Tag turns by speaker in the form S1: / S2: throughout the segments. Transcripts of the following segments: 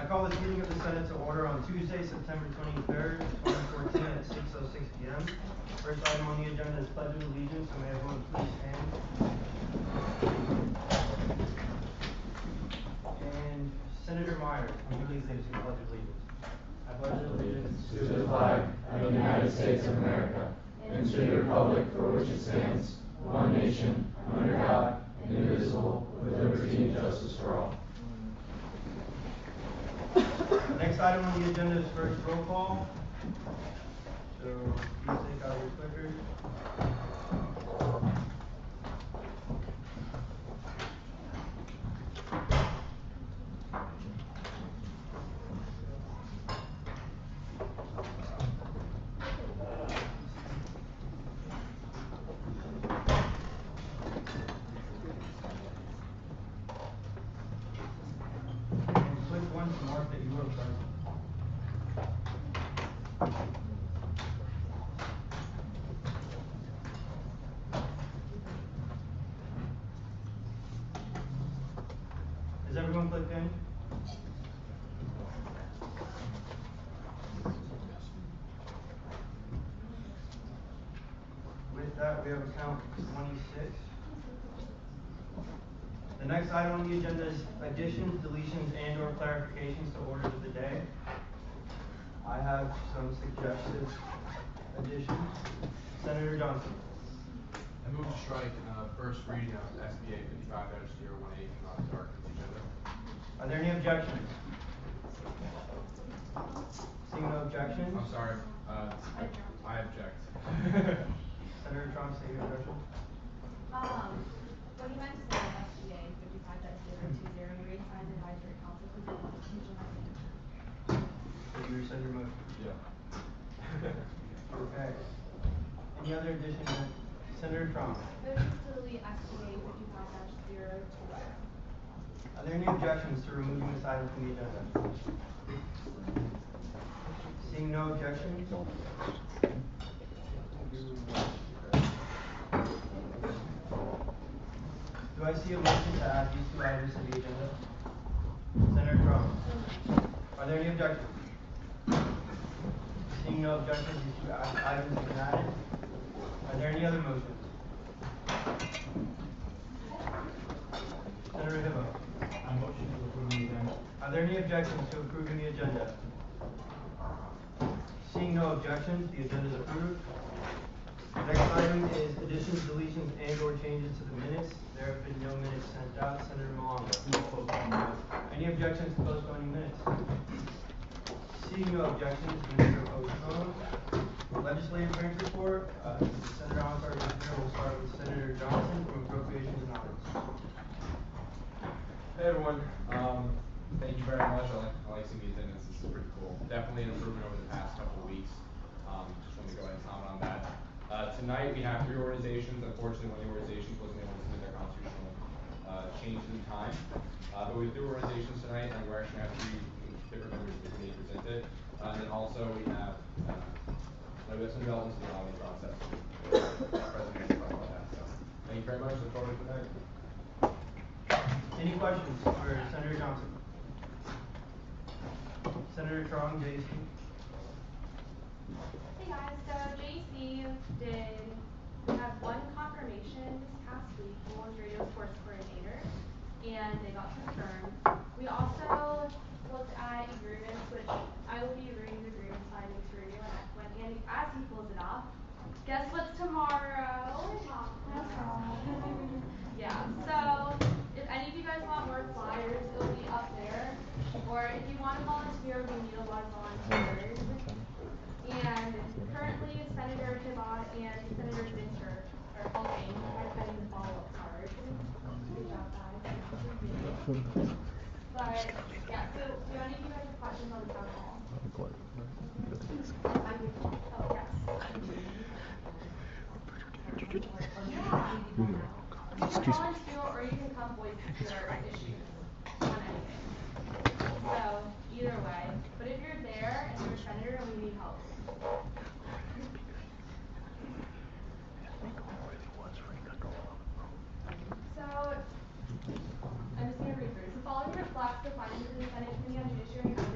S1: call this meeting of the Senate to order on Tuesday, September 23rd, 2014 at 6:06 p.m. First item on the agenda is Pledge of Allegiance. So may everyone please stand. And Senator Myers, can you please lead us in the Pledge of Allegiance? I pledge allegiance
S2: to the flag of the United States of America and to the republic for which it stands, one nation, under God, indivisible, with liberty and justice for all.
S1: Next item on the agenda is first roll call. So please take out your clickers. And click one to mark that you are present. Is everyone clicked in? With that, we have a count of 26. The next item on the agenda is additions, deletions, and/or clarifications to orders of the day. I have some suggested additions. Senator Johnson.
S3: I move to strike first reading of SBA 55-018 from the consent agenda.
S1: Are there any objections? Seeing no objections.
S3: I'm sorry. I object.
S1: Senator Trump, say your objection.
S4: What he meant to say SGA 55-020, reassign advisory council position.
S1: Did you rescind your motion?
S3: Yeah.
S1: Okay. Any other additions? Senator Trump.
S4: Motion to delete SGA 55-020.
S1: Are there any objections to removing this item from the agenda? Seeing no objections. Do I see a motion to add these two items to the agenda? Senator Trump. Are there any objections? Seeing no objections, these two items have been added. Are there any other motions? Senator Hibbo.
S5: I motion to approve the agenda.
S1: Are there any objections to approving the agenda? Seeing no objections, the agenda is approved. Next item is additions, deletions, and/or changes to the minutes. There have been no minutes sent out. Senator Malongo. Any objections to postponing minutes? Seeing no objections, minutes are postponed. Legislative branch report. Senator Alcart is here. We'll start with Senator Johnson from Appropriations and Audits.
S3: Hey everyone. Thank you very much. I like seeing the attendance. This is pretty cool. Definitely an improvement over the past couple of weeks. Just wanted to go ahead and comment on that. Tonight we have 3 organizations. Unfortunately, one of the organizations wasn't able to submit their constitutional change in time. But we have 3 organizations tonight, and we're actually going to have 3 different members of the committee presented. And then also we have some developments in the audit process. President will talk about that. So thank you very much. Look forward to tonight.
S1: Any questions for Senator Johnson? Senator Trong, JC.
S4: Hey guys, so JC had one confirmation this past week for radio sports coordinator, and they got confirmed. We also looked at agreements, which I will be reading the agreement side next radio when Andy, as he pulls it off. Guess what's tomorrow? Yeah, so if any of you guys want more flyers, it'll be up there. Or if you want to volunteer, we need a lot of volunteers. And currently, Senator Hibot and Senator Vincher are helping by cutting the follow-up cards. Good job, guys. But, yeah, so do any of you guys have questions on the town hall? Oh, yes. Yeah. You can volunteer or you can come voice your issues on anything. So, either way. But if you're there and you're a senator, we need help. So, I'm just going to read through. So, following reflects the findings of the Senate Committee on Judiciary and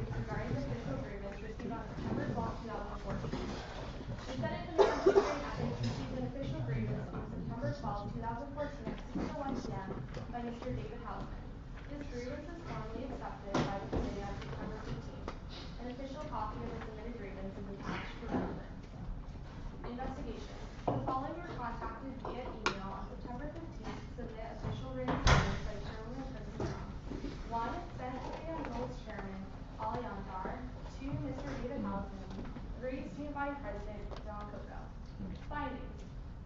S4: 2014 at 6:01 p.m. by Mr. David Hausman. This grievance was formally accepted by the committee on September 15th. An official copy of the submitted grievance is attached for reference. Investigation. The following were contacted via email on September 15th to submit official written statements by Chairman of President Trump. 1. Senate Committee on Rules Chairman Ali Yantar. 2. Mr. David Hausman. 3. Student Body President John Coco. Findings.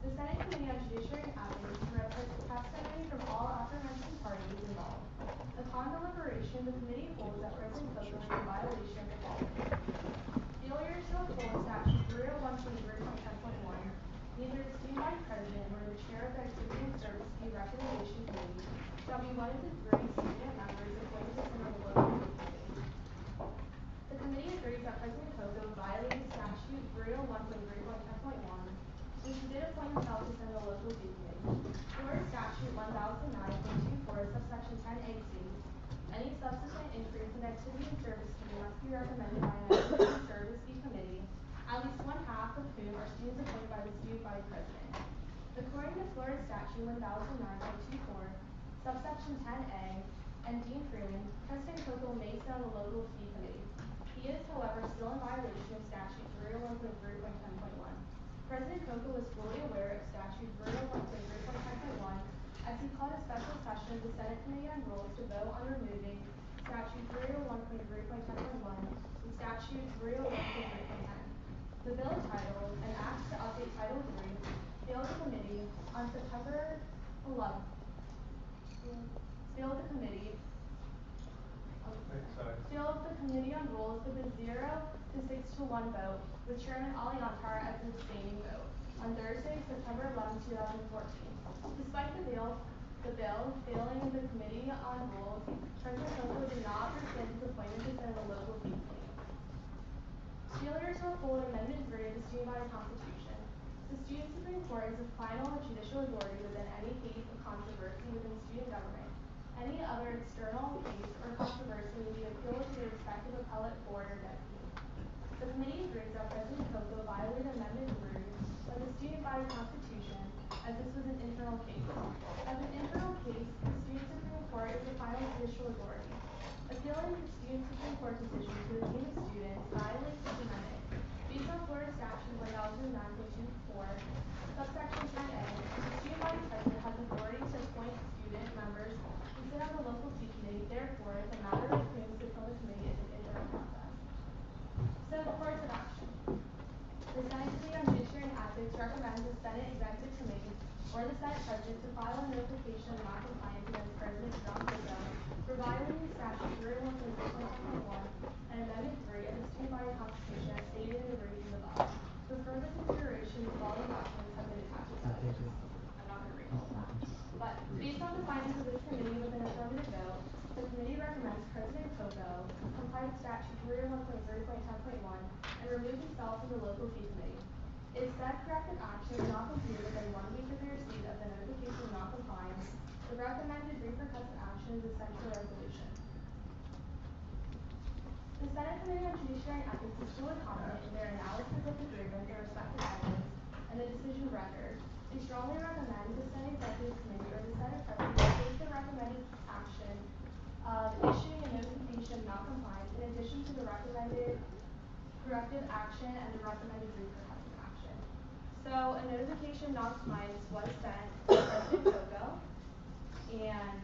S4: The Senate Committee on Judiciary and Ethics read testimony from all aforementioned parties involved. Upon deliberation, the committee holds that President Coco is in violation of the following. Failure to uphold Statute 301.3.10.1, neither the student body president nor the chair of the Activity and Service Fee Recommendation Committee shall be one of the 3 student members appointed to serve on the local fee committee. The committee agrees that President Coco violated Statute 301.3.10.1 when he did appoint himself to serve on the local fee committee. Florida Statute 1009.24 subsection 10A states, any subsequent increase in activity and service fee must be recommended by an activity and service fee committee, at least one half of whom are students appointed by the student body president. According to Florida Statute 1009.24, subsection 10A, and Dean Freeman, President Coco may sit on the local fee committee. He is, however, still in violation of Statute 301.3.10.1. President Coco was fully aware of Statute 301.3.10.1 as he called a special session of the Senate Committee on Rules to vote on removing Statute 301.3.10.1 and Statute 301.3.10. The bill entitled, An Act to Update Title III, failed the committee on September 11th. Failed the committee on Rules with a 0 to 6 to 1 vote, with Chairman Ali Yantar as the abstaining vote, on Thursday, September 11, 2014. Despite the bill failing in the Committee on Rules, President Coco did not rescind his appointment to sit on the local fee committee. Failure to uphold Amendment 3 of the Student Body Constitution. The Student Supreme Court is the final judicial authority within any case of controversy within student government. Any other external case or controversy may be appealed to the respective appellate board or designee. The committee agrees that President Coco violated Amendment 3 of the Student Body Constitution as this was an internal case. As an internal case, the Student Supreme Court is the final judicial authority. Appealing the Student Supreme Court decision to the Dean of Students violates this amendment. Based on Florida Statute 1009.24, subsection 10A, the student body president has authority to appoint student members to sit on the local fee committee. Therefore, the matter of whom sits on the committee is an internal process. So, course of action. The Senate Committee on Judiciary and Ethics recommends the Senate Executive Committee or the Senate President to file a notification of noncompliance against President John Coco for violating Statute 301.3.10.1 and Amendment 3 of the Student Body Constitution as stated in the briefing above. For further consideration, the following documents have been attached to this. I'm not going to read all of that. But, based on the findings of this committee with an affirmative vote, the committee recommends President Coco comply with Statute 301.3.10.1 and remove himself from the local fee committee. If said corrective action is not completed within 1 week of the receipt of the notification of noncompliance, the recommended repercussive action is a central resolution. The Senate Committee on Judiciary and Ethics is fully competent in their analysis of the grievance or respective evidence and the decision record. They strongly recommend the Senate Executive Committee or the Senate President take the recommended action of issuing a notification of noncompliance in addition to the recommended corrective action and the recommended repercussive action. So, a notification of noncompliance was sent to President Coco, and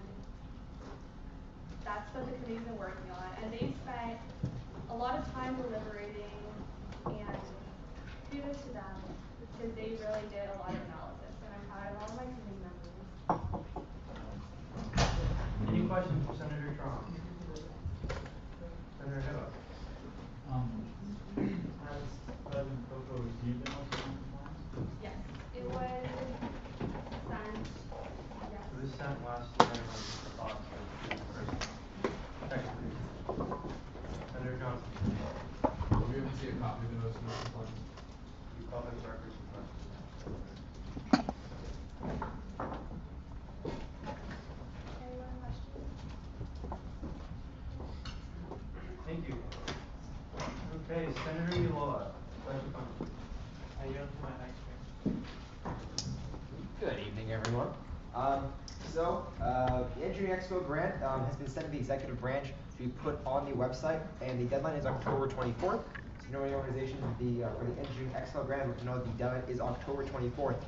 S4: that's what the committee's been working on. And they spent a lot of time deliberating, and kudos to them, because they really did a lot of analysis, and I'm proud of all of my committee members.
S1: Any questions for Senator Trump? Senator Hill?
S5: Has President Coco received the notice of noncompliance?
S4: Yes, it was sent, yes.
S1: It was sent last night on the box of the first text message. Senator Johnson?
S3: Will we ever see a copy of the notice of noncompliance?
S1: The public records request.
S4: Any more questions?
S1: Thank you. Okay, Senator Ulloa, special comment.
S6: Good evening, everyone. The Engineering Expo grant has been sent to the executive branch to be put on the website, and the deadline is October 24th. So if you know any organization for the Engineering Expo grant, let you know the deadline is October 24th.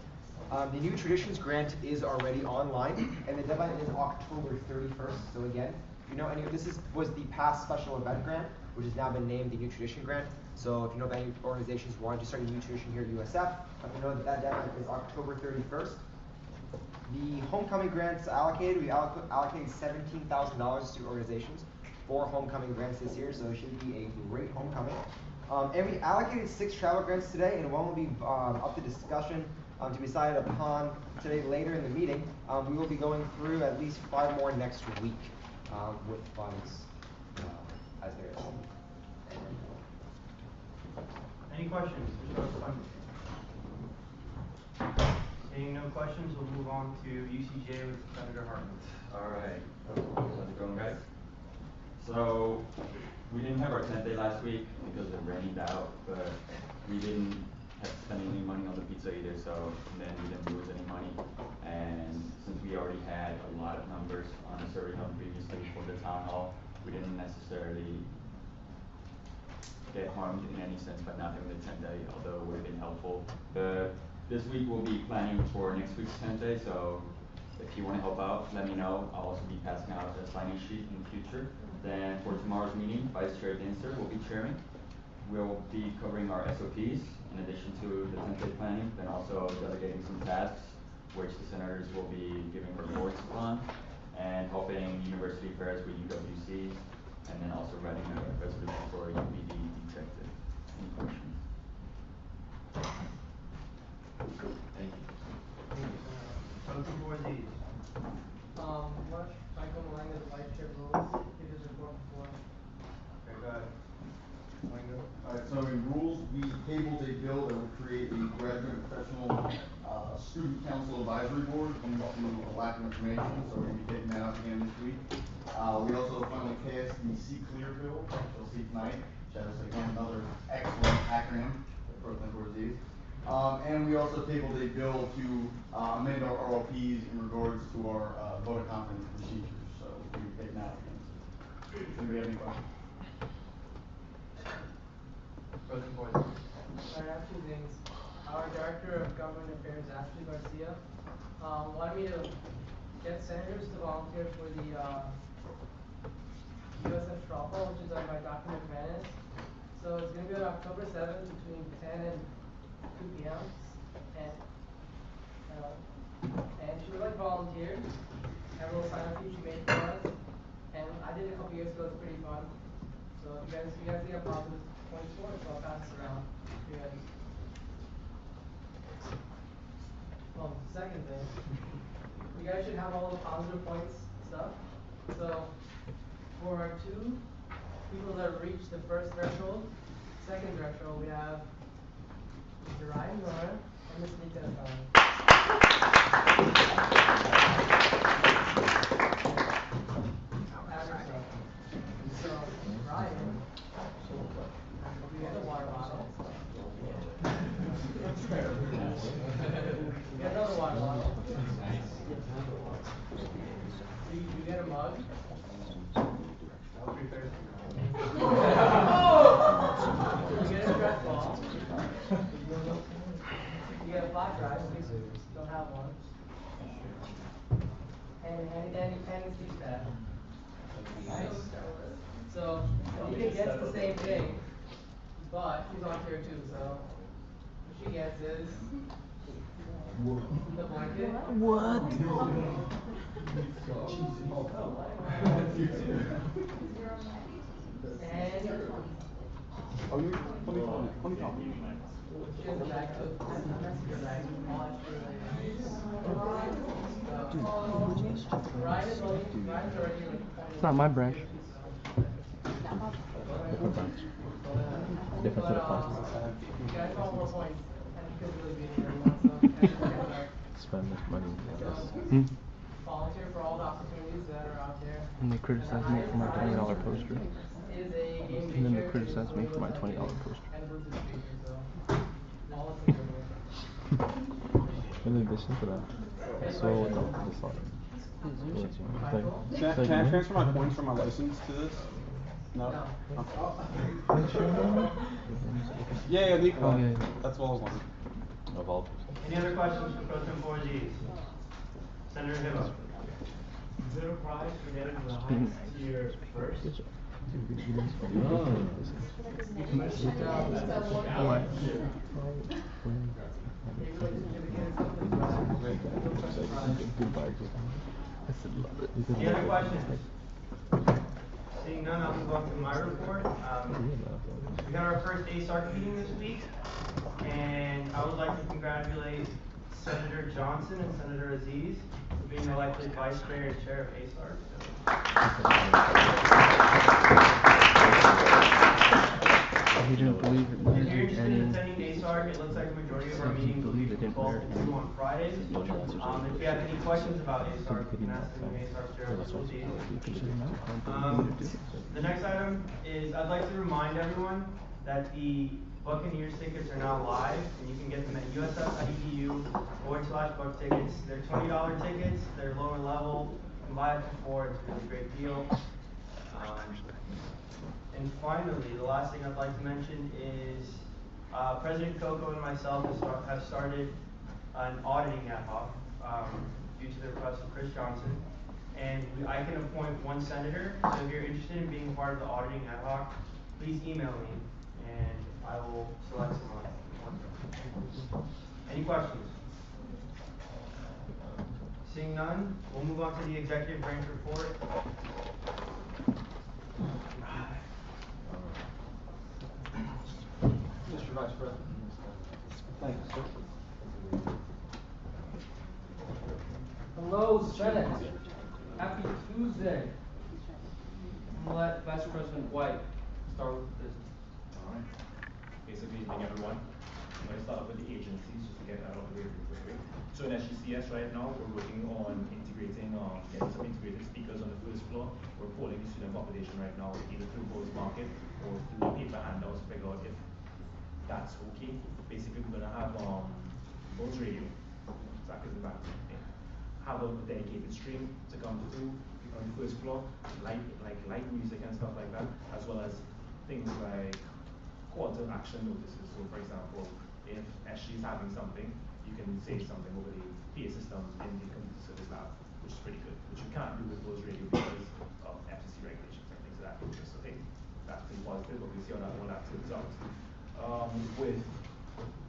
S6: The New Traditions grant is already online, and the deadline is October 31st. So again, if you know any, was the past special event grant, which has now been named the New Tradition grant. So if you know of any organizations wanting to start a new tradition here at USF, let me know that deadline is October 31st. The homecoming grants allocated, we allocated $17,000 to organizations for homecoming grants this year, so it should be a great homecoming. And we allocated 6 travel grants today, and one will be up to discussion to be decided upon today later in the meeting. We will be going through at least 5 more next week with funds as there is.
S1: Any questions for Sean Sponge? Seeing no questions, we'll move on to UCJ with Senator Hartman.
S2: Alright, how's it going, guys? So, we didn't have our 10th day last week because it rained out, but we didn't have to spend any money on the pizza either, so then we didn't lose any money. And since we already had a lot of numbers on the survey done previously for the town hall, we didn't necessarily get harmed in any sense by not having the 10th day, although it would have been helpful. This week we'll be planning for next week's 10th day, so if you want to help out, let me know. I'll also be passing out a sign-in sheet in the future. Then for tomorrow's meeting, Vice Chair Dinster will be chairing. We'll be covering our SOPs in addition to the 10th day planning, then also delegating some tasks, which the senators will be giving reports on, and helping university affairs with UWC, and then also writing a resolution for UPD objective. Any questions? Thank you.
S1: Council Board Z's.
S7: Michael Malanga, the Vice Chair Rules, give his report before.
S1: Okay, go ahead.
S5: Alright, so in rules, we tabled a bill that would create a graduate professional student council advisory board due to a lack of information, so we're going to be taking that up again this week. We also finally passed the C-Clear bill, which you'll see tonight, which has, again, another excellent acronym for Disease. And we also tabled a bill to amend our ROPs in regards to our vote of confidence procedures, so we'll be taking that up again. Does anybody have any questions?
S1: President Boyd.
S7: I have 2 things. Our Director of Government Affairs, Ashley Garcia, wanted me to get senators to volunteer for the USF straw poll, which is done by Dr. McManus. So it's going to be on October 7th between 10 and 2 p.m. And she would like volunteers. Have a little sign up sheet she made for us. And I did it a couple years ago, it's pretty fun. So if you guys think I'm positive points for it, so I'll pass it around to you guys. Well, second thing, you guys should have all the positive points stuff. So for our 2 people that have reached the first threshold, second threshold, we have Mr. Ryan Miller and Ms. Nika Fallon. So Ryan, we get a water bottle. Get another water bottle. You get a mug. You get a stress ball. You get a flash drive, please don't have one. And a speech pad. Nice. So Nika gets the same thing, but she's on tier 2, so what she gets is the blanket. What? And she has a bag of a messenger bag, all extra Ryan's already like.
S8: It's not my branch. Different sort of plastic.
S7: You guys want more points, and you could really be here everyone, so.
S8: Spend this money.
S7: Volunteer for all the opportunities that are out there.
S8: And they criticize me for my $20 poster.
S7: Is a game
S8: And then they
S7: changer,
S8: criticize me for my
S7: is
S8: $20
S7: a
S8: poster.
S7: and Bluetooth speaker, so all it's in there.
S8: And they listen for that. So, no, it's not.
S7: Michael?
S9: Can I transfer my points from my license to this? No?
S7: No.
S9: Yeah, leave that.
S8: Okay.
S9: That's all I was wondering.
S8: Of all.
S1: Any other questions for Pro Tem Borzese? Senator Hibble.
S10: Is there a prize for getting the highest tier first?
S1: Any other questions? Seeing none, I'll move on to my report. We had our first ASARC meeting this week, and I would like to congratulate Senator Johnson and Senator Aziz for being elected Vice Chair and Chair of ASARC.
S8: He didn't believe it.
S1: If you're interested in attending ASARC, it looks like the majority of our meetings will be from 12 to 2 on Fridays. If you have any questions about ASARC, you can ask the new ASARC Chair, which will be. The next item is, I'd like to remind everyone that the Buccaneers tickets are now live, and you can get them at usf.edu/book tickets. They're $20 tickets, they're lower level, you can buy it for 4, it's a really great deal. And finally, the last thing I'd like to mention is President Coco and myself have started an auditing ad hoc due to the request of Chris Johnson. And I can appoint one senator, so if you're interested in being part of the auditing ad hoc, please email me and I will select someone. Any questions? Seeing none, we'll move on to the executive branch report.
S9: Mr. Vice President. Thank you, sir.
S11: Hello, Senate. Happy Tuesday. I'm gonna let Vice President White start with the business.
S3: Alright. Basically, good evening, everyone. I'm going to start off with the agencies just to get out of the way really quickly. So in SGCS right now, we're working on integrating, getting some integrated speakers on the first floor. We're polling the student population right now, either through Post Market or through paper handouts to figure out if that's okay. Basically, we're going to have Bose Radio, have a dedicated stream to come through on the first floor, light music and stuff like that, as well as things like call to action notices. So for example, if SG is having something, you can say something over the PA system in the computer service lab, which is pretty good, which you can't do with Bose Radio because of FCC regulations and things of that nature. So I think that's pretty positive, but we'll see how that turns out. With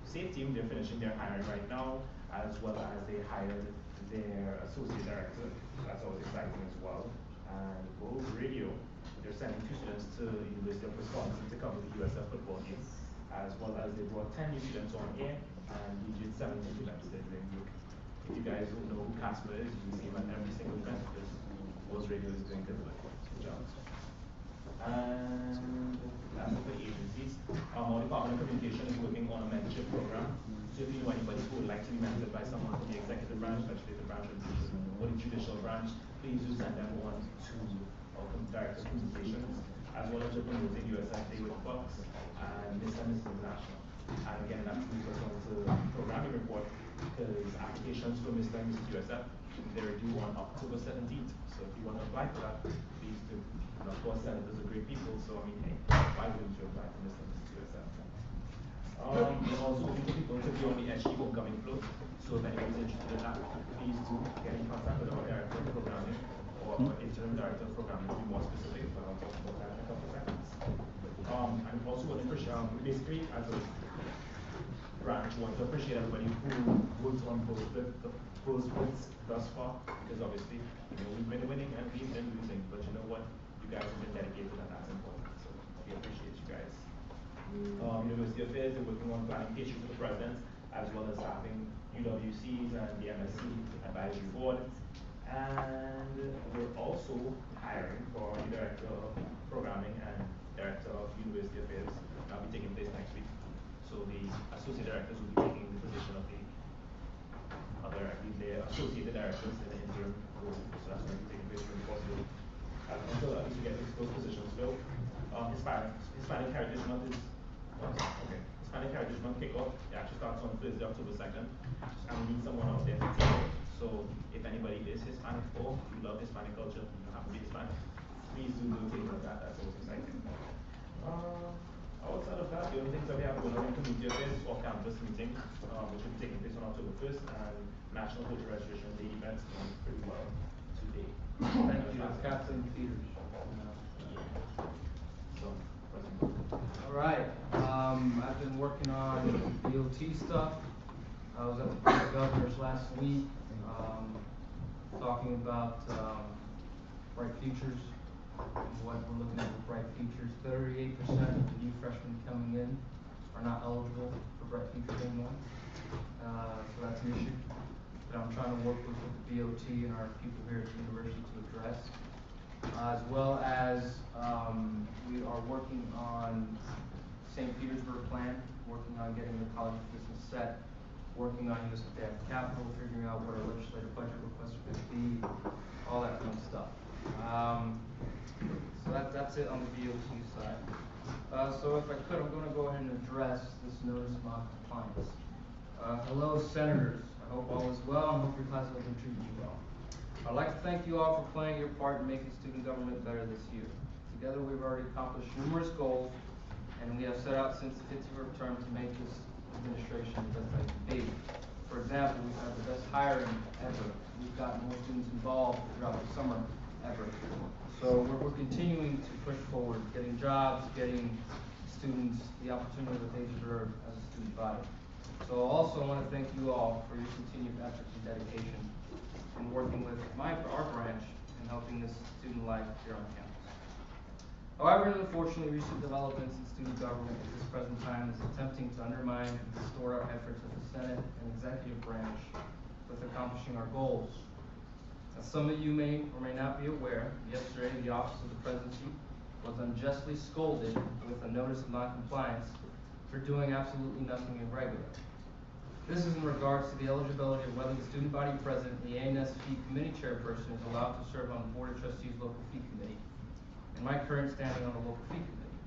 S3: Safe Team, they're finishing their hiring right now, as well as they hired their associate director. That's always exciting as well. And Bose Radio, they're sending 2 students to the University of Wisconsin to cover the USF football game, as well as they brought 10 new students on air, and we did 17 events they're doing. If you guys don't know who Casper is, you see him at every single event because Bose Radio is doing good work. Good job. And that's it for the agencies. Our Department of Communication is working on a mentorship program. So if you know anybody who would like to be mentored by someone from the executive branch, legislative branch, or the judicial branch, please do send them on to our Director of Communications, as well as the promoting USFA with Bucks and Mr. and Mrs. International. And again, that moves us on to the programming report, because applications for Mr. and Mrs. USF, they're due on October 17th. So if you want to apply for that, please do. And of course, senators are great people, so I mean, hey, why wouldn't you apply for Mr. and Mrs. USF? We're also looking for people to be on the SG homecoming float. So if anyone's interested in that, please do get in contact with our director of programming or our interim director of programming to be more specific, but I'll talk about that in a couple of seconds. And also want to appreciate, basically, as a branch, want to appreciate everybody who worked on both splits thus far, because obviously, we've been winning and we've been losing, but you know what? You guys have been dedicated and that's important, so we appreciate you guys. University Affairs, they're working on planning pastries for the president, as well as having UWCs and the MSc advisory board. And we're also hiring for the director of programming and director of University Affairs. That'll be taking place next week. So the associate directors will be taking the position of the associate directors in the interim role. So that's going to be taking place really possible. Until at least we get those positions filled. Hispanic Heritage Month is Hispanic Heritage Month kickoff. It actually starts on Thursday, October 2nd. And we need someone out there to
S12: So if anybody is Hispanic or you love Hispanic culture, you have to be Hispanic, please do take note of that. That's always exciting. Outside of that, the only things that we have going on in community affairs is off-campus meeting, which will be taking place on October 1st, and National Voter Registration Day events going pretty well today.
S11: Thank you, Captain Peters.
S12: So, President.
S11: All right, I've been working on DOT stuff. I was at the Board of Governors last week, talking about, Bright Futures, and what we're looking at with Bright Futures. 38% of the new freshmen coming in are not eligible for Bright Futures anymore. So that's an issue that I'm trying to work with the BOT and our people here at the university to address. As well as, we are working on St. Petersburg plan, working on getting the college of business set, working on US Debt Capital, figuring out what our legislative budget requests are going to be, all that kind of stuff. So that's it on the BOT side. So if I could, I'm going to go ahead and address this notice of non-compliance. Hello, senators. I hope all is well and hope your classes have been treating you well. I'd like to thank you all for playing your part in making student government better this year. Together, we've already accomplished numerous goals, and we have set out since the 50th term to make this administration the best it can be. For example, we've had the best hiring ever. We've gotten more students involved throughout the summer ever. So we're continuing to push forward, getting jobs, getting students the opportunity that they deserve as a student body. So also I want to thank you all for your continued efforts and dedication in working with our branch and helping this student life here on campus. However, unfortunately, recent developments in student government at this present time is attempting to undermine and distort our efforts of the Senate and executive branch with accomplishing our goals. As some of you may or may not be aware, yesterday the Office of the Presidency was unjustly scolded with a notice of non-compliance for doing absolutely nothing irregular. This is in regards to the eligibility of whether the student body president, the ANS fee committee chairperson, is allowed to serve on the Board of Trustees local fee committee, and my current standing on the local fee committee.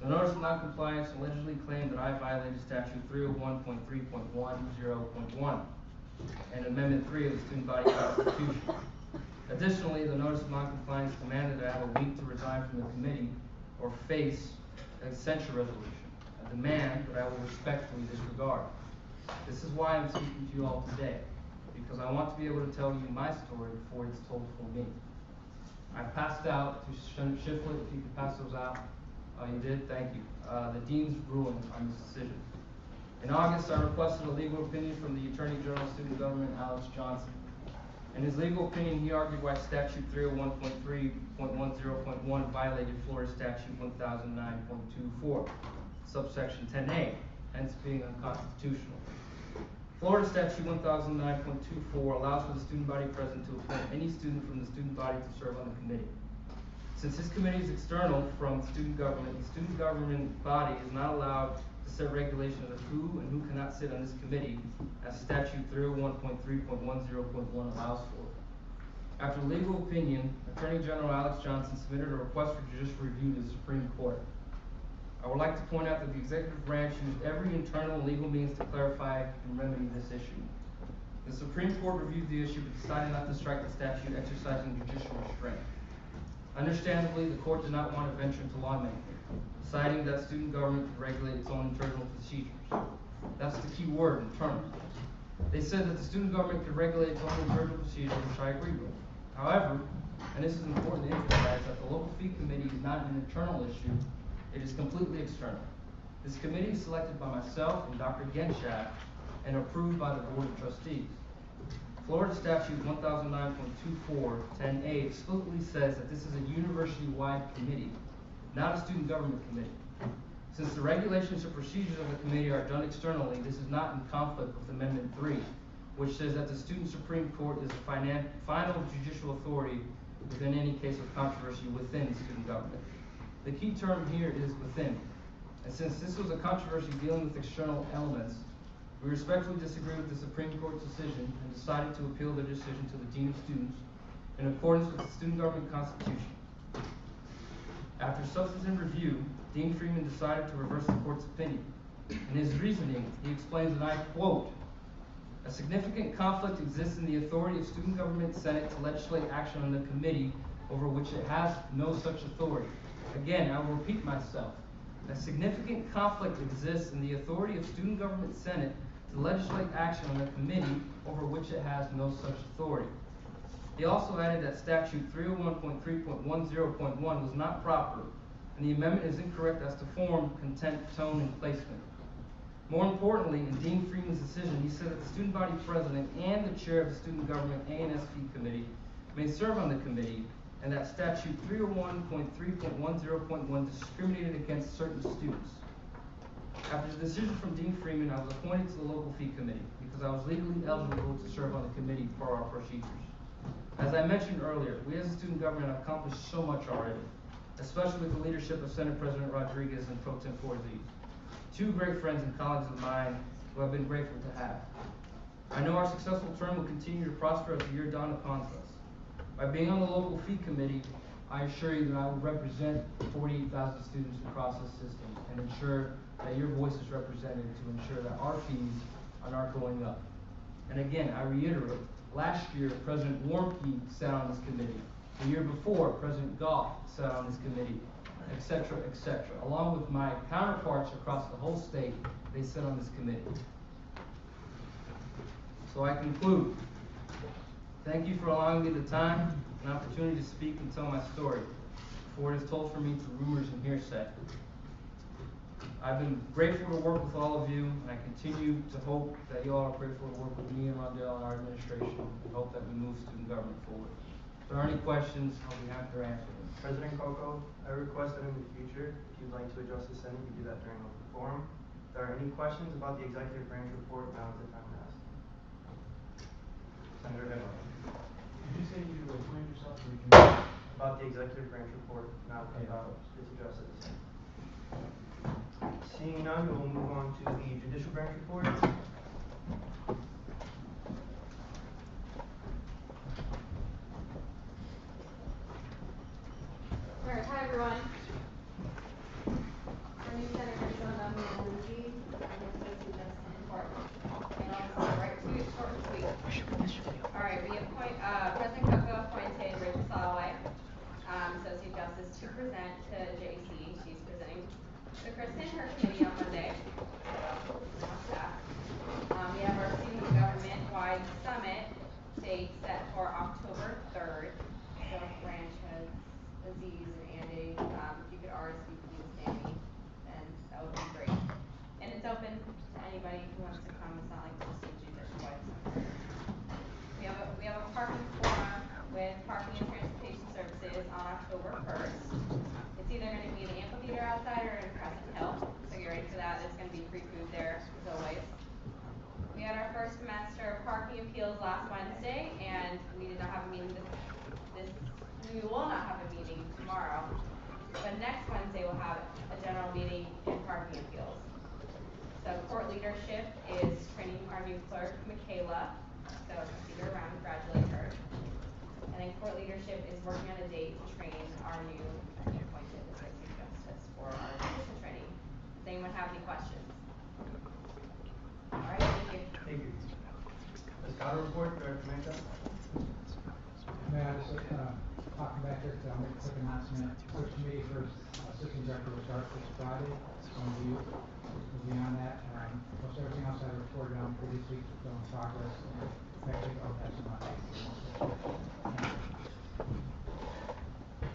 S11: The notice of non-compliance allegedly claimed that I violated statute 301.3.10.1 and amendment 3 of the student body constitution. Additionally, the notice of non-compliance demanded that I have a week to resign from the committee or face a censure resolution, a demand that I will respectfully disregard. This is why I'm speaking to you all today, because I want to be able to tell you my story before it's told for me. I passed out to Shiflett, if you could pass those out. You did, thank you. The dean's ruling on this decision. In August, I requested a legal opinion from the Attorney General of Student Government, Alex Johnson. In his legal opinion, he argued why statute 301.3.10.1 violated Florida statute 1009.24, subsection 10A, hence being unconstitutional. Florida statute 1009.24 allows for the student body president to appoint any student from the student body to serve on the committee. Since this committee is external from student government, the student government body is not allowed to set regulations of who and who cannot sit on this committee, as statute 301.3.10.1 allows for. After legal opinion, Attorney General Alex Johnson submitted a request for judicial review to the Supreme Court. I would like to point out that the executive branch used every internal legal means to clarify and remedy this issue. The Supreme Court reviewed the issue but decided not to strike the statute, exercising judicial restraint. Understandably, the court did not want to venture into lawmaking, citing that student government could regulate its own internal procedures. That's the key word, internal. They said that the student government could regulate its own internal procedures, which I agree with. However, and this is important to emphasize, that the local fee committee is not an internal issue, it is completely external. This committee is selected by myself and Dr. Genshak and approved by the Board of Trustees. Florida statute 1009.24-10A explicitly says that this is a university-wide committee, not a student government committee. Since the regulations and procedures of the committee are done externally, this is not in conflict with Amendment 3, which says that the Student Supreme Court is the final judicial authority within any case of controversy within student government. The key term here is within. And since this was a controversy dealing with external elements, we respectfully disagree with the Supreme Court's decision and decided to appeal their decision to the Dean of Students in accordance with the Student Government Constitution. After substantive review, Dean Freeman decided to reverse the court's opinion. In his reasoning, he explains, and I quote, A significant conflict exists in the authority of Student Government Senate to legislate action on the committee over which it has no such authority. Again, I will repeat myself. A significant conflict exists in the authority of Student Government Senate to legislate action on a committee over which it has no such authority. He also added that statute 301.3.10.1 was not proper, and the amendment is incorrect as to form, content, tone, and placement. More importantly, in Dean Freeman's decision, he said that the student body president and the chair of the Student Government A&SP committee may serve on the committee, and that statute 301.3.10.1 discriminated against certain students. After the decision from Dean Freeman, I was appointed to the local fee committee because I was legally eligible to serve on the committee per our procedures. As I mentioned earlier, we as a student government have accomplished so much already, especially with the leadership of Senate President Rodriguez and Pro Tem Forzies, two great friends and colleagues of mine who I've been grateful to have. I know our successful term will continue to prosper as the year dawn upon us. By being on the local fee committee, I assure you that I will represent 48,000 students across the system and ensure that your voice is represented to ensure that our fees are not going up. And again, I reiterate, last year, President Warmke sat on this committee. The year before, President Goff sat on this committee, etc., etc. Along with my counterparts across the whole state, they sit on this committee. So I conclude. Thank you for allowing me the time and opportunity to speak and tell my story, for it is told for me through rumors and hearsay. I've been grateful to work with all of you, and I continue to hope that you all are grateful to work with me and Rondell and our administration, and hope that we move student government forward. If there are any questions, I'll be happy to answer them.
S1: President Coco, I request that in the future, if you'd like to address the Senate, you do that during open forum. If there are any questions about the executive branch report, now is the time to ask. Senator Edwards.
S10: Did you say you appointed yourself to the committee?
S1: About the executive branch report, not about its addresses. Seeing none, we'll move on to the judicial branch report.
S4: Alright, hi everyone. Our new senator is Lindsay, and Associate Justice Court. And I'll go right to it, short and sweet. Alright, we appoint, President Coco appointed Rachel Soloway, Associate Justice, to present to JC. She's presenting to Kristen, her committee on Monday. We have our student government-wide summit date set for October 3rd. So branch has Aziz and Andy, if you could RSVP with Sammy, then that would be great. And it's open to anybody who wants to come. It's not like just a judicial-wide summit. We have a parking forum with parking and transportation services on October 1st. It's either going to be in the amphitheater outside or in Crescent Hill. So get ready for that. There's going to be free food there, as always. We had our first semester of parking appeals last Wednesday, and we did not have a meeting we will not have a meeting tomorrow. But next Wednesday we'll have a general meeting in parking appeals. So court leadership is training our new clerk, Michaela. So if you see her around, congratulate her. And then court leadership is working on a date to train our new appointed associate justice for our judicial training. Does anyone have any questions? All right, thank you.
S1: Thank you. Ms. Cotto report, Director Mesa.
S13: May I just, talking back here, I'll make a quick announcement. Search committee for assistant director will start this Friday. Some of you will be on that. Most everything else I reported on previous week is still in progress. And next week I'll have some updates.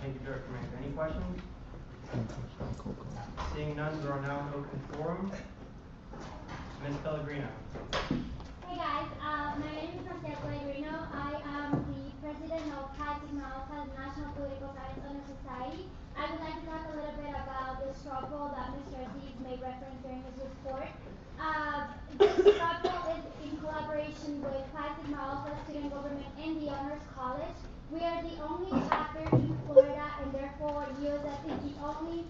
S1: Thank you, Director Mesa. Any questions? Seeing none, we are now in open forum. Ms. Pellegrino.
S14: Hey guys, my name is Marcia Pellegrino. I am the president of Chi Sigma Alpha, the National Political Science Honor Society. I would like to talk a little bit about the struggle that Mr. Aziz made reference during his report. This struggle is in collaboration with Chi Sigma Alpha Student Government and the Honors College. We are the only chapter in Florida, and therefore USF is the only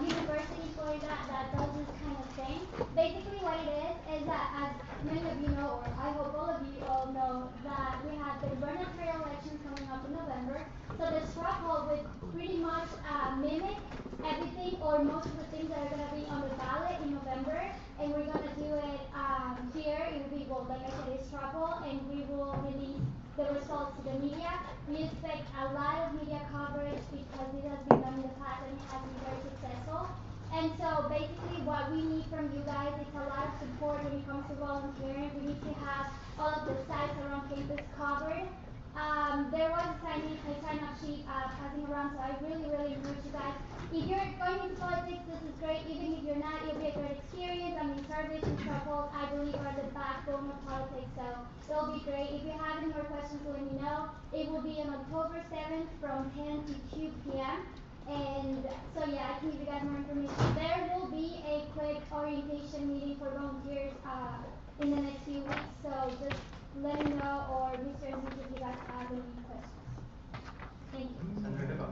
S14: university in Florida that does this kind of thing. Basically what it is that, as many of you know, or I hope all of you all know, that we have the gubernatorial elections coming up in November. So the struggle would pretty much mimic everything or most of the things that are going to be on the ballot in November, and we're going to do it here. It will be, well, like I said, straw poll, and we will release the results to the media. We expect a lot of media coverage because it has been done in the past and it has been very successful. And so basically what we need from you guys is a lot of support when it comes to volunteering. We need to have all of the sites around campus covered. There was a sign-up sheet passing around, so I really encourage you guys. If you're going into politics, this is great. Even if you're not, it'll be a great experience. I mean, surveys and troubles, I believe, are the backbone of politics, so it'll be great. If you have any more questions, let me know. It will be on October 7th from 10 to 2 p.m. And so yeah, I can give you guys more information. There will be a quick orientation meeting for volunteers in the next few weeks, so just let me know or Mr. Enrique if you guys have any questions. Thank you.
S1: Senator Hippo.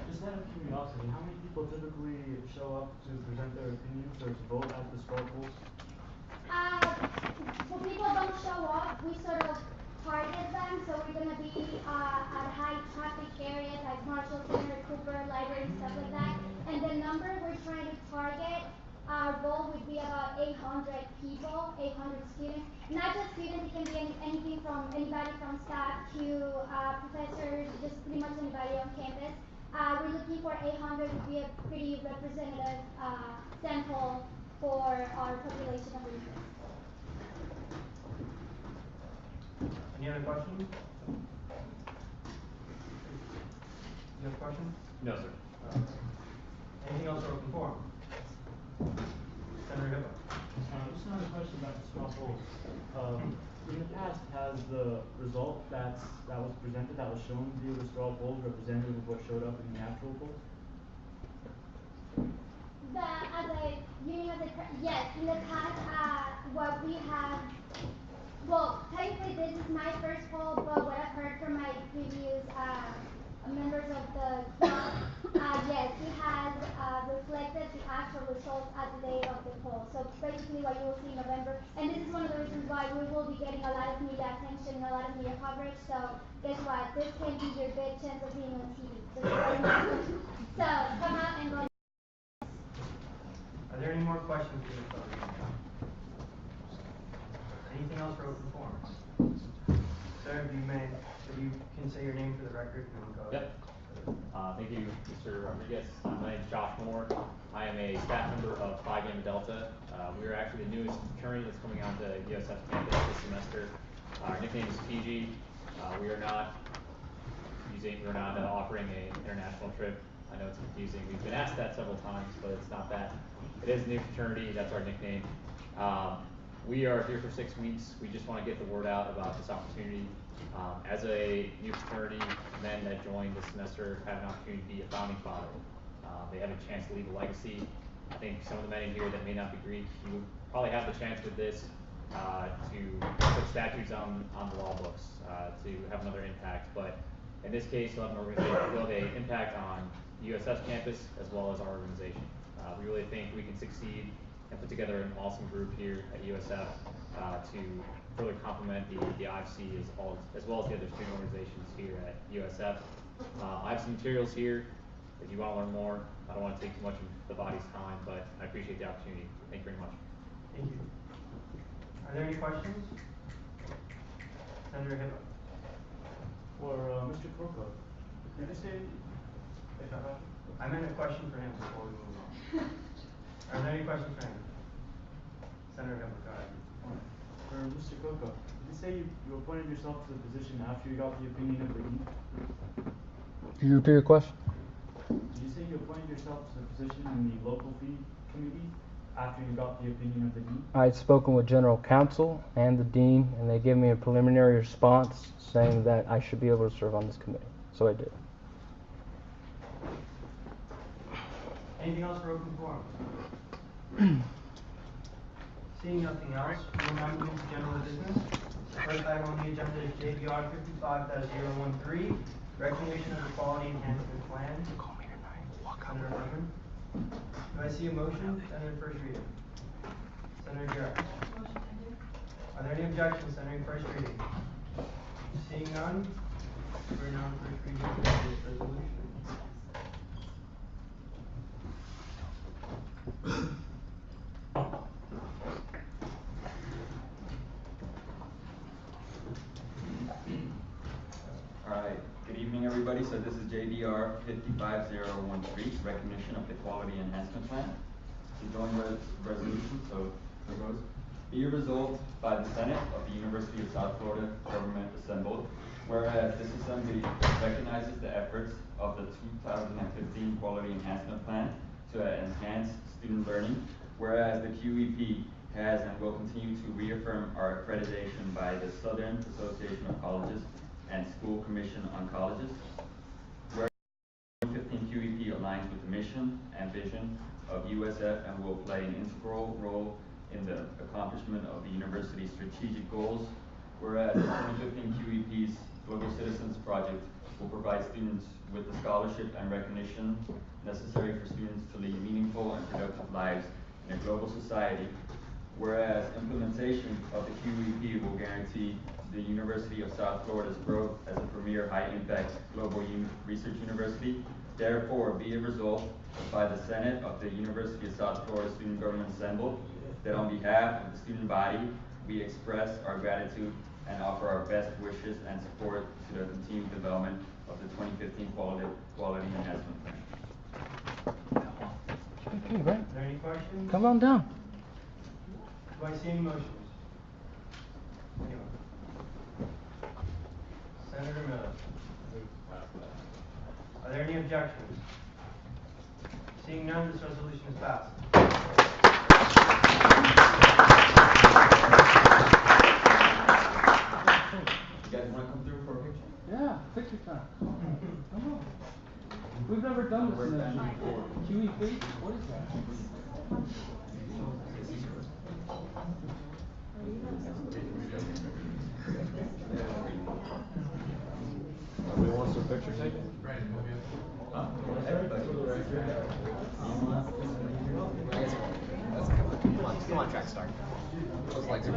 S10: Just out of curiosity, how many people typically show up to present their opinions or to vote at the straw polls?
S14: When people don't show up, we sort of target them, so we're going to be at high traffic areas like Marshall Center, Cooper, Library, stuff like that. And the number we're trying to target, our goal would be about 800 people, 800 students. Not just students, it can be anything from anybody from staff to professors, just pretty much anybody on campus. We're looking for 800 to be a pretty representative sample for our population of interest.
S1: Any other questions? You have a question?
S12: No, sir.
S1: Anything else for open forum? Senator Hippo.
S10: Just another question about the straw polls. In the past, has the result that was presented, that was shown via the straw polls, representative of what showed up in the actual polls?
S14: Yes, in the past, what we have, well, technically this is my first poll, but what I've heard from my previous members of the club, yes, it has reflected the actual results at the day of the poll. So basically what you will see in November, and this is one of the reasons why we will be getting a lot of media attention and a lot of media coverage. So guess what? This can be your good chance of being on TV. Just right now. So come out and go.
S1: Are there any more questions for this subject? Anything else for open forum? Sir, if you can say your name for the record, and then go ahead.
S15: Yep. Thank you, Mr. Rodriguez. My name is Josh Moore. I am a staff member of Phi Gamma Delta. We are actually the newest fraternity that's coming onto USF campus this semester. Our nickname is PG. We are not offering an international trip. I know it's confusing. We've been asked that several times, but it's not that. It is a new fraternity. That's our nickname. We are here for 6 weeks. We just want to get the word out about this opportunity. As a new fraternity, men that joined this semester have an opportunity to be a founding father. They have a chance to leave a legacy. I think some of the men in here that may not be Greek, you probably have the chance with this to put statues on the wall books, to have another impact. But in this case, you'll have an organization to build an impact on USF campus as well as our organization. We really think we can succeed and put together an awesome group here at USF to further complement the IFC as well as the other student organizations here at USF. I have some materials here if you want to learn more. I don't want to take too much of the body's time, but I appreciate the opportunity. Thank you very much.
S1: Thank you. Are there any questions? Senator Hippo.
S10: For Mr. Corco, did you say?
S1: I meant a question for him before we move on. Are there any questions for him? Senator Hippo, go ahead.
S10: For Mr. Corco, did you say you appointed yourself to the position after you got the opinion of the dean?
S8: Could you repeat your question?
S10: Did you say you appointed yourself to the position in the local fee committee after you got the opinion of the dean?
S8: I had spoken with general counsel and the dean, and they gave me a preliminary response saying that I should be able to serve on this committee. So I did.
S1: Anything else for open forum? Seeing nothing else, we will now move into general business. The first item on the agenda is JBR 55-013, recognition of the Quality Enhancement Plan. Senator Bergman. Do I see a motion? Senator first reading. Senator Garrett. Are there any objections? Senator first reading. Seeing none, we're now on first reading of this resolution.
S2: so this is JBR 55013, recognition of the Quality Enhancement Plan. It's a joint resolution, so here goes. Be it resolved by the Senate of the University of South Florida Government Assembled, whereas this assembly recognizes the efforts of the 2015 Quality Enhancement Plan to enhance student learning, whereas the QEP has and will continue to reaffirm our accreditation by the Southern Association of Colleges and School Commission on Colleges, whereas the 2015 QEP aligns with the mission and vision of USF and will play an integral role in the accomplishment of the university's strategic goals, whereas the 2015 QEP's Global Citizens Project will provide students with the scholarship and recognition necessary for students to lead meaningful and productive lives in a global society, whereas implementation of the QEP will guarantee the University of South Florida's growth as a premier high-impact global research university. Therefore, be it resolved by the Senate of the University of South Florida Student Government Assembled that on behalf of the student body, we express our gratitude and offer our best wishes and support to the continued development of the 2015 Quality Enhancement Plan.
S8: Okay, great.
S1: Are there any questions?
S8: Come on down.
S1: Do I see any motions? Anyone? Senator Miller. Are there any objections? Seeing none, this resolution is passed.
S2: You guys want to come through for a picture?
S9: Yeah, picture time. Come on. We've never done this in a QEP. What is that?
S16: Nobody wants a picture taken?
S2: Huh? Everybody.
S6: Come on, track star.
S9: Those legs are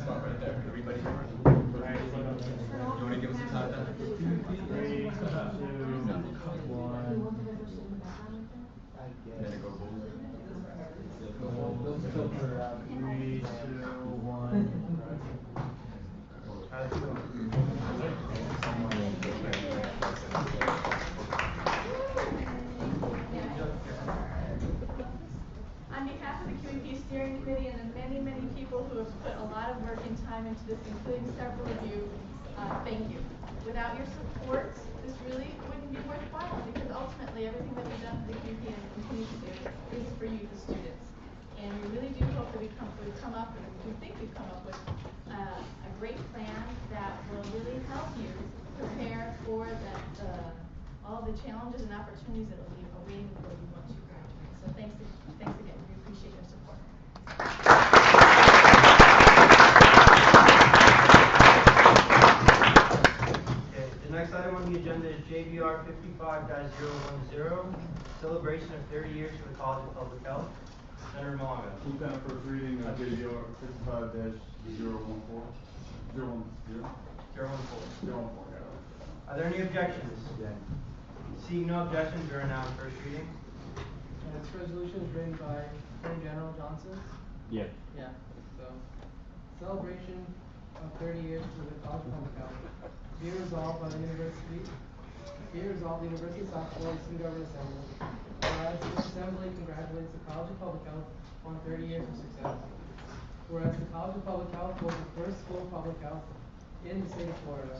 S2: Start right there. Everybody. You want to give us a countdown?
S10: 3, 2, 1.
S2: Then it goes over.
S10: 3, 2, 1.
S17: On behalf of the QEP Steering Committee and the many, many people who have put a lot of work and time into this, including several of you, thank you. Without your support, this really wouldn't be worthwhile, because ultimately everything that we've done for the QEP and continue to do is for you, the students. And we really do hope that we come up with a great plan that will really help you prepare for all the challenges and opportunities that will be awaiting for you once you graduate. So thanks again. We appreciate your support.
S1: Okay, the next item on the agenda is JBR 55-010, celebration of 30 years for the College of Public Health. Senator Malonga.
S5: Move down first reading of JBR 55-014. 014.
S1: Are there any objections? Seeing no objections, we are now on first reading.
S7: This resolution is written by Attorney General Johnson.
S16: Yeah.
S7: Yeah, so, celebration of 30 years for the College of Public Health. Be resolved by the University of South Florida Student Government Assembly. Whereas this assembly congratulates the College of Public Health on 30 years of success. Whereas the College of Public Health was the first school of public health in the state of Florida.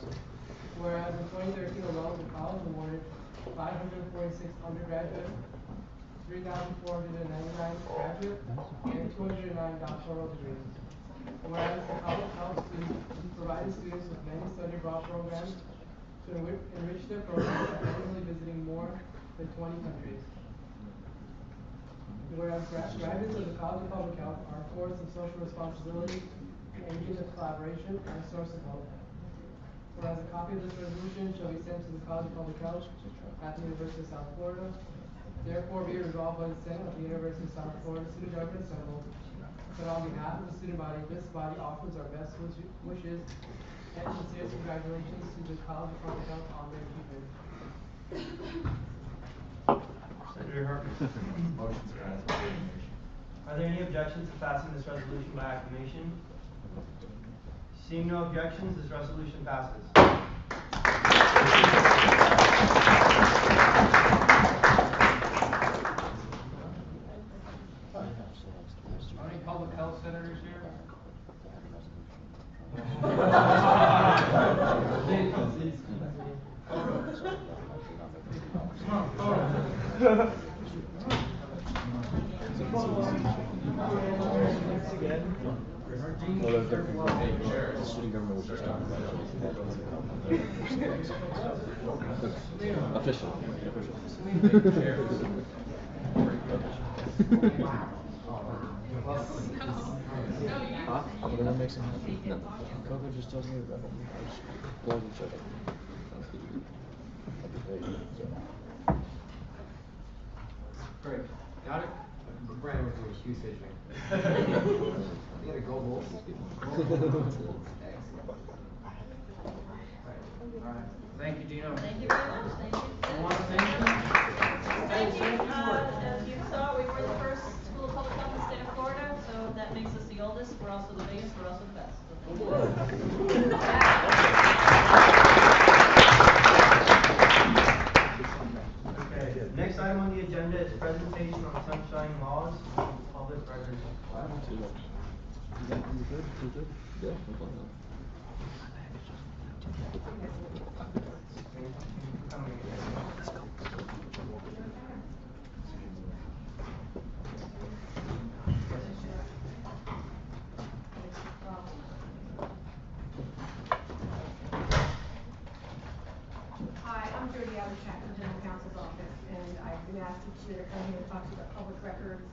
S7: Whereas in 2013 alone, the college awarded 546 undergraduate, 3,499 graduate, and 209 doctoral degrees. Whereas the College of Health provided students with many study abroad programs to enrich their programs by annually visiting more than 20 countries. Whereas graduates of the College of Public Health are a force of social responsibility, an engine of collaboration, and a source of hope. Whereas a copy of this resolution shall be sent to the College of Public Health at the University of South Florida. Therefore, be resolved by the Senate of the University of South Florida Student Government Assembled that on behalf of the student body, this body offers our best wishes and sincere congratulations to the College of Public Health on their achievement.
S1: Senator Harper.
S3: Motion to pass by acclamation.
S1: Are there any objections to passing this resolution by acclamation? Seeing no objections, this resolution passes.
S11: How many public health senators here?
S16: The student government was just talking about official. Huh? What am I mixing? No. Coco just tells me about it. Plug each other.
S6: Great. Got it? Brandon was doing a huge fidgeting. You gotta go Bulls.
S11: Alright, thank you, Dino.
S17: Thank you very much, thank you.
S11: You want to say anything?
S17: Thank you, as you saw, we were the first school of public health in the state of Florida, so that makes us the oldest, we're also the biggest, we're also the best. So thank you.
S1: Okay, next item on the agenda is presentation on sunshine laws, public records.
S16: Yeah.
S18: Hi, I'm Jody Abishak from General Counsel's Office, and I've been asked each year to come here and talk to you about public records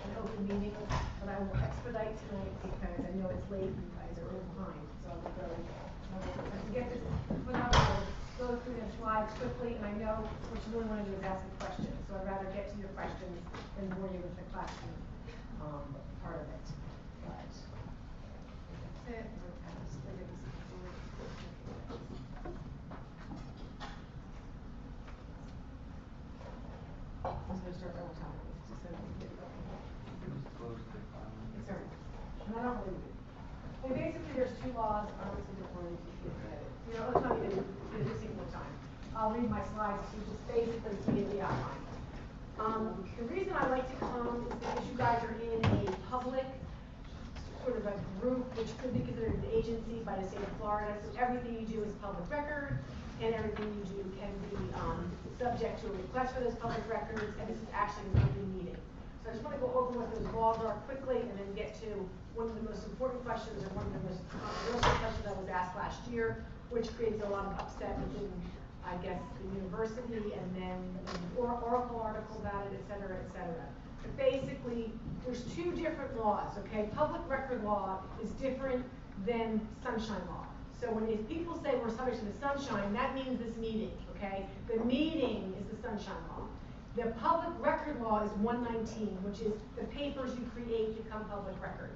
S18: and open meetings, but I will expedite tonight because I know it's late and you guys are over behind, so I can get this put up, I'll go through the slides quickly, and I know what you really want to do is ask me questions, so I'd rather get to your questions than bore you with the classroom, part of it, but that's it, we're past the biggest. I'm gonna start by one time, just so we can get going. Yes, sir. No, not really. And basically, there's two laws, obviously, the one you get it. You know, I'll tell you this single time. I'll read my slides, so you just basically see the outline. The reason I like to come is because you guys are in a public, sort of a group, which could be considered an agency by the state of Florida, so everything you do is public record, and everything you do can be, subject to a request for those public records, and this is actually an open meeting. So I just want to go over what those laws are quickly, and then get to one of the most important questions, or one of the most controversial questions that was asked last year, which creates a lot of upset within, I guess, the university, and then an Oracle article about it, et cetera, et cetera. But basically, there's two different laws, okay? Public record law is different than sunshine law. So when people say we're subject to the sunshine, that means this meeting, okay? The meeting is the sunshine law. The public record law is 119, which is the papers you create become public record.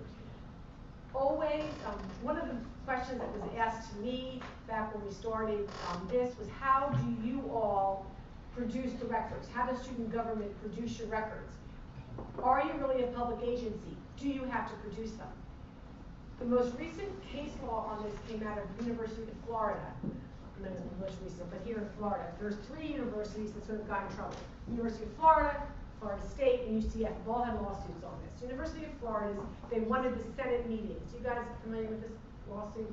S18: Always, one of the questions that was asked to me back when we started this was, how do you all produce the records? How does student government produce your records? Are you really a public agency? Do you have to produce them? The most recent case law on this came out of the University of Florida. Not the most recent, but here in Florida. There's 3 universities that sort of got in trouble. University of Florida, Florida State, and UCF have all had lawsuits on this. University of Florida, they wanted the Senate meetings. You guys familiar with this lawsuit?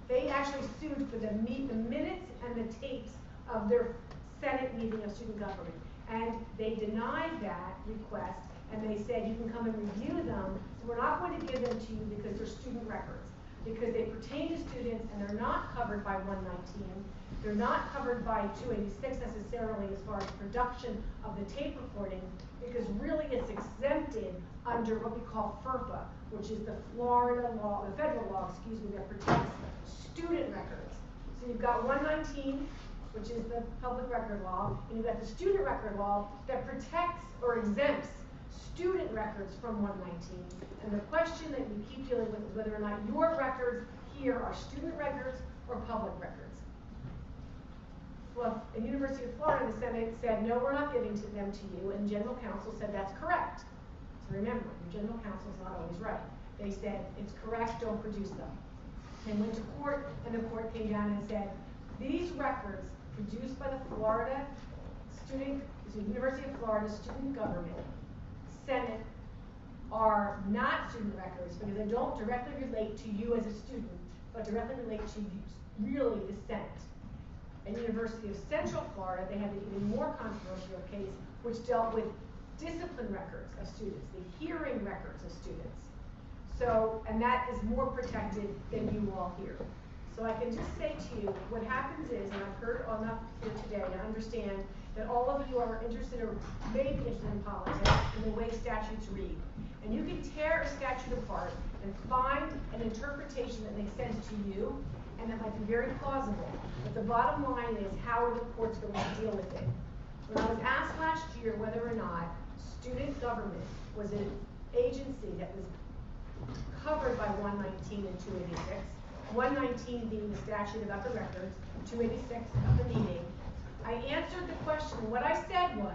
S18: They actually sued for the minutes and the tapes of their Senate meeting of student government. And they denied that request, and they said you can come and review them. So we're not going to give them to you because they're student records, because they pertain to students and they're not covered by 119. They're not covered by 286 necessarily as far as production of the tape recording, because really it's exempted under what we call FERPA, which is the Florida law, the federal law, excuse me, that protects student records. So you've got 119, which is the public record law, and you've got the student record law that protects or exempts student records from 119. And the question that you keep dealing with is whether or not your records here are student records or public records. Well, the University of Florida, the Senate said, no, we're not giving them to you, and General Counsel said that's correct. So remember, your General Counsel is not always right. They said, it's correct, don't produce them. They went to court, and the court came down and said, these records produced by the University of Florida student government, Senate, are not student records because they don't directly relate to you as a student, but directly relate to really the Senate. At University of Central Florida, they had an even more controversial case which dealt with discipline records of students, the hearing records of students. So, and that is more protected than you all hear. So I can just say to you, what happens is, and I've heard enough here today to understand that all of you are interested or may be interested in politics and the way statutes read. And you can tear a statute apart and find an interpretation that makes sense to you, and that might be very plausible. But the bottom line is, how are the courts going to deal with it? When I was asked last year whether or not student government was an agency that was covered by 119 and 286, 119 being the statute about the records, 286 of the meeting, I answered the question. What I said was,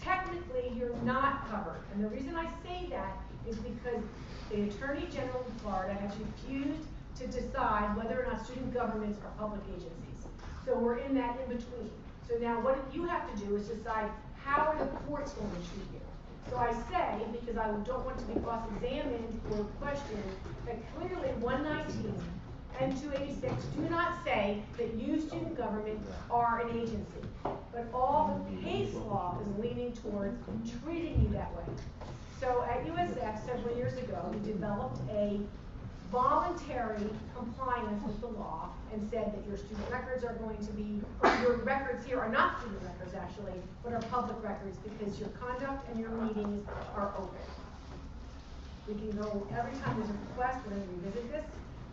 S18: technically you're not covered. And the reason I say that is because the Attorney General of Florida has refused to decide whether or not student governments are public agencies. So we're in that in between. So now what you have to do is decide, how are the courts going to treat you? So I say, because I don't want to be cross-examined or questioned, that clearly 119 and 286 do not say that you, student government, are an agency. But all the case law is leaning towards treating you that way. So at USF several years ago, we developed a voluntary compliance with the law and said that your student records are going to be, or your records here are not student records actually, but are public records because your conduct and your meetings are open. We can go, every time there's a request, we're going to revisit this,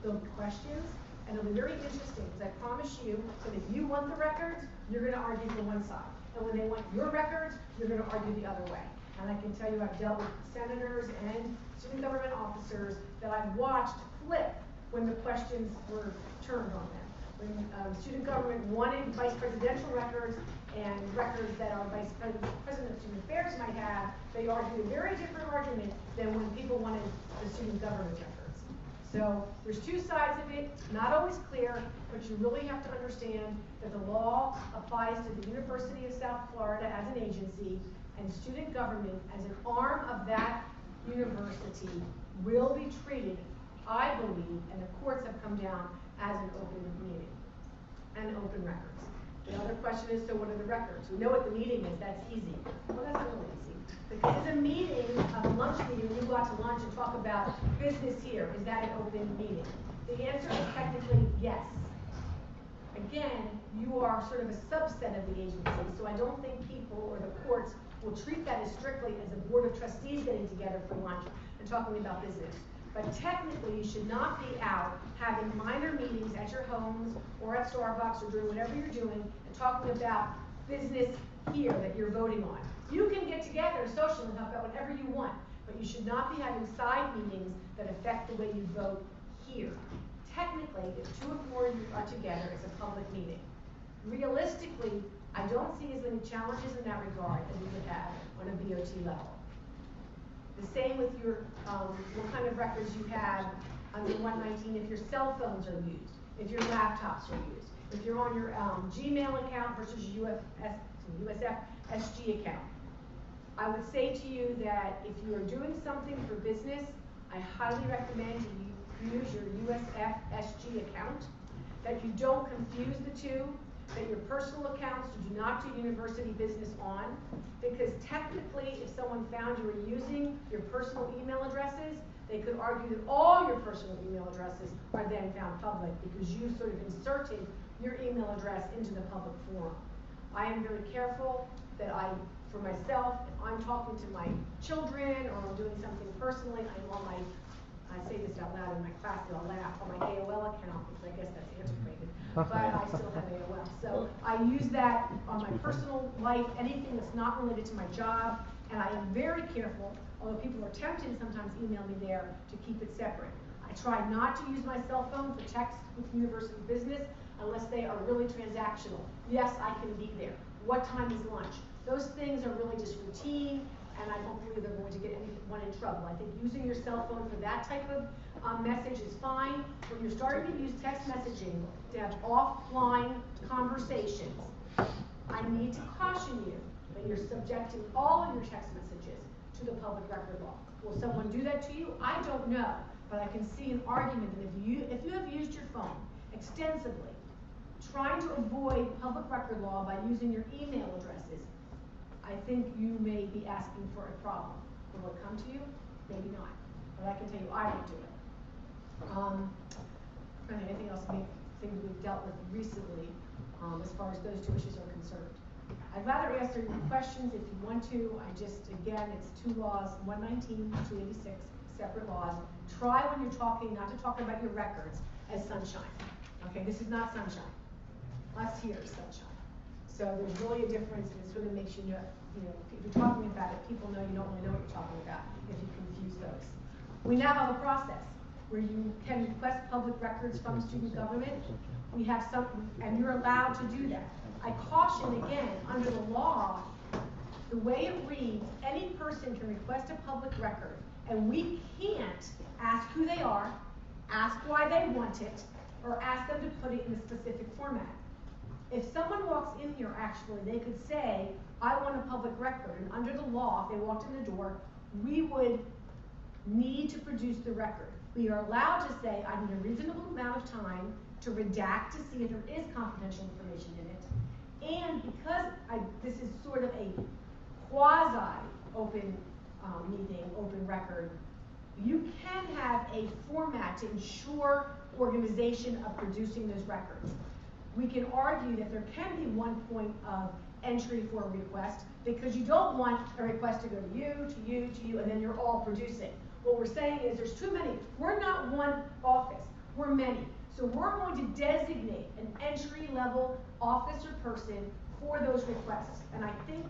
S18: there'll be questions, and it'll be very interesting because I promise you that if you want the records, you're going to argue for one side. And when they want your records, you're going to argue the other way. And I can tell you I've dealt with senators and student government officers that I've watched flip when the questions were turned on them. When student government wanted vice presidential records and records that our vice president of student affairs might have, they argued a very different argument than when people wanted the student government records. So there's two sides of it, not always clear, but you really have to understand that the law applies to the University of South Florida as an agency, and student government as an arm of that university will be treated, I believe, and the courts have come down, as an open meeting and open records. The other question is, so what are the records? We know what the meeting is, that's easy. Well, that's not really easy. Because it's a meeting, a lunch meeting, when you go out to lunch and talk about business here, is that an open meeting? The answer is technically yes. Again, you are sort of a subset of the agency, so I don't think people or the courts will treat that as strictly as a board of trustees getting together for lunch and talking about business. But technically, you should not be out having minor meetings at your homes or at Starbucks or doing whatever you're doing and talking about business here that you're voting on. You can get together socially and talk about whatever you want, but you should not be having side meetings that affect the way you vote here. Technically, if 2 or 4 of you are together, it's a public meeting. Realistically, I don't see as many challenges in that regard as we would have on a BOT level. The same with your, what kind of records you have under 119 if your cell phones are used, if your laptops are used, if you're on your Gmail account versus USF SG account. I would say to you that if you are doing something for business, I highly recommend you use your USF SG account, that you don't confuse the two, that your personal accounts you do not do university business on, because technically if someone found you were using your personal email addresses, they could argue that all your personal email addresses are then found public because you sort of inserted your email address into the public forum. I am very careful that for myself, if I'm talking to my children or I'm doing something personally, I say this out loud in my class, they'll laugh, on my AOL account, because I guess that's antiquated, but I still have AOL. So I use that on my personal life, anything that's not related to my job, and I am very careful, although people are tempted to sometimes email me there, to keep it separate. I try not to use my cell phone for text with university business unless they are really transactional. Yes, I can be there. What time is lunch? Those things are really just routine, and I don't believe they're going to get anyone in trouble. I think using your cell phone for that type of message is fine. When you're starting to use text messaging to have offline conversations, I need to caution you that you're subjecting all of your text messages to the public record law. Will someone do that to you? I don't know, but I can see an argument that if you have used your phone extensively, trying to avoid public record law by using your email addresses, I think you may be asking for a problem. Will it come to you? Maybe not. But I can tell you I won't do it. Anything else, things we've dealt with recently as far as those two issues are concerned. I'd rather answer your questions if you want to. Again, it's two laws, 119, 286, separate laws. Try when you're talking not to talk about your records as sunshine. Okay, this is not sunshine. Us here is sunshine. So there's really a difference, and it sort of makes you know, if you're talking about it, people know you don't really know what you're talking about if you confuse those. We now have a process where you can request public records from student government. We have some, and you're allowed to do that. I caution again, under the law, the way it reads, any person can request a public record, and we can't ask who they are, ask why they want it, or ask them to put it in a specific format. If someone walks in here, actually, they could say, I want a public record, and under the law, if they walked in the door, we would need to produce the record. We are allowed to say, I need a reasonable amount of time to redact to see if there is confidential information in it. And because this is sort of a quasi-open meeting, open record, you can have a format to ensure organization of producing those records. We can argue that there can be one point of entry for a request because you don't want a request to go to you, and then you're all producing. What we're saying is there's too many. We're not one office, we're many. So we're going to designate an entry-level office or person for those requests. And I think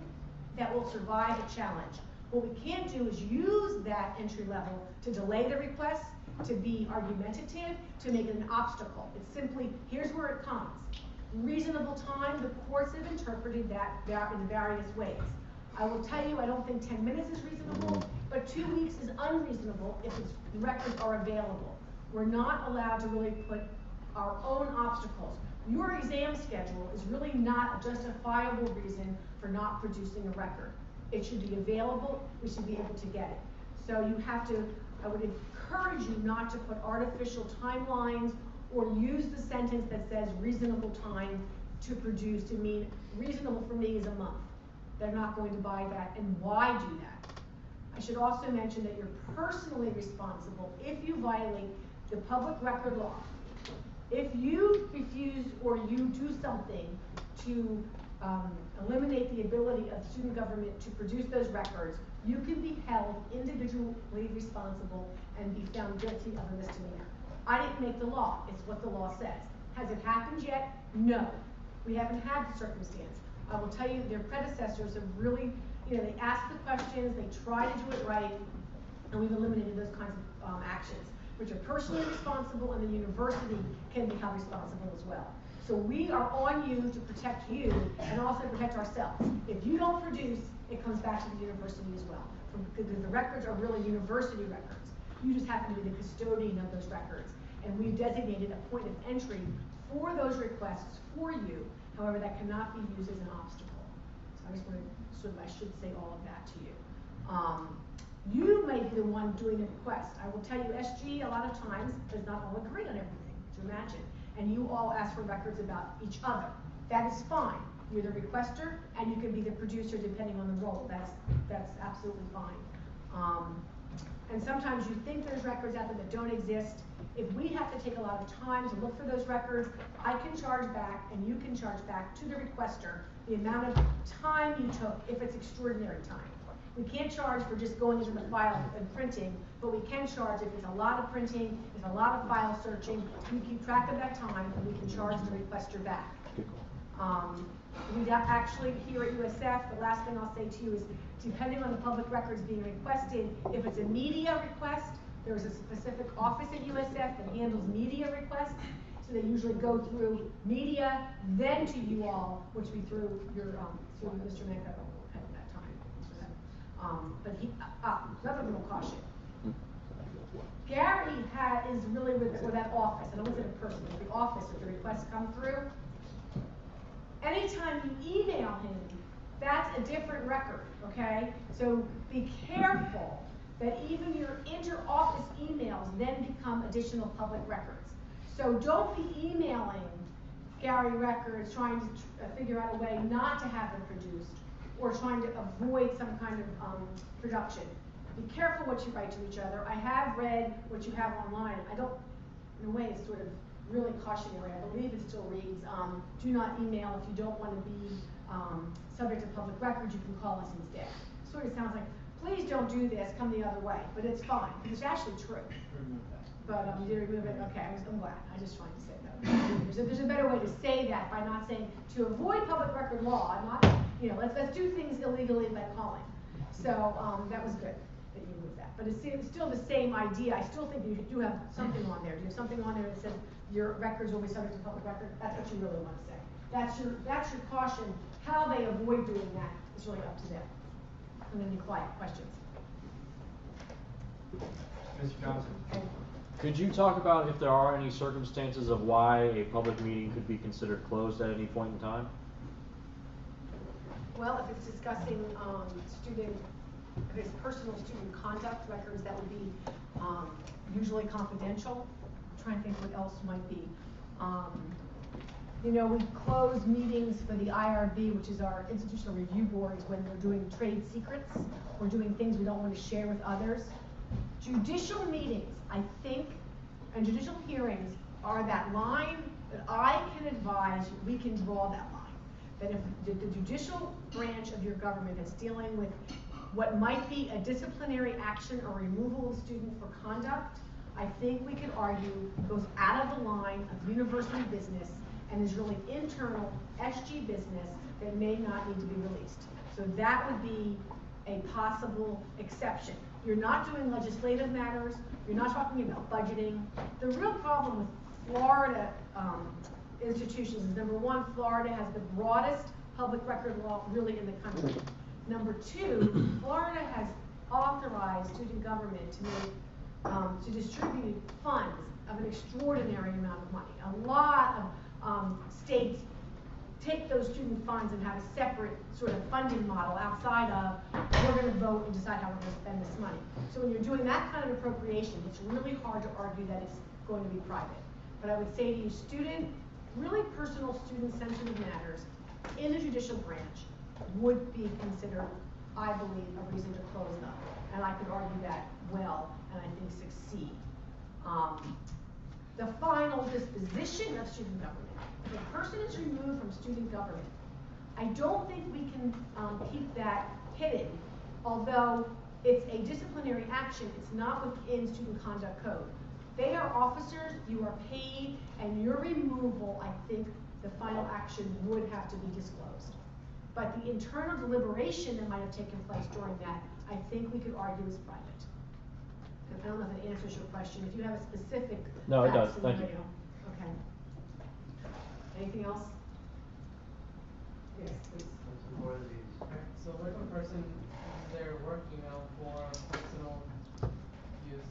S18: that will survive a challenge. What we can't do is use that entry level to delay the request, to be argumentative, to make it an obstacle. It's simply, here's where it comes. Reasonable time, the courts have interpreted that in various ways. I will tell you, I don't think 10 minutes is reasonable, but 2 weeks is unreasonable if the records are available. We're not allowed to really put our own obstacles. Your exam schedule is really not a justifiable reason for not producing a record. It should be available, we should be able to get it. So you have to, I would encourage you not to put artificial timelines or use the sentence that says reasonable time to produce to mean reasonable for me is a month. They're not going to buy that, and why do that? I should also mention that you're personally responsible if you violate the public record law. If you refuse or you do something to eliminate the ability of student government to produce those records, you can be held individually responsible and be found guilty of a misdemeanor. I didn't make the law, it's what the law says. Has it happened yet? No. We haven't had the circumstance. I will tell you, their predecessors have really, they ask the questions, they try to do it right, and we've eliminated those kinds of actions, which are personally responsible, and the university can be held responsible as well. So we are on you to protect you and also protect ourselves. If you don't produce, it comes back to the university as well. Because the records are really university records. You just happen to be the custodian of those records. And we've designated a point of entry for those requests for you. However, that cannot be used as an obstacle. So I just want to I should say all of that to you. You may be the one doing the request. I will tell you, SG a lot of times does not all agree on everything, to imagine. And you all ask for records about each other. That is fine. You're the requester, and you can be the producer depending on the role. That's absolutely fine. And sometimes you think there's records out there that don't exist. If we have to take a lot of time to look for those records, I can charge back, and you can charge back to the requester the amount of time you took if it's extraordinary time. We can't charge for just going into the file and printing, but we can charge if it's a lot of printing, if a lot of file searching. We keep track of that time, and we can charge the requester back. We actually, here at USF, the last thing I'll say to you is, depending on the public records being requested, if it's a media request, there's a specific office at USF that handles media requests. So they usually go through media, then to you all, which we through your, through Mr. Manco at that time. But he, another little caution. Gary is really with that office, and I don't say the person, but the office, if the requests come through. Anytime you email him, that's a different record, okay? So be careful that even your inter-office emails then become additional public records. So don't be emailing Gary records trying to figure out a way not to have them produced, or trying to avoid some kind of production. Be careful what you write to each other. I have read what you have online. I don't, in a way, it's sort of really cautionary. I believe it still reads, do not email if you don't want to be subject to public records. You can call us instead. Sort of sounds like, please don't do this, come the other way. But it's fine. It's actually true. But did you remove it? Okay, I'm glad. I just wanted to say that. There's a better way to say that by not saying to avoid public record law. Not, let's do things illegally by calling. So that was good that you moved that. But it's still the same idea. I still think you do have something on there. Do you have something on there that says your records will be subject to public record? That's what you really want to say. That's your caution. How they avoid doing that is really up to them. And then be quiet. Questions?
S1: Mr. Johnson.
S18: Okay.
S16: Could you talk about if there are any circumstances of why a public meeting could be considered closed at any point in time?
S18: Well, if it's discussing if it's personal student conduct records, that would be usually confidential. I'm trying to think what else might be. We close meetings for the IRB, which is our institutional review boards, when we're doing trade secrets or doing things we don't want to share with others. Judicial meetings, I think, and judicial hearings are that line that I can advise we can draw that line. That if the judicial branch of your government is dealing with what might be a disciplinary action or removal of student for conduct, I think we could argue goes out of the line of university business and is really internal SG business that may not need to be released. So that would be a possible exception. You're not doing legislative matters. You're not talking about budgeting. The real problem with Florida institutions is, number one, Florida has the broadest public record law really in the country. Number two, Florida has authorized student government to distribute funds of an extraordinary amount of money. A lot of states take those student funds and have a separate sort of funding model outside of, we're going to vote and decide how we're going to spend this money. So when you're doing that kind of appropriation, it's really hard to argue that it's going to be private. But I would say to you, really personal student-sensitive matters in the judicial branch would be considered, I believe, a reason to close them. And I could argue that well, and I think succeed. The final disposition of student government. If a person is removed from student government, I don't think we can keep that hidden. Although it's a disciplinary action, it's not within student conduct code. They are officers, you are paid, and your removal, I think the final action would have to be disclosed. But the internal deliberation that might have taken place during that, I think we could argue is private. And I don't know if that answers your question. If you have a specific
S16: No, it does.
S18: scenario.
S16: Thank you.
S18: Okay. Anything else? Yes, please.
S7: Alright, so what if a person uses their work email for personal use?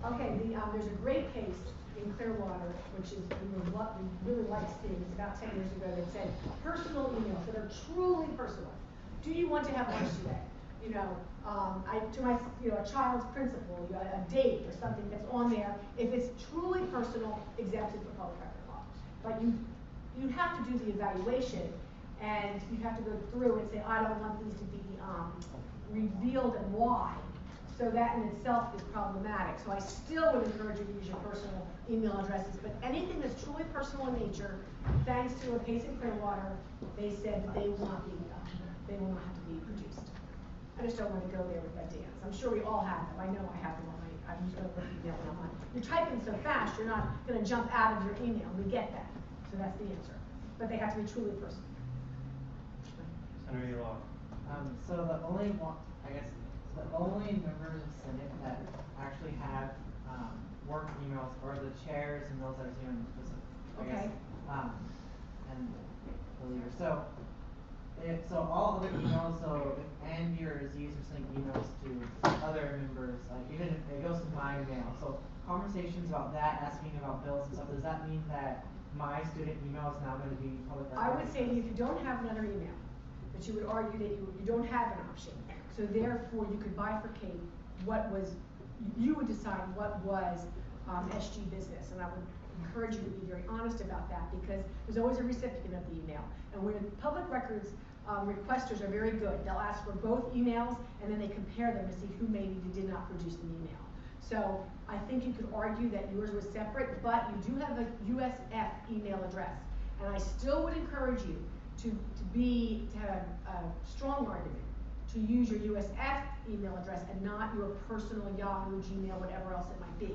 S18: Okay, there's a great case in Clearwater, which is we really like seeing. It's about 10 years ago. That said personal emails that are truly personal. Do you want to have lunch today? To my a child's principal, a date or something that's on there. If it's truly personal, exempted from public record law. But you have to do the evaluation, and you have to go through and say, I don't want these to be revealed and why. So that in itself is problematic. So I still would encourage you to use your personal email addresses, but anything that's truly personal in nature, thanks to a case in Clearwater, they said that they will not have to be produced. I just don't wanna go there with my dance. I'm sure we all have them, I know I have them on I'm just gonna put email when I'm on. You're typing so fast, you're not gonna jump out of your email, we get that, so that's the answer. But they have to be truly personal.
S1: Senator Law.
S7: So the only one, I guess, the only members of Senate that actually have, work emails are the chairs and those that are doing specific, I guess, and the leader. So all other emails, so if Andy or Aziz are sending emails to other members, like even if it goes to my email, so conversations about that, asking about bills and stuff, does that mean that my student email is now gonna be public record?
S18: I would say that if you don't have another email, that you would argue that you don't have an option. So therefore, you could bifurcate what was, you would decide what was SG business. And I would encourage you to be very honest about that because there's always a recipient of the email. And when public records requesters are very good, they'll ask for both emails and then they compare them to see who maybe did not produce an email. So I think you could argue that yours was separate, but you do have a USF email address. And I still would encourage you to have a strong argument to use your USF email address and not your personal Yahoo, Gmail, whatever else it might be.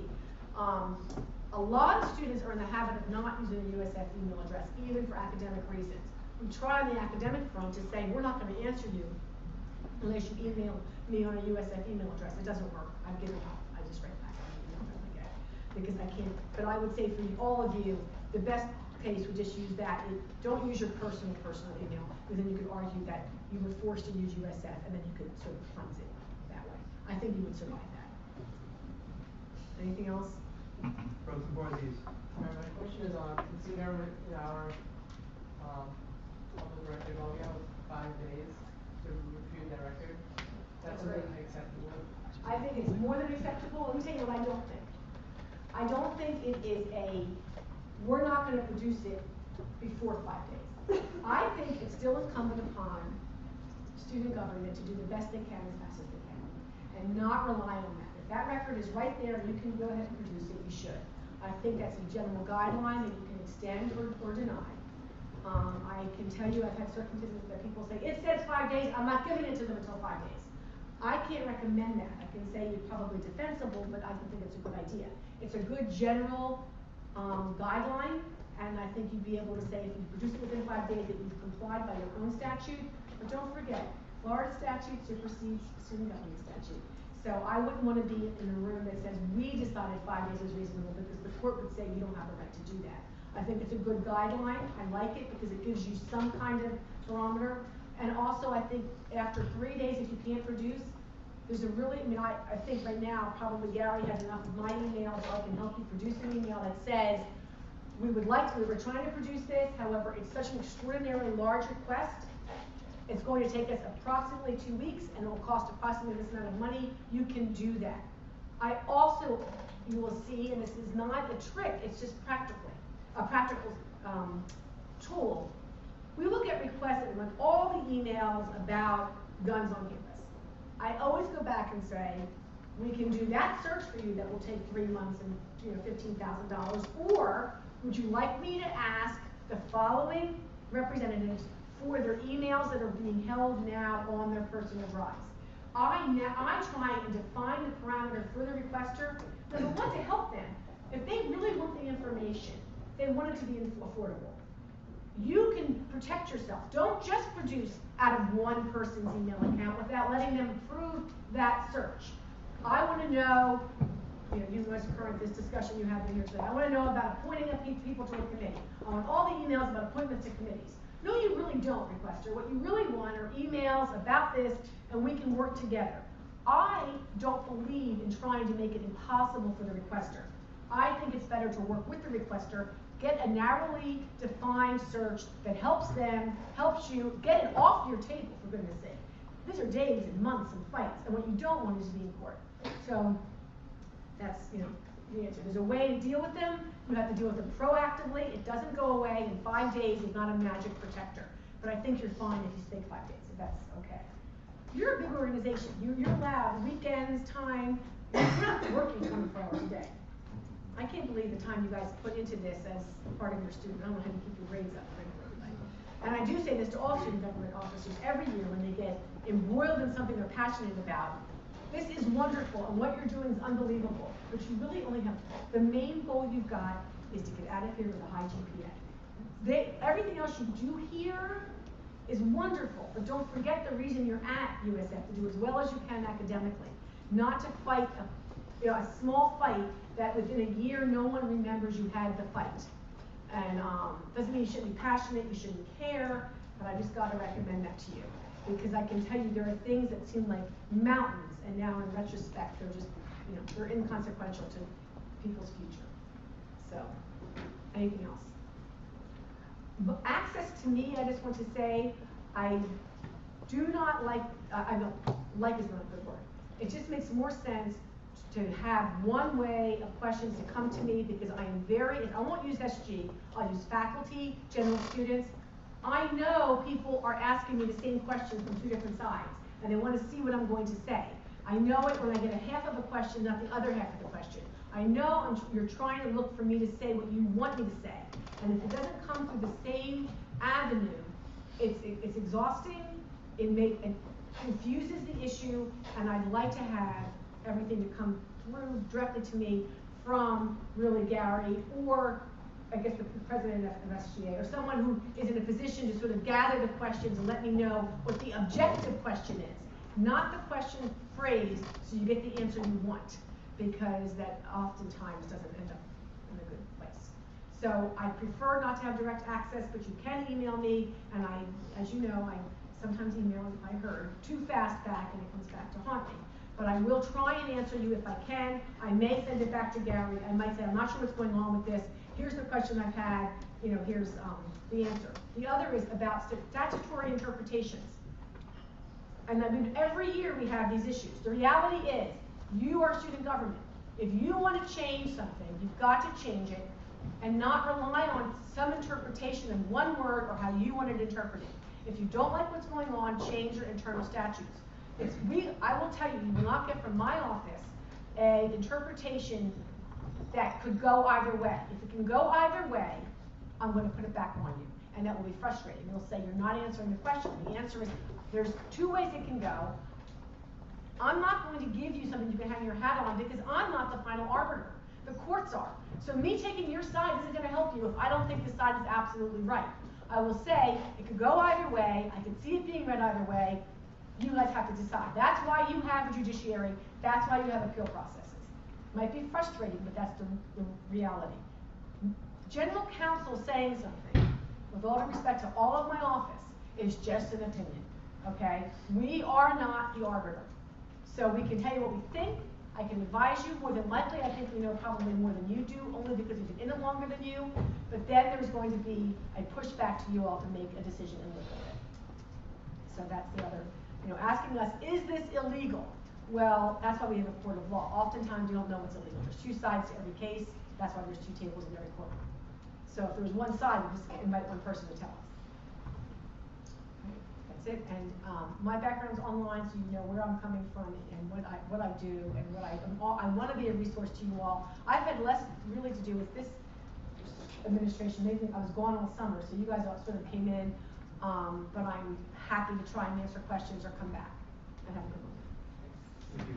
S18: A lot of students are in the habit of not using a USF email address, even for academic reasons. We try on the academic front to say, we're not going to answer you unless you email me on a USF email address. It doesn't work. I've given up. I just write back on the email that I get because I can't. But I would say for all of you, the best case would just use that. Don't use your personal email because then you could argue that you were forced to use USF and then you could sort of cleanse it that way. I think you would survive that. Anything else?
S1: Pro tempore these.
S7: My question is on considering in our public record, all we have is 5 days to retrieve that record. That's
S18: right.
S7: Acceptable.
S18: I think it's more than acceptable. Let me tell you what I don't think. I don't think it is we're not going to produce it before 5 days. I think it's still incumbent upon student government to do the best they can as fast as they can and not rely on that. If that record is right there and you can go ahead and produce it, you should. I think that's a general guideline that you can extend or deny. I can tell you I've had circumstances that people say, it says 5 days, I'm not giving it to them until 5 days. I can't recommend that. I can say you're probably defensible, but I don't think it's a good idea. It's a good general guideline, and I think you'd be able to say if you produce it within 5 days that you've complied by your own statute. But don't forget, Florida statute supersedes student government statute. So I wouldn't want to be in a room that says we decided 5 days is reasonable because the court would say you don't have the right to do that. I think it's a good guideline. I like it because it gives you some kind of barometer. And also I think after 3 days, if you can't produce, there's a really, I think right now probably Gary has enough of my email so I can help you produce an email that says we were trying to produce this, however, it's such an extraordinarily large request. It's going to take us approximately 2 weeks and it will cost approximately this amount of money. You can do that. I also, you will see, and this is not a trick, it's just a practical tool. We will get requests and run all the emails about guns on campus. I always go back and say, we can do that search for you that will take 3 months and $15,000, or would you like me to ask the following representatives for their emails that are being held now on their personal drives? I try and define the parameter for the requester, number one, to help them. If they really want the information, they want it to be affordable. You can protect yourself. Don't just produce out of one person's email account without letting them approve that search. I want to know, you know, as current this discussion you have in here today, I want to know about appointing people to a committee. I want all the emails about appointments to committees. No, you really don't, requester. What you really want are emails about this, and we can work together. I don't believe in trying to make it impossible for the requester. I think it's better to work with the requester, get a narrowly defined search that helps them, helps you, get it off your table, for goodness sake. These are days and months and fights, and what you don't want is to be in court. So that's, the answer. There's a way to deal with them. You have to deal with them proactively. It doesn't go away, and 5 days is not a magic protector. But I think you're fine if you take 5 days, if that's okay. You're a big organization. You're allowed weekends, time. You're not working 24 hours a day. I can't believe the time you guys put into this as part of your student. I don't know how you keep your grades up for everybody. And I do say this to all student government officers every year when they get embroiled in something they're passionate about. This is wonderful, and what you're doing is unbelievable, but you really only have, the main goal you've got is to get out of here with a high GPA. Everything else you do here is wonderful, but don't forget the reason you're at USF, to do as well as you can academically, not to fight a small fight that within a year no one remembers you had the fight. And doesn't mean you shouldn't be passionate, you shouldn't care, but I just gotta recommend that to you. Because I can tell you there are things that seem like mountains, and now in retrospect, they're just, they're inconsequential to people's future. So, anything else? But access to me, I just want to say, I do not like, I don't, like is not a good word. It just makes more sense to have one way of questions to come to me, because I am I won't use SG, I'll use faculty, general students. I know people are asking me the same question from two different sides, and they want to see what I'm going to say. I know it when I get a half of a question, not the other half of the question. I know you're trying to look for me to say what you want me to say, and if it doesn't come through the same avenue, it's exhausting, it confuses the issue, and I'd like to have everything to come through directly to me from really Gary, or I guess the president of SGA, or someone who is in a position to sort of gather the questions and let me know what the objective question is, not the question phrased so you get the answer you want, because that oftentimes doesn't end up in a good place. So I prefer not to have direct access, but you can email me, and as you know, I sometimes email, I heard, too fast back, and it comes back to haunt me. But I will try and answer you if I can. I may send it back to Gary. I might say, I'm not sure what's going on with this. Here's the question I've had. Here's the answer. The other is about statutory interpretations. And I mean, every year we have these issues. The reality is, you are student government. If you want to change something, you've got to change it and not rely on some interpretation in one word or how you want it interpreted. If you don't like what's going on, change your internal statutes. I will tell you, you will not get from my office an interpretation that could go either way. If it can go either way, I'm going to put it back on you. And that will be frustrating. You'll say you're not answering the question. The answer is, there's two ways it can go. I'm not going to give you something you can hang your hat on, because I'm not the final arbiter. The courts are. So me taking your side isn't going to help you if I don't think the side is absolutely right. I will say it could go either way. I can see it being read either way. You guys have to decide. That's why you have a judiciary. That's why you have appeal processes. Might be frustrating, but that's the reality. General counsel saying something, with all due respect to all of my office, is just an opinion, okay? We are not the arbiter. So we can tell you what we think. I can advise you. More than likely, I think we know probably more than you do, only because we've been in it longer than you. But then there's going to be a pushback to you all to make a decision and look at it. So that's the other, asking us, is this illegal? Well, that's why we have a court of law. Oftentimes you don't know what's illegal. There's two sides to every case. That's why there's two tables in every courtroom. So if there was one side, we just invite one person to tell us. That's it. And my background's online, so you know where I'm coming from and what I do and I want to be a resource to you all. I've had less really to do with this administration. They think I was gone all summer, so you guys all sort of came in. But I'm happy to try and answer questions or come back and have a good one. Thank you.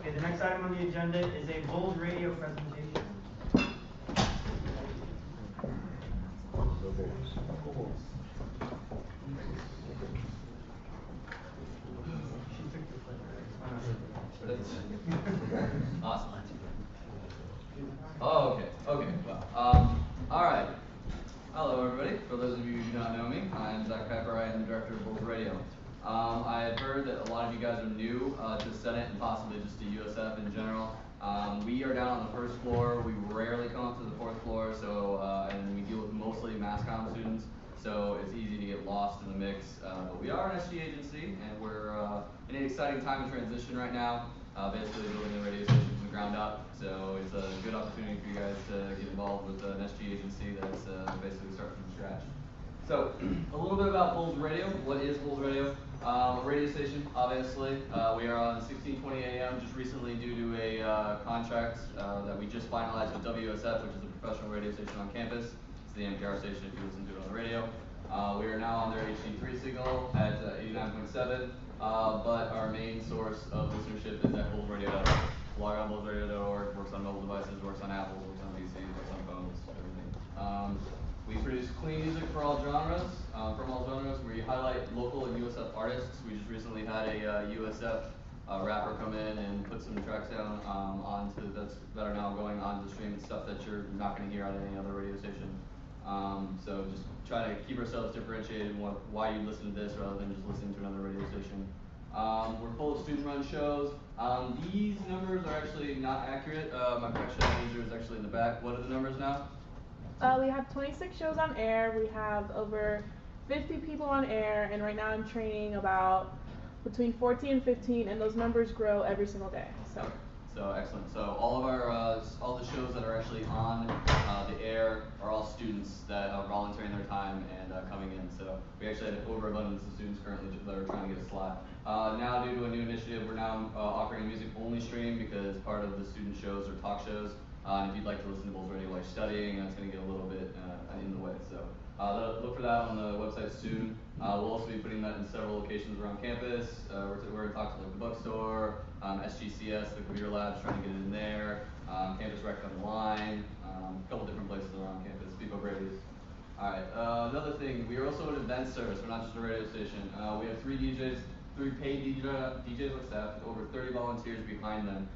S1: Okay, the next item on the agenda is a bold radio presentation.
S19: Awesome. Oh, okay, well, alright. Hello everybody, for those of you who do not know me, I'm Zach Kuiper, I am the director of Bulls Radio. I've heard that a lot of you guys are new to Senate and possibly just to USF in general. We are down on the first floor, we rarely come up to the fourth floor, so, and we deal with mostly mass comm students, so it's easy to get lost in the mix. But we are an SG agency, and we're in an exciting time of transition right now. Basically building the radio station from the ground up, so it's a good opportunity for you guys to get involved with an SG agency that's basically starting from scratch. So, a little bit about Bulls Radio. What is Bulls Radio? A radio station, obviously. We are on 1620 AM just recently due to a contract that we just finalized with WSF, which is a professional radio station on campus. It's the NPR station if you listen to it on the radio. We are now on their HD3 signal at 89.7, but our main source of listenership is at bullsradio.org. Log on bullsradio.org, works on mobile devices, works on Apple, works on PCs, works on phones, everything. We produce clean music for all genres, from all genres. We highlight local and USF artists. We just recently had a USF rapper come in and put some tracks down that are now going onto the stream. It's stuff that you're not going to hear on any other radio station. So just try to keep ourselves differentiated in why you listen to this rather than just listening to another radio station. We're full of student-run shows. These numbers are actually not accurate. My production manager is actually in the back. What are the numbers now?
S20: We have 26 shows on air. We have over 50 people on air, and right now I'm training about between 14 and 15, and those numbers grow every single day.
S19: So excellent. So all of our all the shows that are actually on the air are all students that are volunteering their time and coming in. So we actually have an overabundance of students currently that are trying to get a slot. Now due to a new initiative, we're now offering a music-only stream because part of the student shows are talk shows. And if you'd like to listen to Bulls Radio while you're studying, that's going to get a little bit in the way. So look for that on the website soon. We'll also be putting that in several locations around campus. We're in talks with like the bookstore, SGCS, the computer labs, trying to get it in there, Campus Rec on the line, a couple different places around campus, Bevo Brady's. Alright, another thing, we are also an event service, we're not just a radio station. We have three paid DJs on staff with over 30 volunteers behind them.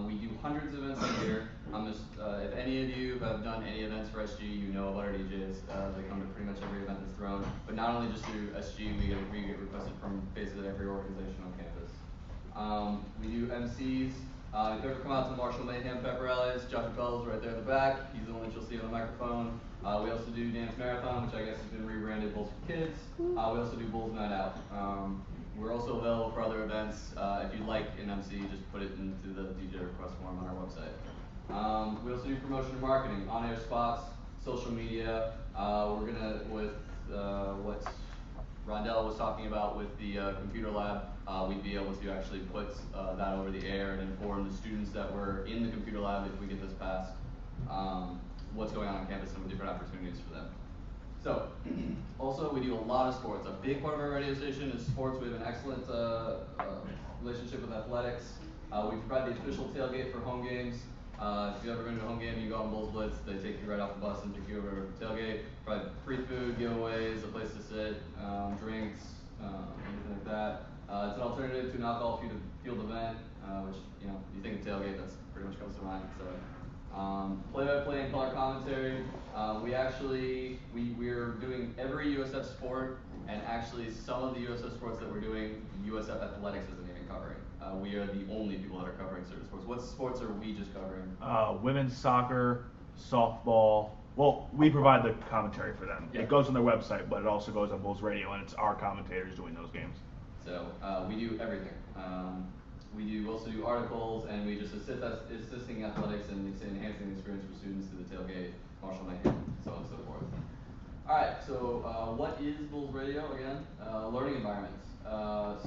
S19: We do hundreds of events a year. If any of you have done any events for SG, you know about our DJs. They come to pretty much every event that's thrown. But not only just through SG, we get requested from basically every organization on campus. We do MCs. If you ever come out to Marshall Mayhem Pep Rallies, Josh Appel's right there in the back. He's the one that you'll see on the microphone. We also do Dance Marathon, which I guess has been rebranded Bulls for Kids. We also do Bulls Night Out. We're also available for other events. If you'd like an MC, just put it into the DJ request form on our website. We also do promotion and marketing, on-air spots, social media. We're gonna, with what Rondell was talking about with the computer lab, we'd be able to actually put that over the air and inform the students that were in the computer lab, if we get this passed, what's going on campus and different opportunities for them. So, also we do a lot of sports. A big part of our radio station is sports. We have an excellent relationship with athletics. We provide the official tailgate for home games. If you've ever been to a home game, you go on Bulls Blitz, they take you right off the bus and take you over to the tailgate. Provide free food, giveaways, a place to sit, drinks, anything like that. It's an alternative to an alcohol-fueled event, which, you know, you think of tailgate, that's pretty much comes to mind. So, play-by-play and color commentary. We're doing every USF sport, and actually some of the USF sports that we're doing, USF Athletics isn't even covering. We are the only people that are covering certain sports. What sports are we just covering?
S12: Women's soccer, softball. Well, we provide the commentary for them.
S19: Yeah.
S12: It goes on their website, but it also goes on Bulls Radio, and it's our commentators doing those games.
S19: So we do everything. We also do articles, and we just assisting athletics and enhancing the experience for students through the tailgate, Marshall Mayhem, so on and so forth. Alright, so what is Bulls Radio again? Learning environments.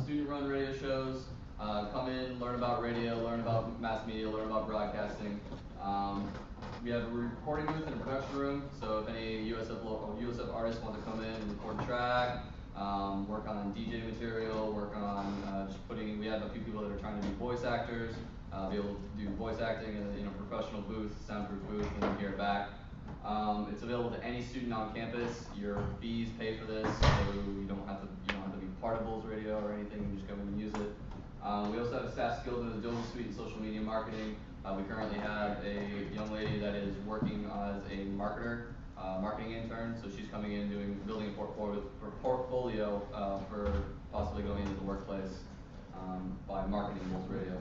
S19: Student-run radio shows. Come in, learn about radio, learn about mass media, learn about broadcasting. We have a recording booth and a production room, so if any USF artists want to come in and record a track, work on DJ material, work on we have a few people that are trying to be voice actors, be able to do voice acting in a professional booth, soundproof booth, and then hear it back. It's available to any student on campus. Your fees pay for this, so you don't have to be part of Bulls Radio or anything, you just come in and use it. We also have staff skilled in Adobe Suite and social media marketing. We currently have a young lady that is working as a marketing intern, so she's coming in building a portfolio for possibly going into the workplace by marketing Bulls Radio.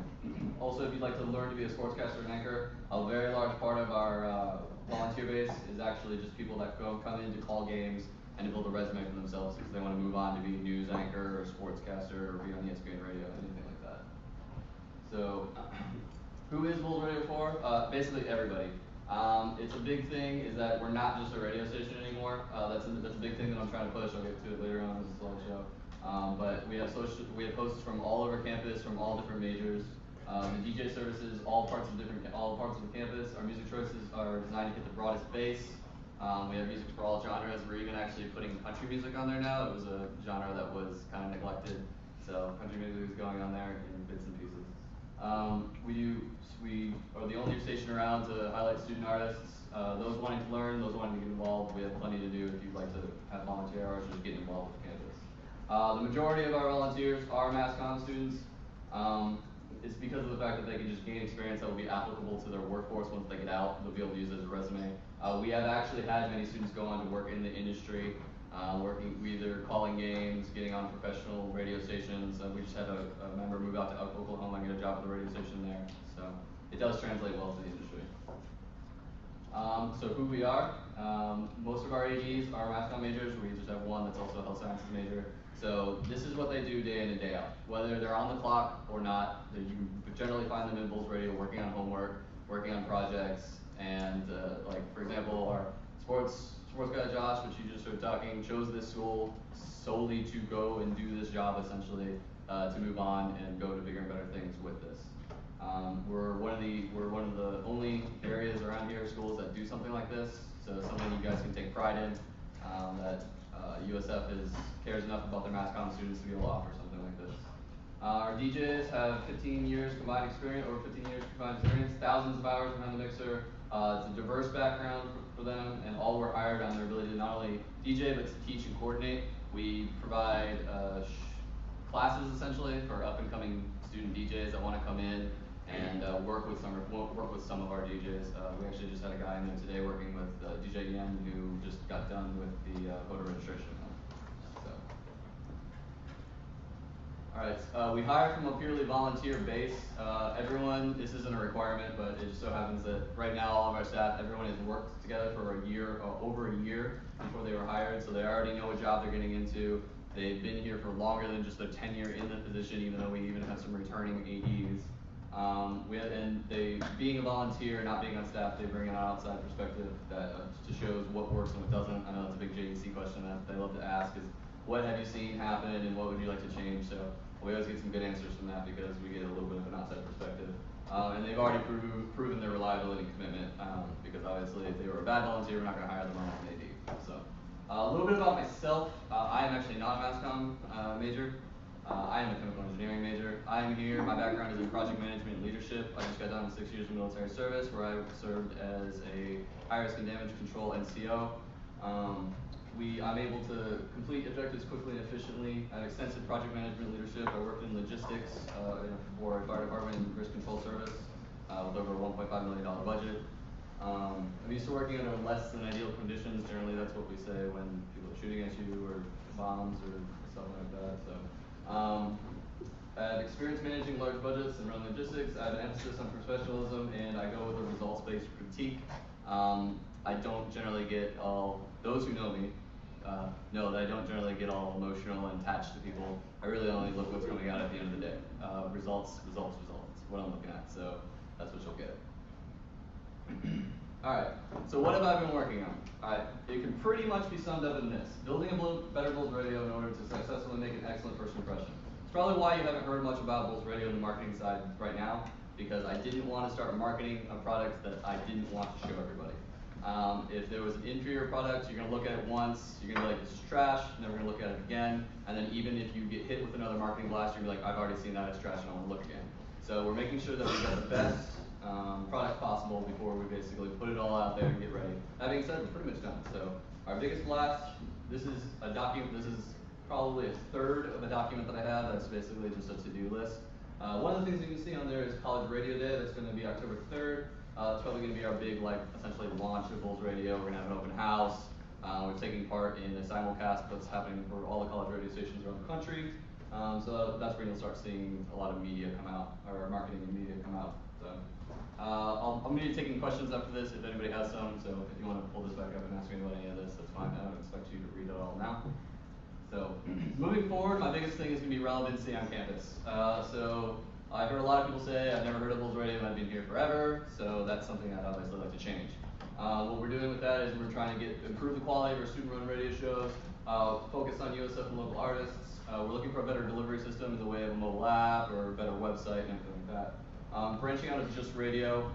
S19: Also, if you'd like to learn to be a sportscaster and anchor, a very large part of our volunteer base is actually just people that come in to call games and to build a resume for themselves because they want to move on to be a news anchor or sportscaster or be on ESPN Radio, anything like that. So, who is Bulls Radio for? Basically everybody. It's a big thing is that we're not just a radio station anymore. That's a big thing that I'm trying to push. I'll get to it later on in the slideshow. But we have hosts from all over campus, from all different majors. The DJ services, all parts of the campus. Our music choices are designed to hit the broadest base. We have music for all genres. We're even actually putting country music on there now. It was a genre that was kind of neglected. So country music is going on there in bits and pieces. We are the only station around to highlight student artists. Those wanting to learn, those wanting to get involved, we have plenty to do if you'd like to have volunteer hours or just get involved with campus. The majority of our volunteers are Mass Comm students. It's because of the fact that they can just gain experience that will be applicable to their workforce once they get out. They'll be able to use it as a resume. We have actually had many students go on to work in the industry, working either calling games, getting on professional radio stations. We just had a member move out to Oklahoma and get a job at the radio station there. So it does translate well to the industry. So who we are, most of our ADs are Mass Comm majors. We just have one that's also a health sciences major. So this is what they do day in and day out. Whether they're on the clock or not, you generally find them in Bulls Radio working on homework, working on projects, and like for example, our sports guy Josh, which you just heard talking, chose this school solely to go and do this job essentially, to move on and go to bigger and better things with this. We're one of the only areas around here, schools that do something like this. So something you guys can take pride in. That USF cares enough about their Mass Comm students to be able to offer something like this. Our DJs have 15 years combined experience, thousands of hours behind the mixer. It's a diverse background for them, and all were hired on their ability to not only DJ but to teach and coordinate. We provide classes essentially for up and coming student DJs that want to come in and work with some of our DJs. We actually just had a guy in there today working with DJ Yen, who just got done with the voter registration. Alright, we hire from a purely volunteer base. Everyone, this isn't a requirement, but it just so happens that right now all of our staff, everyone has worked together for a year, over a year before they were hired, so they already know what job they're getting into. They've been here for longer than just their tenure in the position, even though we even have some returning ADs. Being a volunteer, not being on staff, they bring an outside perspective that just shows what works and what doesn't. I know that's a big JEC question that they love to ask is, what have you seen happen and what would you like to change? So we always get some good answers from that because we get a little bit of an outside perspective. And they've already proven their reliability and commitment because obviously if they were a bad volunteer, we're not going to hire them on as an AD. So a little bit about myself. I am actually not a Mass Comm major. I am a chemical engineering major. I am here, my background is in project management and leadership. I just got done with 6 years of military service where I served as a high risk and damage control NCO. I'm able to complete objectives quickly and efficiently. I have extensive project management leadership. I worked in logistics for a fire department and risk control service with over a $1.5 million budget. I'm used to working under less than ideal conditions. Generally, that's what we say when people are shooting at you or bombs or something like that. So, I have experience managing large budgets and running logistics. I have an emphasis on professionalism, and I go with a results-based critique. I don't generally get those who know me know that I don't generally get all emotional and attached to people. I really only look what's coming out at the end of the day. Results, what I'm looking at. So that's what you'll get. Alright, so what have I been working on? Alright, it can pretty much be summed up in this. Building a better Bulls Radio in order to successfully make an excellent first impression. It's probably why you haven't heard much about Bulls Radio on the marketing side right now, because I didn't want to start marketing a product that I didn't want to show everybody. If there was an inferior product, you're going to look at it once, you're going to be like, this is trash, and then we're going to look at it again, and then even if you get hit with another marketing blast, you're going to be like, I've already seen that, it's trash, and I want to look again. So we're making sure that we get the best product possible before we basically put it all out there and get ready. That being said, we're pretty much done. So our biggest blast, this is a document, this is probably a third of a document that I have that's basically just a to-do list. One of the things you can see on there is College Radio Day. That's going to be October 3rd. It's probably going to be our big, essentially launch of Bulls Radio. We're going to have an open house. We're taking part in a simulcast that's happening for all the college radio stations around the country. So that's where you'll start seeing a lot of media come out, or marketing and media come out. So I'm going to be taking questions after this if anybody has some. So if you want to pull this back up and ask me about any of this, that's fine. I don't expect you to read it all now. So moving forward, my biggest thing is going to be relevancy on campus. I've heard a lot of people say, I've never heard of Bulls Radio, and I've been here forever, so that's something I'd obviously like to change. What we're doing with that is we're trying to improve the quality of our student-run radio shows, focus on USF and local artists. We're looking for a better delivery system in the way of a mobile app or a better website and everything like that. Branching out of just radio,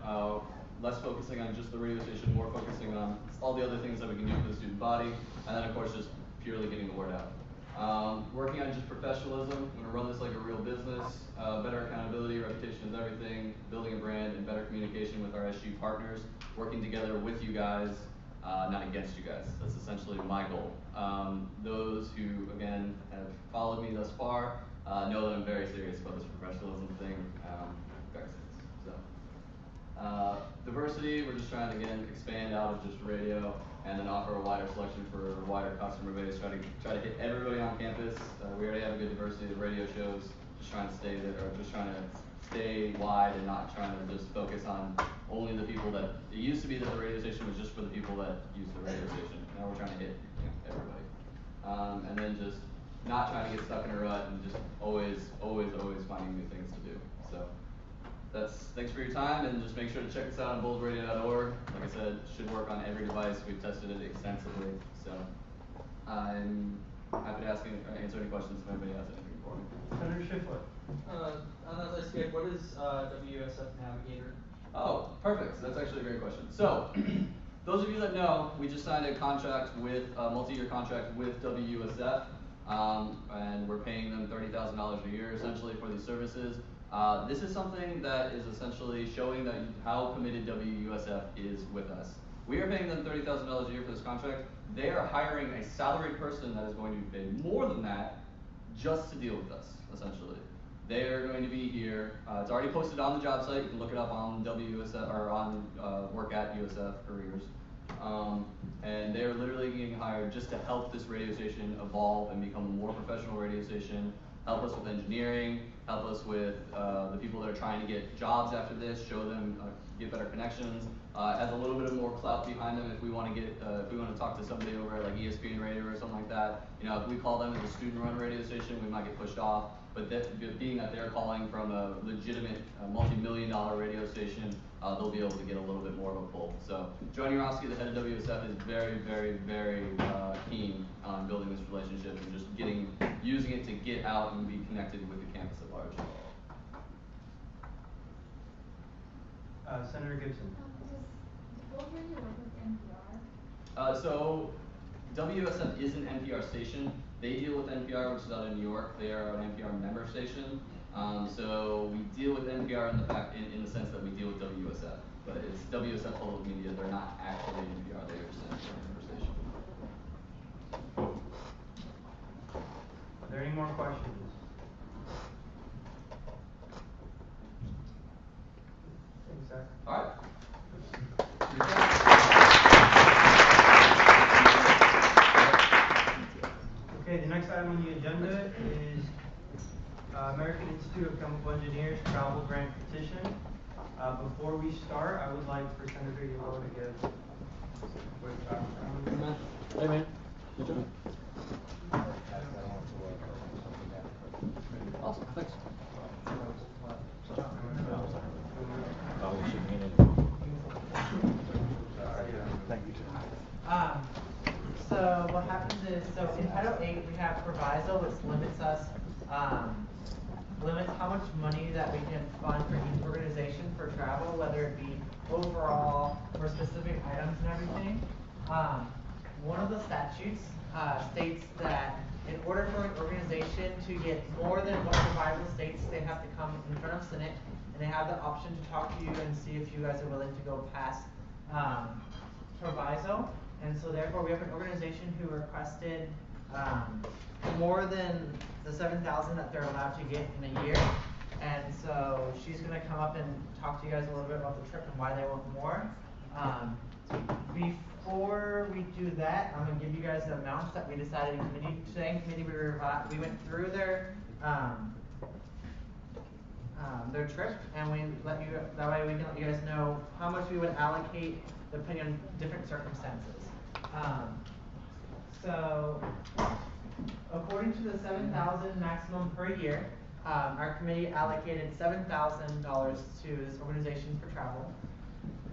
S19: less focusing on just the radio station, more focusing on all the other things that we can do for the student body, and then of course just purely getting the word out. Working on just professionalism, we're gonna run this like a real business, better accountability, reputation is everything, building a brand, and better communication with our SG partners, working together with you guys, not against you guys. That's essentially my goal. Those who, again, have followed me thus far, know that I'm very serious about this professionalism thing, very serious, so. Diversity, we're just trying to, again, expand out of just radio, and then offer a wider selection for a wider customer base, try to hit everybody on campus. We already have a good diversity of radio shows, just trying to stay there, or just trying to stay wide and not trying to just focus on only the people that, it used to be that the radio station was just for the people that use the radio station. Now we're trying to hit, everybody. And then just not trying to get stuck in a rut and just always finding new things to do. So thanks for your time, and just make sure to check us out on bullsradio.org. Like I said, should work on every device. We've tested it extensively. So I'm happy to answer any questions if anybody has anything for me.
S1: Senator Schiffler.
S21: As I said, what is WSF Navigator?
S19: Oh, perfect. That's actually a great question. So, those of you that know, we just signed a contract with, a multi-year contract with WUSF, and we're paying them $30,000 a year essentially for these services. This is something that is essentially showing that how committed WUSF is with us. We are paying them $30,000 a year for this contract. They are hiring a salaried person that is going to be paid more than that just to deal with us, essentially. They are going to be here. It's already posted on the job site. You can look it up on WUSF or on Work at USF Careers. And they are literally getting hired just to help this radio station evolve and become a more professional radio station. Help us with engineering. Help us with the people that are trying to get jobs after this. Show them get better connections. Has a little bit of more clout behind them if we want to get if we want to talk to somebody over at like ESPN Radio or something like that. You know, if we call them as a student-run radio station, we might get pushed off. But being that they're calling from a legitimate multi-million-dollar radio station, they'll be able to get a little bit more of a pull. So Johnny Roski, the head of WSF, is very, very, very keen on building this relationship and just using it to get out and be connected with the campus at large.
S1: Senator Gibson.
S14: Does Bulls Radio work with NPR?
S19: So WSF is an NPR station. They deal with NPR, which is out of New York. They are an NPR member station. So we deal with NPR in the sense that we deal with WSF. But it's WSF Public Media. They're not actually NPR. They are just an NPR member station.
S1: Are there any more questions? Thanks, Zach.
S19: All right.
S1: Okay, the next item on the agenda is American Institute of Chemical Engineers travel grant petition. Before we start, I would like for Senator Yolo to give a quick background.
S16: Hey man, good job. Awesome, thanks.
S8: Thank you.
S7: So what happens is, so in Title VIII we have proviso, which limits us, limits how much money that we can fund for each organization for travel, whether it be overall or specific items and everything. One of the statutes states that in order for an organization to get more than what proviso states, they have to come in front of Senate and they have the option to talk to you and see if you guys are willing to go past proviso. And so therefore we have an organization who requested more than the $7,000 that they're allowed to get in a year. And so she's gonna come up and talk to you guys a little bit about the trip and why they want more. Before we do that, I'm gonna give you guys the amounts that we decided in committee. Today in committee we went through their trip, and we let you, that way we can let you guys know how much we would allocate depending on different circumstances. So according to the $7,000 maximum per year, our committee allocated $7,000 to this organization for travel.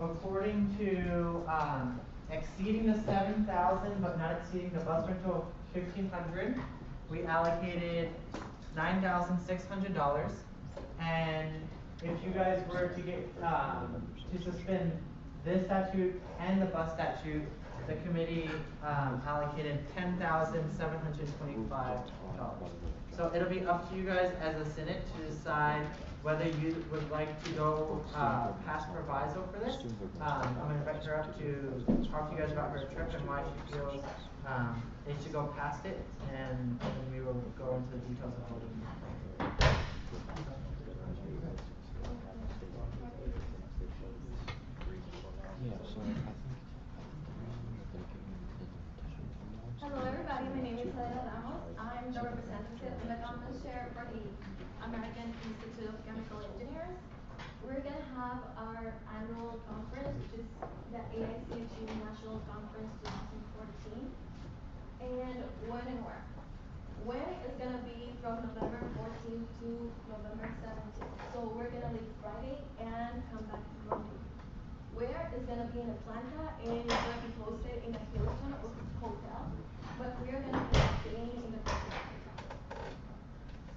S7: According to, exceeding the 7,000 but not exceeding the bus rental of 1,500, we allocated $9,600. And if you guys were to get, to suspend this statute and the bus statute, the committee, allocated $10,725. So it'll be up to you guys as a Senate to decide whether you would like to go, past proviso for this. I'm gonna invite her up to talk to you guys about her trip and why she feels, they should go past it, and then we will go into the details of how we do it.
S17: Hello everybody, my name is Helena Ramos. I'm the representative and the government chair for the American Institute of Chemical Engineers. We're gonna have our annual conference, which is the AICHE National Conference 2014. And when and where? When is gonna be from November 14th to November 17th. So we're gonna leave Friday and come back Monday. Where is gonna be in Atlanta, and it's gonna be hosted in the Hilton Hotel, but we are gonna be staying in the hotel.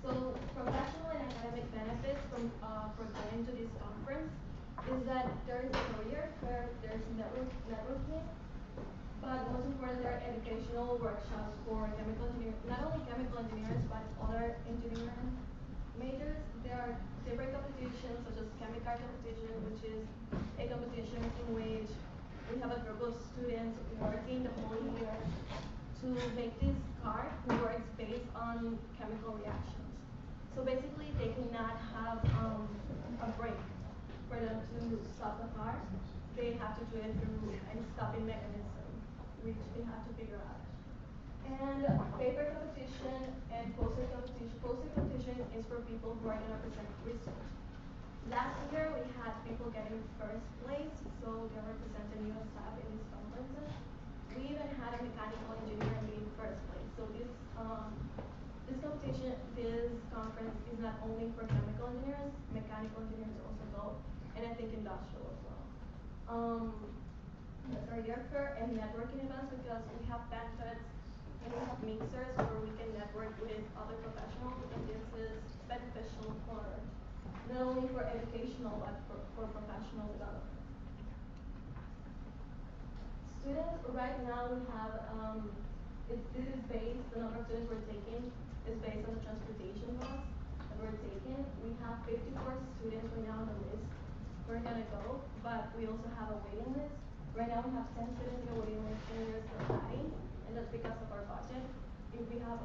S17: So professional and academic benefits from for going to this conference is that there is a career fair, there's networking, but most important there are educational workshops for chemical engineers, not only chemical engineers but other engineering majors. There are different competitions such as chemical competition, which is a competition in which we have a group of students working the whole year to make this car which works based on chemical reactions. So basically they cannot have a brake for them to stop the car. They have to do it through a stopping mechanism, which they have to figure out. And paper competition and poster competition. Poster competition is for people who are gonna present research. Last year we had people getting first place, so they represented USAP in these conferences. We even had a mechanical engineer being first place. So this competition, this conference is not only for chemical engineers, mechanical engineers also go, and I think industrial as well. That's our year fair and networking events because we have benefits and we have mixers where we can network with other professionals, and this is beneficial for not only for educational but for professional development. Students, right now we have, this is based, the number of students we're taking is based on the transportation costs that we're taking. We have 54 students right now on the list. We're gonna go, but we also have a waiting list. Right now we have 10 students in the waiting list and we're still adding, and that's because of our budget. If we have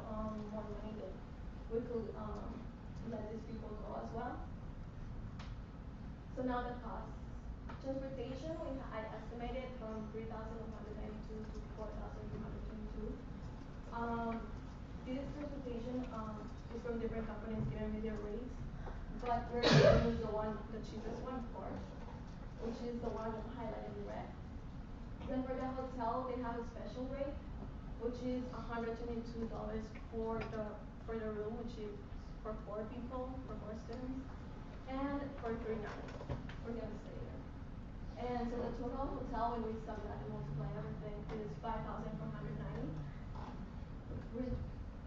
S17: more money, then we could let these people go as well. So now the costs. Transportation, I estimated from 3,192 to 4,222. This transportation is from different companies giving me their rates, but we're going to use the cheapest one, of course, which is the one highlighted in red. Then for the hotel, they have a special rate, which is $122 for the room, which is for 4 people, for 4 students, and for 3 nights. We're gonna stay there. And so the total hotel, when we sum that and multiply everything, is $5,490.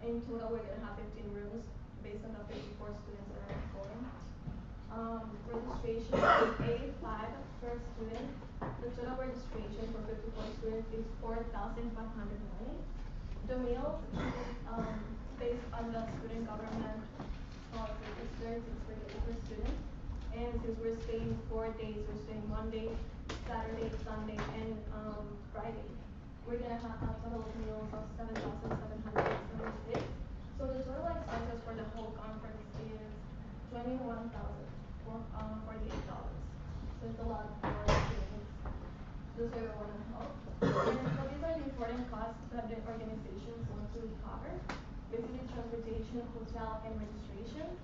S17: In total, we're gonna have 15 rooms based on the 54 students that are going. Registration is $85 per student. The total registration for 54 students is $4,590. The meals is based on the student government policy. It's $36 per student. And since we're staying 4 days, we're staying Monday, Saturday, Sunday, and Friday. We're gonna have a total of meals of $7,776. So the total expenses for the whole conference is $21,048. So it's a lot for students. Just so everyone to help. And so these are the important costs that the organizations want to cover. Basically transportation, hotel, and registration.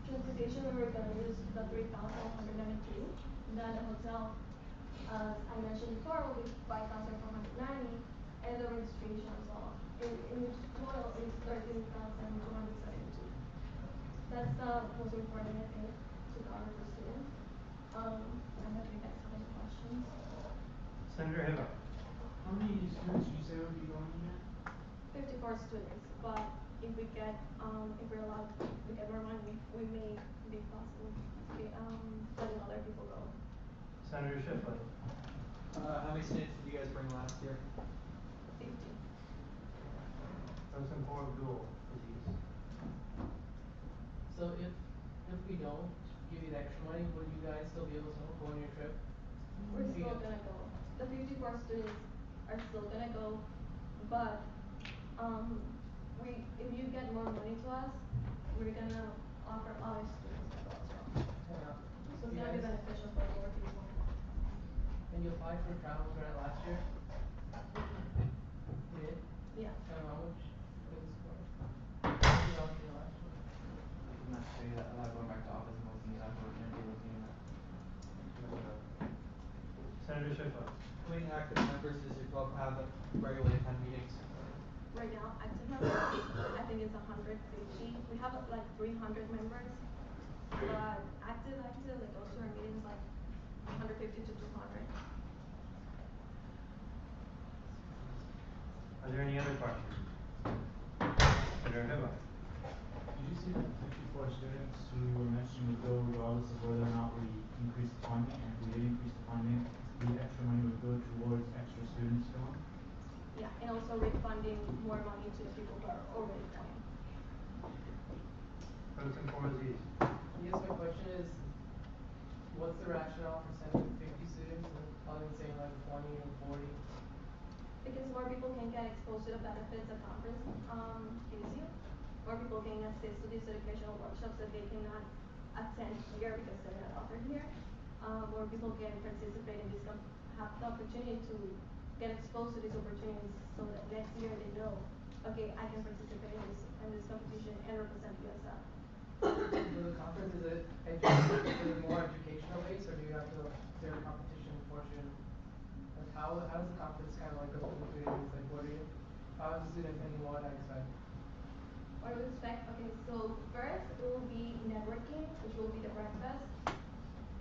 S17: Transportation, we're gonna use the $3,192. Then the hotel, as I mentioned before, will be $5,490, and the registration as well. In which total is $13,272. That's the most important, I think, to cover for students. I don't know if you guys have any questions.
S1: Senator Hibble.
S10: How many students did you say would be going in there?
S17: 54 students, but if we get, if we're allowed to get more money, we may be possible to get, letting other people go.
S1: Senator Shiflett.
S21: How many students did you guys bring last year?
S17: 50.
S1: Pro tempore Abdul Aziz.
S7: So if we don't give you the extra money, would you guys still be able to go on your trip?
S17: We're
S7: If you
S17: still
S7: get-
S17: gonna go. The 54 students are still gonna go, but, if you get more money to us, we're gonna offer other students to go as well.
S7: Yeah.
S17: So it's
S7: You
S17: gonna be
S7: guys-
S17: beneficial for more people.
S7: And you applied for a travel grant last year? You did?
S17: Yeah.
S7: And how much was it for? What did you offer you last year?
S21: I'm not sure that, I'm not going back to office and looking it up, or maybe looking at
S1: Senator Shiflett.
S21: How many active members does your club have that regularly attend meetings?
S17: Right now, active members, I think it's 150. We have like 300 members, but active, like goes to our meetings like 150 to 200.
S1: Are there any other questions? Senator Hibble.
S10: Did you see that 54 students who you were mentioning would go regardless of whether or not we increase the funding? And if we did increase the funding, the extra money would go towards extra students going?
S17: Yeah, and also refunding more money to the people who are already going.
S1: Pro tempore Aziz.
S7: I guess my question is, what's the rationale for sending 50 students other than saying like 20 and 40?
S17: Because more people can get exposed to the benefits a conference gives you. More people can assist to these educational workshops that they cannot attend here because they're not offered here. More people can participate in this, have the opportunity to get exposed to these opportunities so that next year they know, okay, I can participate in this competition and represent USF.
S7: So the conference, is it more educational based, or do you have to, is there a competition portion? Like how does the conference kind of like go through the 3 days? Like what are you, how is the student and what I expect?
S17: What do you expect? Okay, so first it will be networking, which will be the breakfast,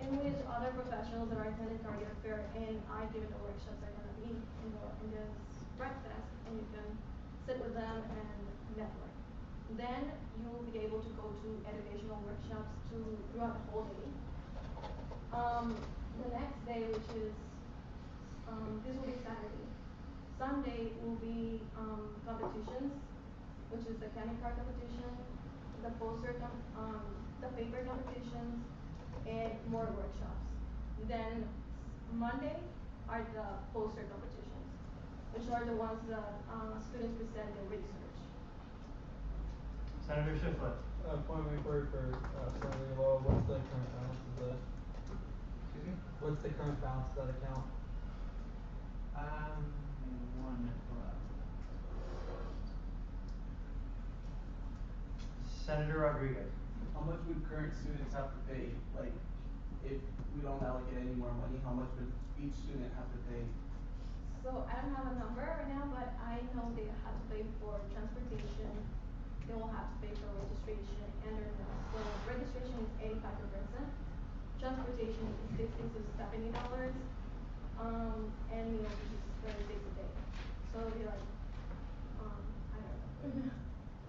S17: in which other professionals that are attending career fair and I giving the workshops are gonna be in this breakfast, and you can sit with them and network. Then you will be able to go to educational workshops throughout the whole day. The next day, which is this will be Saturday. Sunday will be competitions, which is the candy card competition, the the paper competitions, and more workshops. Then Monday are the poster competitions, which are the ones that students present their research.
S1: Senator Shiflett.
S21: Point of inquiry for, Senator Law, what's the current balance of the,
S1: Excuse me?
S21: what's the current balance of that account?
S10: One minute, hold on.
S1: Senator Rodriguez.
S4: How much would current students have to pay? Like, if we don't allocate any more money, how much would each student have to pay?
S17: So I don't have a number right now, but I know they have to pay for transportation, they will have to pay for registration and their meals. So registration is 85 per person, transportation is $60 to $70, and meals is $36 a day. So it'll be like, I don't know.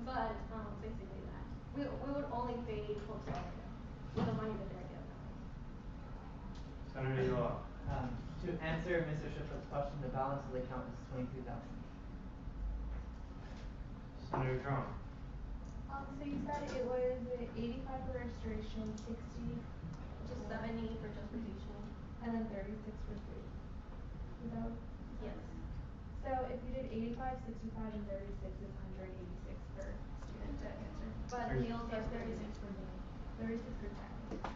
S17: But, basically that. We would only pay hotel right now, with the money that they're getting.
S1: Senator Law.
S6: To answer Mr. Shiflett's question, the balance of the account is 22,000.
S1: Senator Trump.
S17: So you said it was 85 for registration, 60, which is 70 for transportation, and then 36 for food. Is that? Yes.
S22: So if you did 85, 65, and 36, it's 186 per student to answer.
S17: But meals are 36 per day.
S22: 36 per day.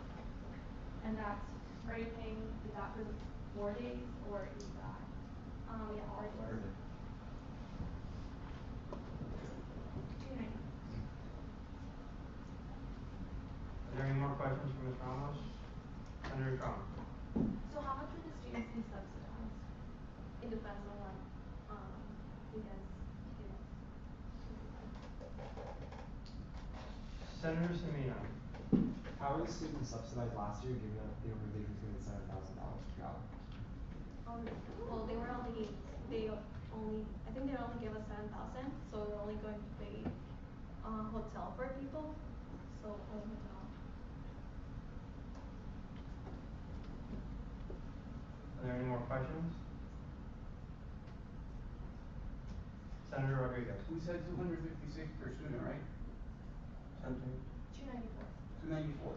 S22: And that's, are you paying, is that for the 4 days, or is that?
S17: Yeah,
S22: all
S17: per
S22: day.
S1: Are there any more questions for Ms. Ramos? Senator Trump.
S17: So how much would the students be subsidized? It depends on what, you guys give us.
S1: Senator Semina.
S6: how are the students subsidized last year, given that the organization was given $7,000 to travel?
S22: Well, I think they only gave us 7,000, so we're only going to pay, hotel for people, so only hotel.
S1: Are there any more questions? Senator Rodriguez.
S4: We said 256 per student, right?
S1: Senator.
S22: 294.
S4: 294.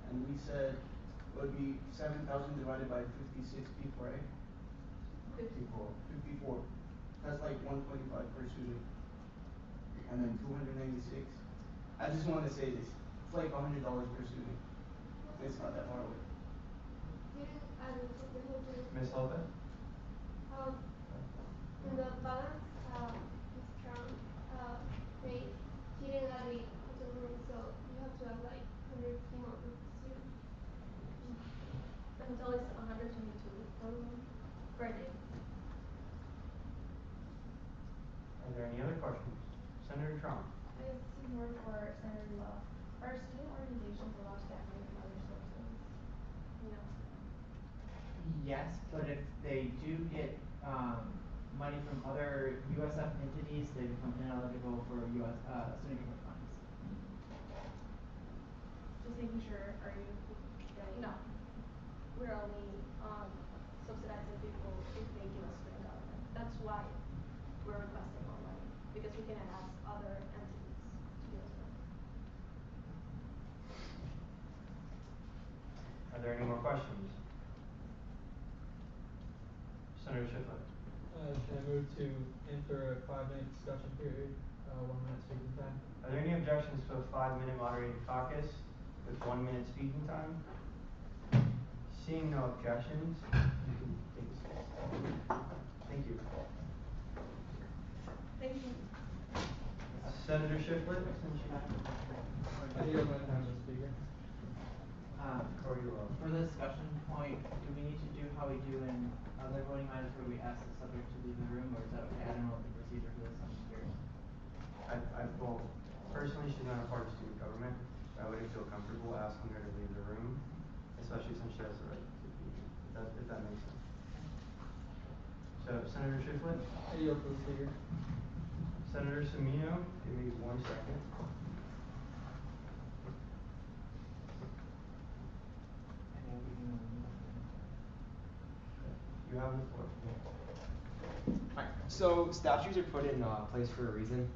S4: And we said it would be 7,000 divided by 56 people, right?
S22: 54.
S4: 54. That's like 125 per student. And then 296. I just want to say this. It's like $100 per student. It's not that far away.
S1: Ms. Lopez?
S14: When the balance, is strong, they didn't allocate hotel room, so you have to have like 100 more students.
S22: The hotel is 122 per day.
S1: Are there any other questions? Senator Trump.
S22: I have two more for Senator Law. Are student organizations allowed to get money from other sources? No.
S13: Yes, but if they do get money from other USF entities, they become ineligible for US student government funds.
S22: Just making sure, are you getting? No. We're only, subsidizing people if they give us student government. That's why we're requesting more money, because we can ask other entities to give us money.
S1: Are there any more questions? Senator Schiffler.
S9: Should I move to enter a 5-minute discussion period, 1 minute speaking time?
S1: Are there any objections to a 5-minute moderated caucus with 1 minute speaking time? Seeing no objections, you can take a seat. Thank you.
S22: Thank you.
S1: Senator Schiffler, since you have.
S9: I yield my time, Mr. Speaker.
S13: For the discussion point, do we need to do how we do in other voting matters where we ask the subject to leave the room, or is that okay? I don't know what the procedure for this, I'm just curious.
S1: Well, personally, she's not a part of student government. I wouldn't feel comfortable asking her to leave the room, especially since she has the right to be here, if that makes sense. So, Senator Schiffler?
S9: I yield to the Speaker.
S1: Senator Semino, give me 1 second. You have the floor.
S6: Alright, so statutes are put in place for a reason.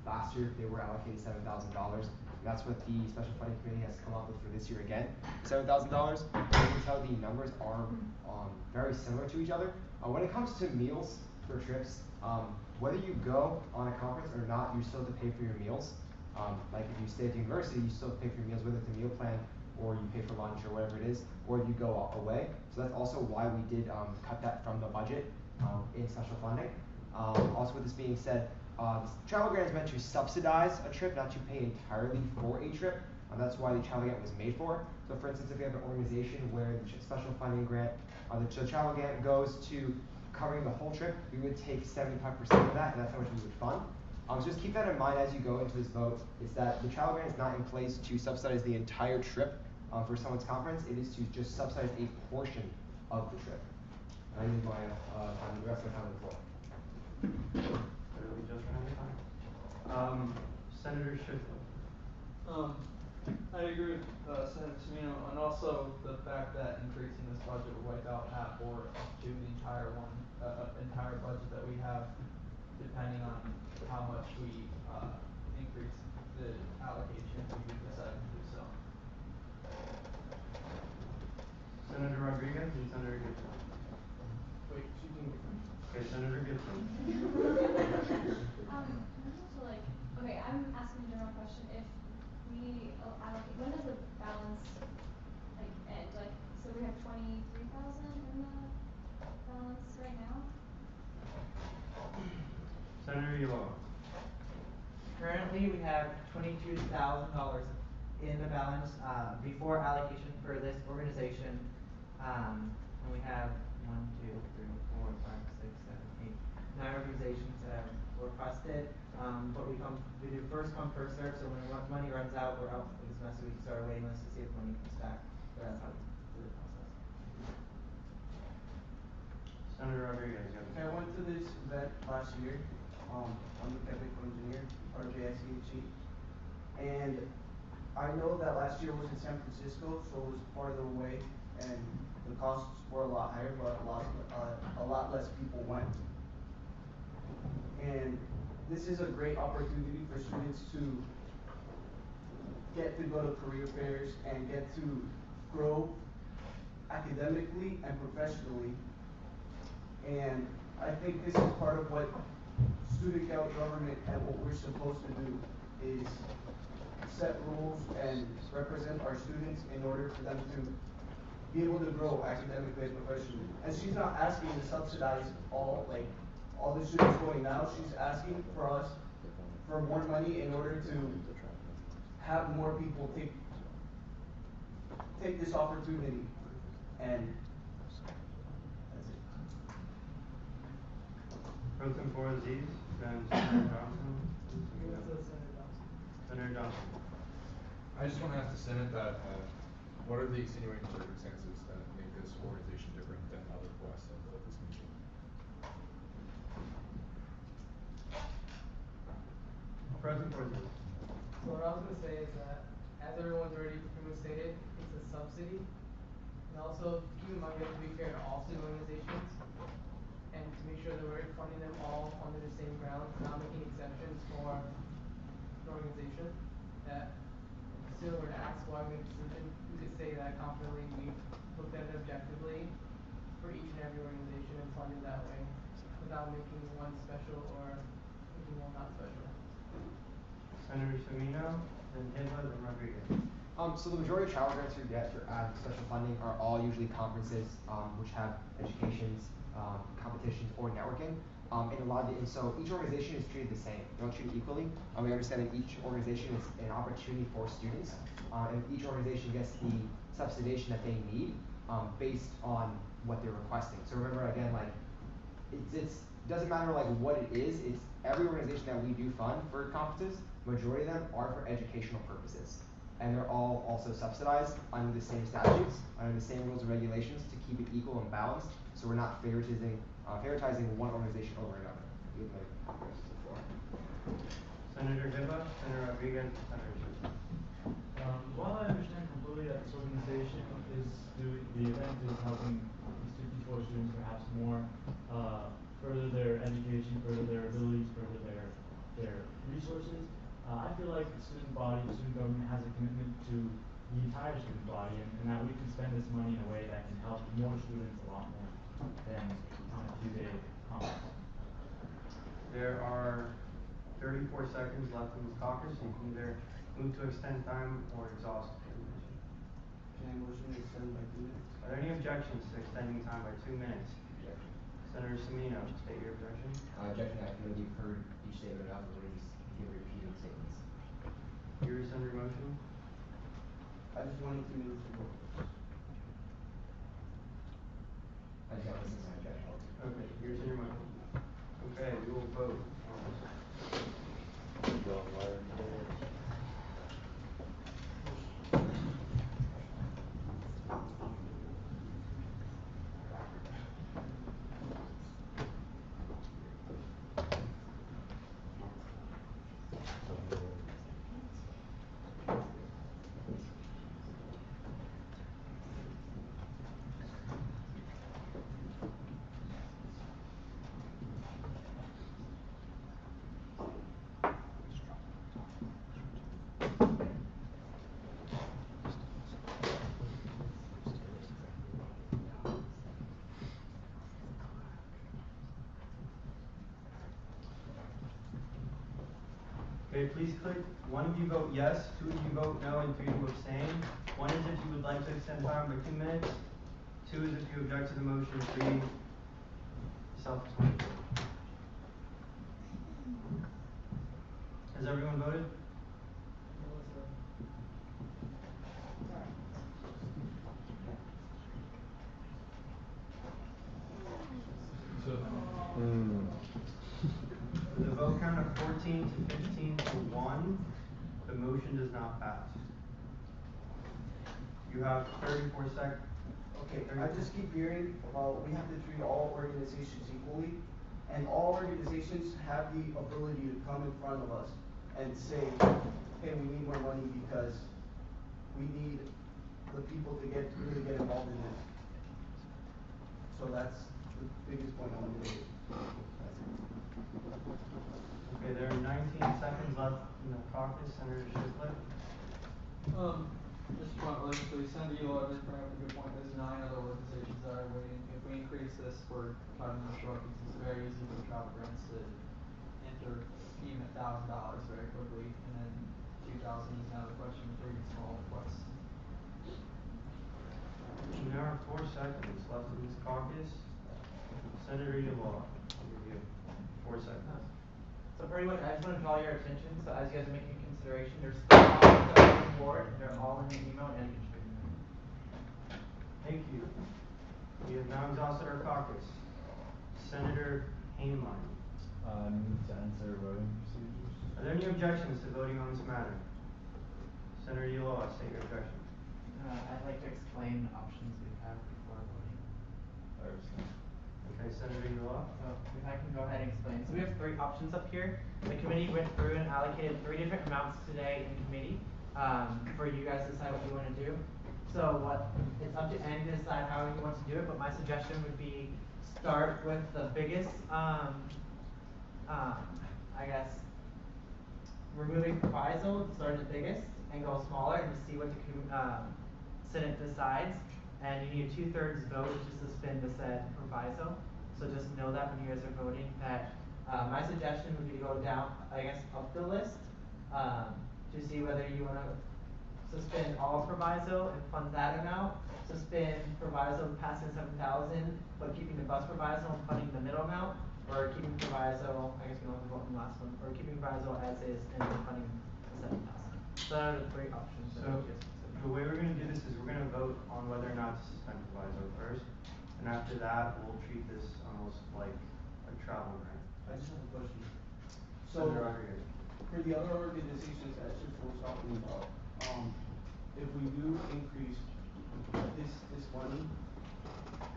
S6: Last year they were allocated $7,000. That's what the special funding committee has come up with for this year again, $7,000. You can tell the numbers are very similar to each other. When it comes to meals for trips, whether you go on a conference or not, you still have to pay for your meals. Like if you stay at the university, you still have to pay for your meals, whether it's a meal plan or you pay for lunch or whatever it is, or if you go away. So that's also why we did cut that from the budget in special funding. Also with this being said, travel grant is meant to subsidize a trip, not to pay entirely for a trip. That's why the travel grant was made for. So for instance, if we have an organization where the special funding grant, the travel grant goes to covering the whole trip, we would take 75% of that, and that's how much we would fund. So just keep that in mind as you go into this vote, is that the travel grant is not in place to subsidize the entire trip for someone's conference. It is to just subsidize a portion of the trip. I use my the rest of my time on the floor.
S1: Literally just ran out of time. Senator Schiffler.
S9: I agree with Senator Semino, and also the fact that increasing this budget would wipe out half or up to the entire entire budget that we have, depending on how much we increase the allocation if we decide to do so.
S1: Senator Rodriguez and Senator Gibson.
S4: Wait, she can get finished.
S1: Okay, Senator Gibson.
S22: So like, okay, I'm asking a general question. If we allocate, when does the balance like end? Like, so we have 23,000 in the balance right now?
S1: Senator Ulloa.
S13: Currently, we have $22,000 in the balance before allocation for this organization, and we have 1, 2, 3, 4, 5, 6, 7, 8, 9 organizations that have requested. We do first come, first served, so when money runs out, we're out for the semester, we can start a waiting list to see if money comes back, but that's how we do the process.
S1: Senator Rodriguez, you
S4: Okay, I
S1: have.
S4: went to this event last year, I'm a chemical engineer, part of the ICHE. And I know that last year was in San Francisco, so it was farther away, and the costs were a lot higher, but a lot less people went. And this is a great opportunity for students to get to go to career fairs and get to grow academically and professionally. And I think this is part of what student government and what we're supposed to do is set rules and represent our students in order for them to be able to grow academically and professionally. And she's not asking to subsidize all the students going now. She's asking for us for more money in order to have more people take this opportunity. And that's it.
S1: Pro Tempore Aziz, then Senator Johnson. Senator Johnson.
S3: I just want to ask the Senate that, what are the extenuating circumstances that make this organization different than other requests of this meeting?
S1: Pro Tempore Aziz.
S7: So what I was gonna say is that, as everyone's already pretty much stated, it's a subsidy. And also, keep in mind, we have to be fair to all student organizations, and to make sure that we're funding them all under the same grounds, not making exceptions for an organization. That if a student were to ask why we made a decision, we could say that confidently we looked at it objectively for each and every organization and funded that way, without making one special or making one not special.
S1: Senator Semino, then Hibla, then Rodriguez.
S6: So the majority of travel grants we get for special funding are all usually conferences, which have educations, competitions, or networking. And so each organization is treated the same. They're all treated equally. We understand that each organization is an opportunity for students, and each organization gets the subsidization that they need, based on what they're requesting. So remember again, like, it doesn't matter like what it is, it's every organization that we do fund for conferences, majority of them are for educational purposes. And they're all also subsidized under the same statutes, under the same rules and regulations to keep it equal and balanced, so we're not favoritizing one organization over another.
S1: Senator Hibla, Senator Rodriguez, Senator Schuster.
S10: While I understand completely that this organization the event is helping these 54 students perhaps more further their education, further their abilities, further their resources, I feel like the student government has a commitment to the entire student body, and that we can spend this money in a way that can help more students a lot more than on a few-day conference.
S1: There are 34 seconds left in this caucus. You can either move to extend time or exhaust the commission.
S4: Can I motion to extend by 2 minutes?
S1: Are there any objections to extending time by 2 minutes?
S6: Objection.
S1: Senator Semino, state your objection.
S6: Objection, I feel you've heard each statement enough, we're going to just give repeated statements.
S1: You rescind your motion?
S4: I just wanted to move to vote.
S6: I just want to listen to my objection.
S1: Okay, you rescind your motion. Okay, we will vote. Okay, please click. 1 of you vote yes, 2 of you vote no, and 3 of you abstain. 1 is if you would like to extend time by 2 minutes. 2 is if you object to the motion. 3, self-explanatory. Has everyone voted?
S3: So,
S1: With a vote count of 14 to 15 to 1, the motion does not pass. You have 34 seconds.
S4: Okay, I just keep hearing about we have to treat all organizations equally, and all organizations have the ability to come in front of us and say, hey, we need more money because we need the people to really get involved in this. So that's the biggest point I want to make.
S1: Okay, there are 19 seconds left in the caucus. Senator Shipley.
S9: Mr. Butler, so Senator Elo did bring up a good point. There's 9 other organizations that are waiting. If we increase this, we're cutting the short because it's very easy for travel grants to enter even $1,000 very quickly, and then 2,000 is now the question for even small requests.
S1: There are 4 seconds left in this caucus. Senator Elo, I'll give you 4 seconds.
S13: So pretty much, I just want to draw your attention, so as you guys are making consideration, there's 4 options that are on the board, and they're all in the email, and you can check them out.
S1: Thank you. We have now exhausted our caucus. Senator Hainline.
S16: Move to enter voting procedures.
S1: Are there any objections to voting on this matter? Senator Elo, state your objection.
S13: I'd like to explain the options we have before voting.
S1: Okay, Senator Elo.
S13: So if I can go ahead and explain. So we have 3 options up here. The committee went through and allocated 3 different amounts today in committee for you guys to decide what you want to do. So it's up to Andy to decide how he wants to do it, but my suggestion would be start with the biggest, I guess, removing proviso, start at the biggest, and go smaller and see what the Senate decides. And you need a 2/3 vote to suspend the said proviso. So just know that when you guys are voting that my suggestion would be to go down, I guess, up the list to see whether you want to suspend all proviso and fund that amount, suspend proviso passing 7,000, but keeping the bus proviso and funding the middle amount, or keeping proviso, I guess we don't have to vote on the last one, or keeping proviso as is and then funding the 7,000. So that are the 3 options.
S1: So the way we're going to do this is we're going to vote on whether or not to suspend proviso first, and after that we'll treat this almost like a travel grant.
S4: I just have a question. So,
S1: Senator Rodriguez.
S4: for the other organizations that Chip was talking about, if we do increase this money,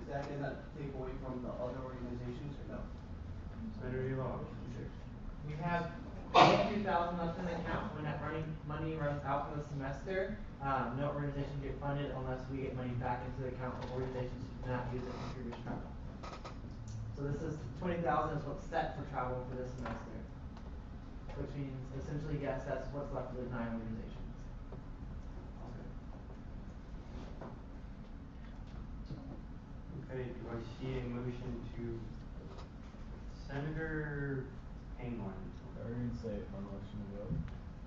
S4: is that gonna take away from the other organizations or no?
S1: Senator Elo.
S13: We have 2,000 left in the account. When that money runs out for the semester, no organization get funded unless we get money back into the account of organizations who did not use it for previous travel. So this is 20,000 is what's set for travel for this semester, which means essentially yes, that's what's left of the 9 organizations.
S1: Okay, do I see a motion to Senator Hainline?
S16: I didn't say my motion to vote.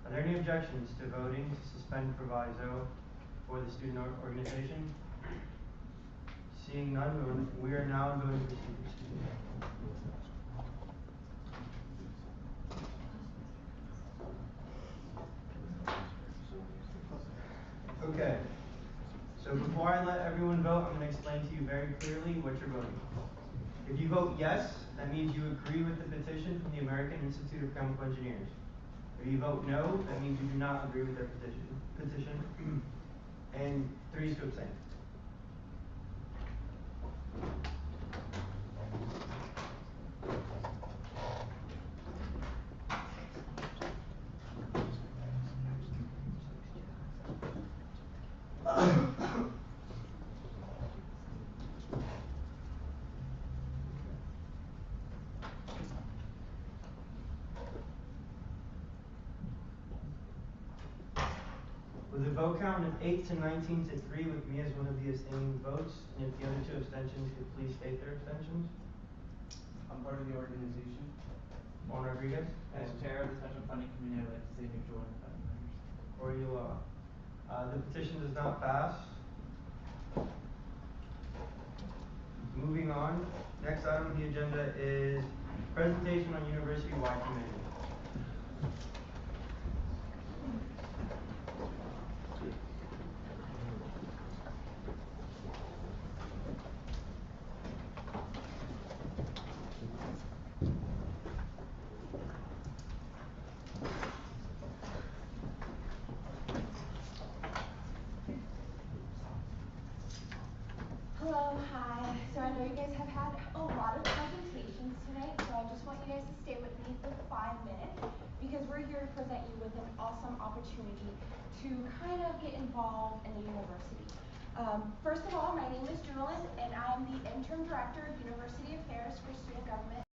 S1: Are there any objections to voting to suspend proviso for the student organization? Seeing none, we are now in voting procedures. Okay, so before I let everyone vote, I'm going to explain to you very clearly what you're voting on. If you vote yes, that means you agree with the petition from the American Institute of Chemical Engineers. If you vote no, that means you do not agree with their petition. And 3 is to abstain. With a vote count of 8 to 19 to 3, with me as one of the abstaining votes, and if the other 2 abstentions could please state their abstentions.
S4: I'm part of the organization.
S1: Juan Rodriguez.
S13: As chair of the special funding committee, I'd like to say Victor and the members.
S1: Corey Elo. The petition does not pass. Moving on, next item on the agenda is presentation on university-wide committee.
S2: know you guys have had a lot of presentations tonight, so I just want you guys to stay with me for 5 minutes because we're here to present you with an awesome opportunity to kind of get involved in the university. First of all, my name is Jewelyn, and I'm the Interim Director of University Affairs for Student Government.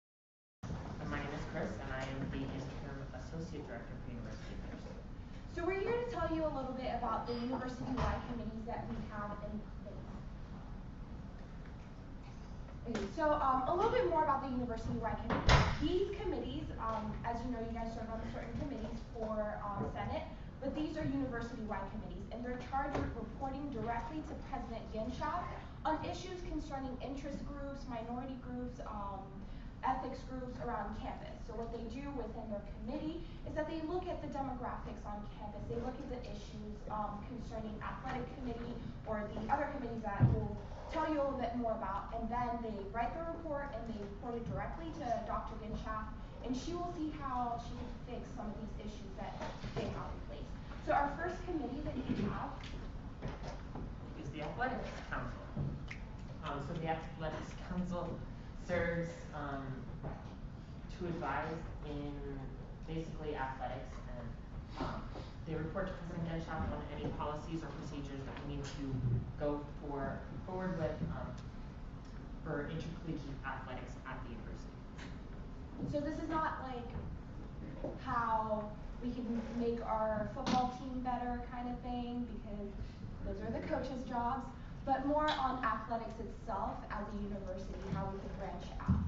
S15: And my name is Chris, and I am the Interim Associate Director for University Affairs.
S2: So we're here to tell you a little bit about the university-wide committees that we have in place. Okay, so a little bit more about the university-wide committees. These committees, as you know, you guys serve on certain committees for Senate, but these are university-wide committees, and they're charged with reporting directly to President Genschaft on issues concerning interest groups, minority groups, ethics groups around campus. So what they do within their committee is that they look at the demographics on campus. They look at the issues concerning athletic committee or the other committees that we'll tell you a little bit more about. And then they write the report and they report it directly to Dr. Genschaft, and she will see how she can fix some of these issues that they have in place. So our first committee that we have
S15: is the Athletics Council. So the Athletics Council serves to advise in basically athletics, and they report to President Genschaft on any policies or procedures that we need to go forward with for intercollegiate athletics at the university.
S2: So this is not like how we can make our football team better kind of thing, because those are the coaches' jobs, but more on athletics itself as a university, how we can branch out.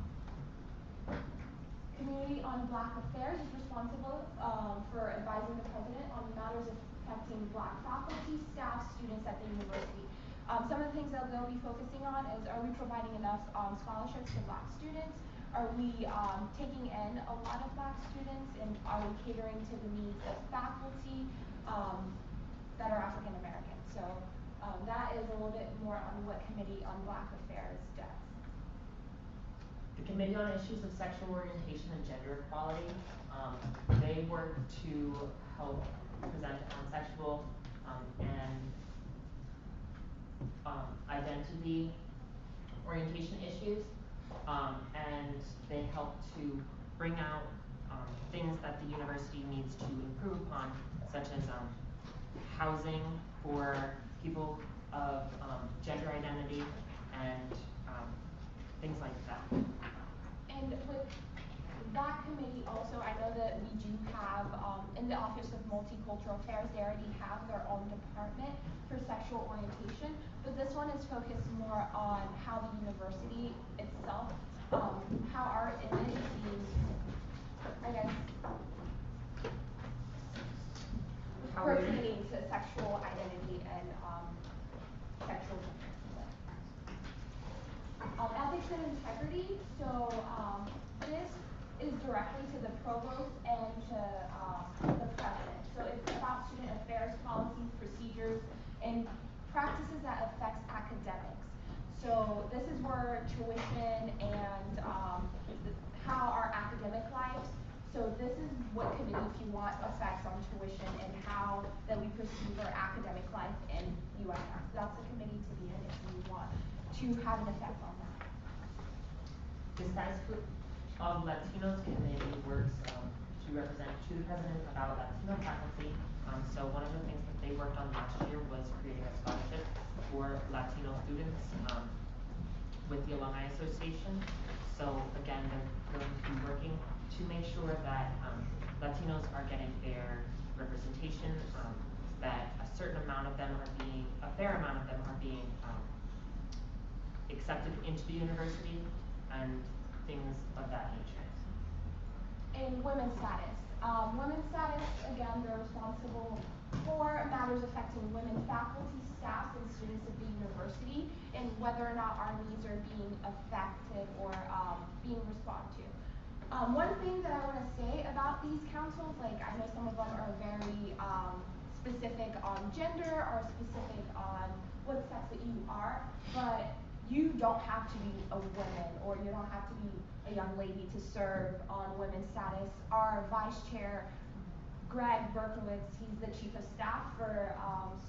S2: Community on Black Affairs is responsible for advising the president on matters affecting Black faculty, staff, students at the university. Some of the things that they'll be focusing on is, are we providing enough scholarships to Black students? Are we taking in a lot of Black students, and are we catering to the needs of faculty that are African American? So that is a little bit more on what Committee on Black Affairs does.
S15: The Committee on Issues of Sexual Orientation and Gender Equality, they work to help present on sexual and identity orientation issues, and they help to bring out things that the university needs to improve upon, such as housing for people of gender identity and things like that.
S2: And with that committee also, I know that we do have, in the Office of Multicultural Affairs, they already have their own department for sexual orientation, but this one is focused more on how the university itself, how our image is being, I guess, pertaining to sexual identity and sexual gender. Ethics and integrity, so this is directly to the provost and to the president. So it's about student affairs, policies, procedures, and practices that affects academics. So this is where tuition and how our academic lives, so this is what committee, if you want, affects on tuition and how that we perceive our academic life in USF. That's a committee to be in if you want to have an effect on that.
S15: The Status of Latinos Committee works to represent to the president about Latino faculty. So one of the things that they worked on last year was creating a scholarship for Latino students with the Alumni Association. So again, they're going to be working to make sure that Latinos are getting fair representation, that a fair amount of them are being accepted into the university, and things of that nature.
S2: And women's status. Women's status, again, they're responsible for matters affecting women faculty, staff, and students of the university, and whether or not our needs are being affected or being responded to. One thing that I want to say about these councils, like I know some of them are very specific on gender or specific on what sex that you are, but you don't have to be a woman or you don't have to be a young lady to serve on women's status. Our vice chair Greg Berkowitz, he's the chief of staff for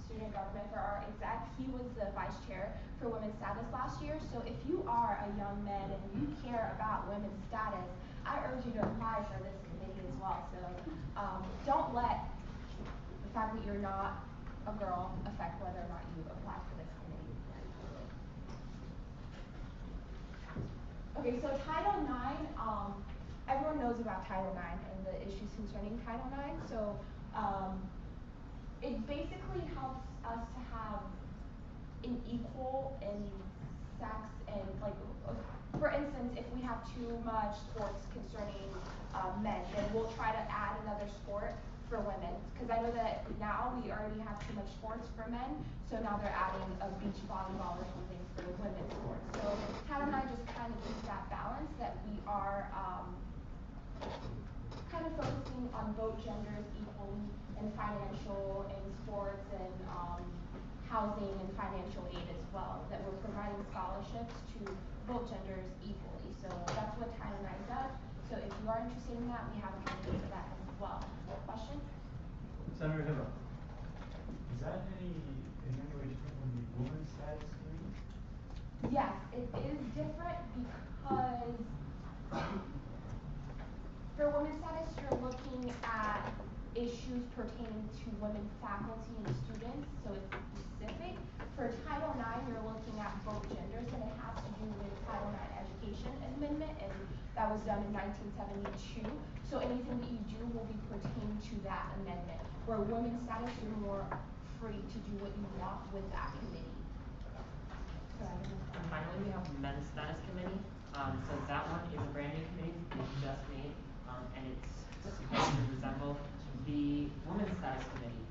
S2: student government for our exec. He was the vice chair for women's status last year. So if you are a young man and you care about women's status, I urge you to apply for this committee as well. So don't let the fact that you're not a girl affect whether or not you apply for this committee. Okay, so Title IX, everyone knows about Title IX and the issues concerning Title IX. So it basically helps us to have an equal in sex and like, for instance, if we have too much sports concerning men, then we'll try to add another sport for women. Because I know that now we already have too much sports for men, so now they're adding a beach volleyball or something for women's sports. So Title IX just kind of keeps that balance that we are kind of focusing on both genders equally in financial and sports and housing and financial aid as well, that we're providing scholarships to both genders equally. So that's what Title IX does. So if you are interested in that, we have a candidate for that as well. Question?
S1: Senator Hibble.
S10: Is that in any way different from the women's status committee?
S2: Yes, it is different because for women's status, you're looking at issues pertaining to women faculty and students, so it's specific. For Title IX, you're looking at both genders, and it has to do with Title IX Education Amendment, and that was done in 1972. So anything that you do will be pertaining to that amendment. Where women's status, you're more free to do what you want with that committee.
S15: And finally, we have men's status committee. So that one is a brand new committee we just made, and it's supposed to resemble the women's status committee.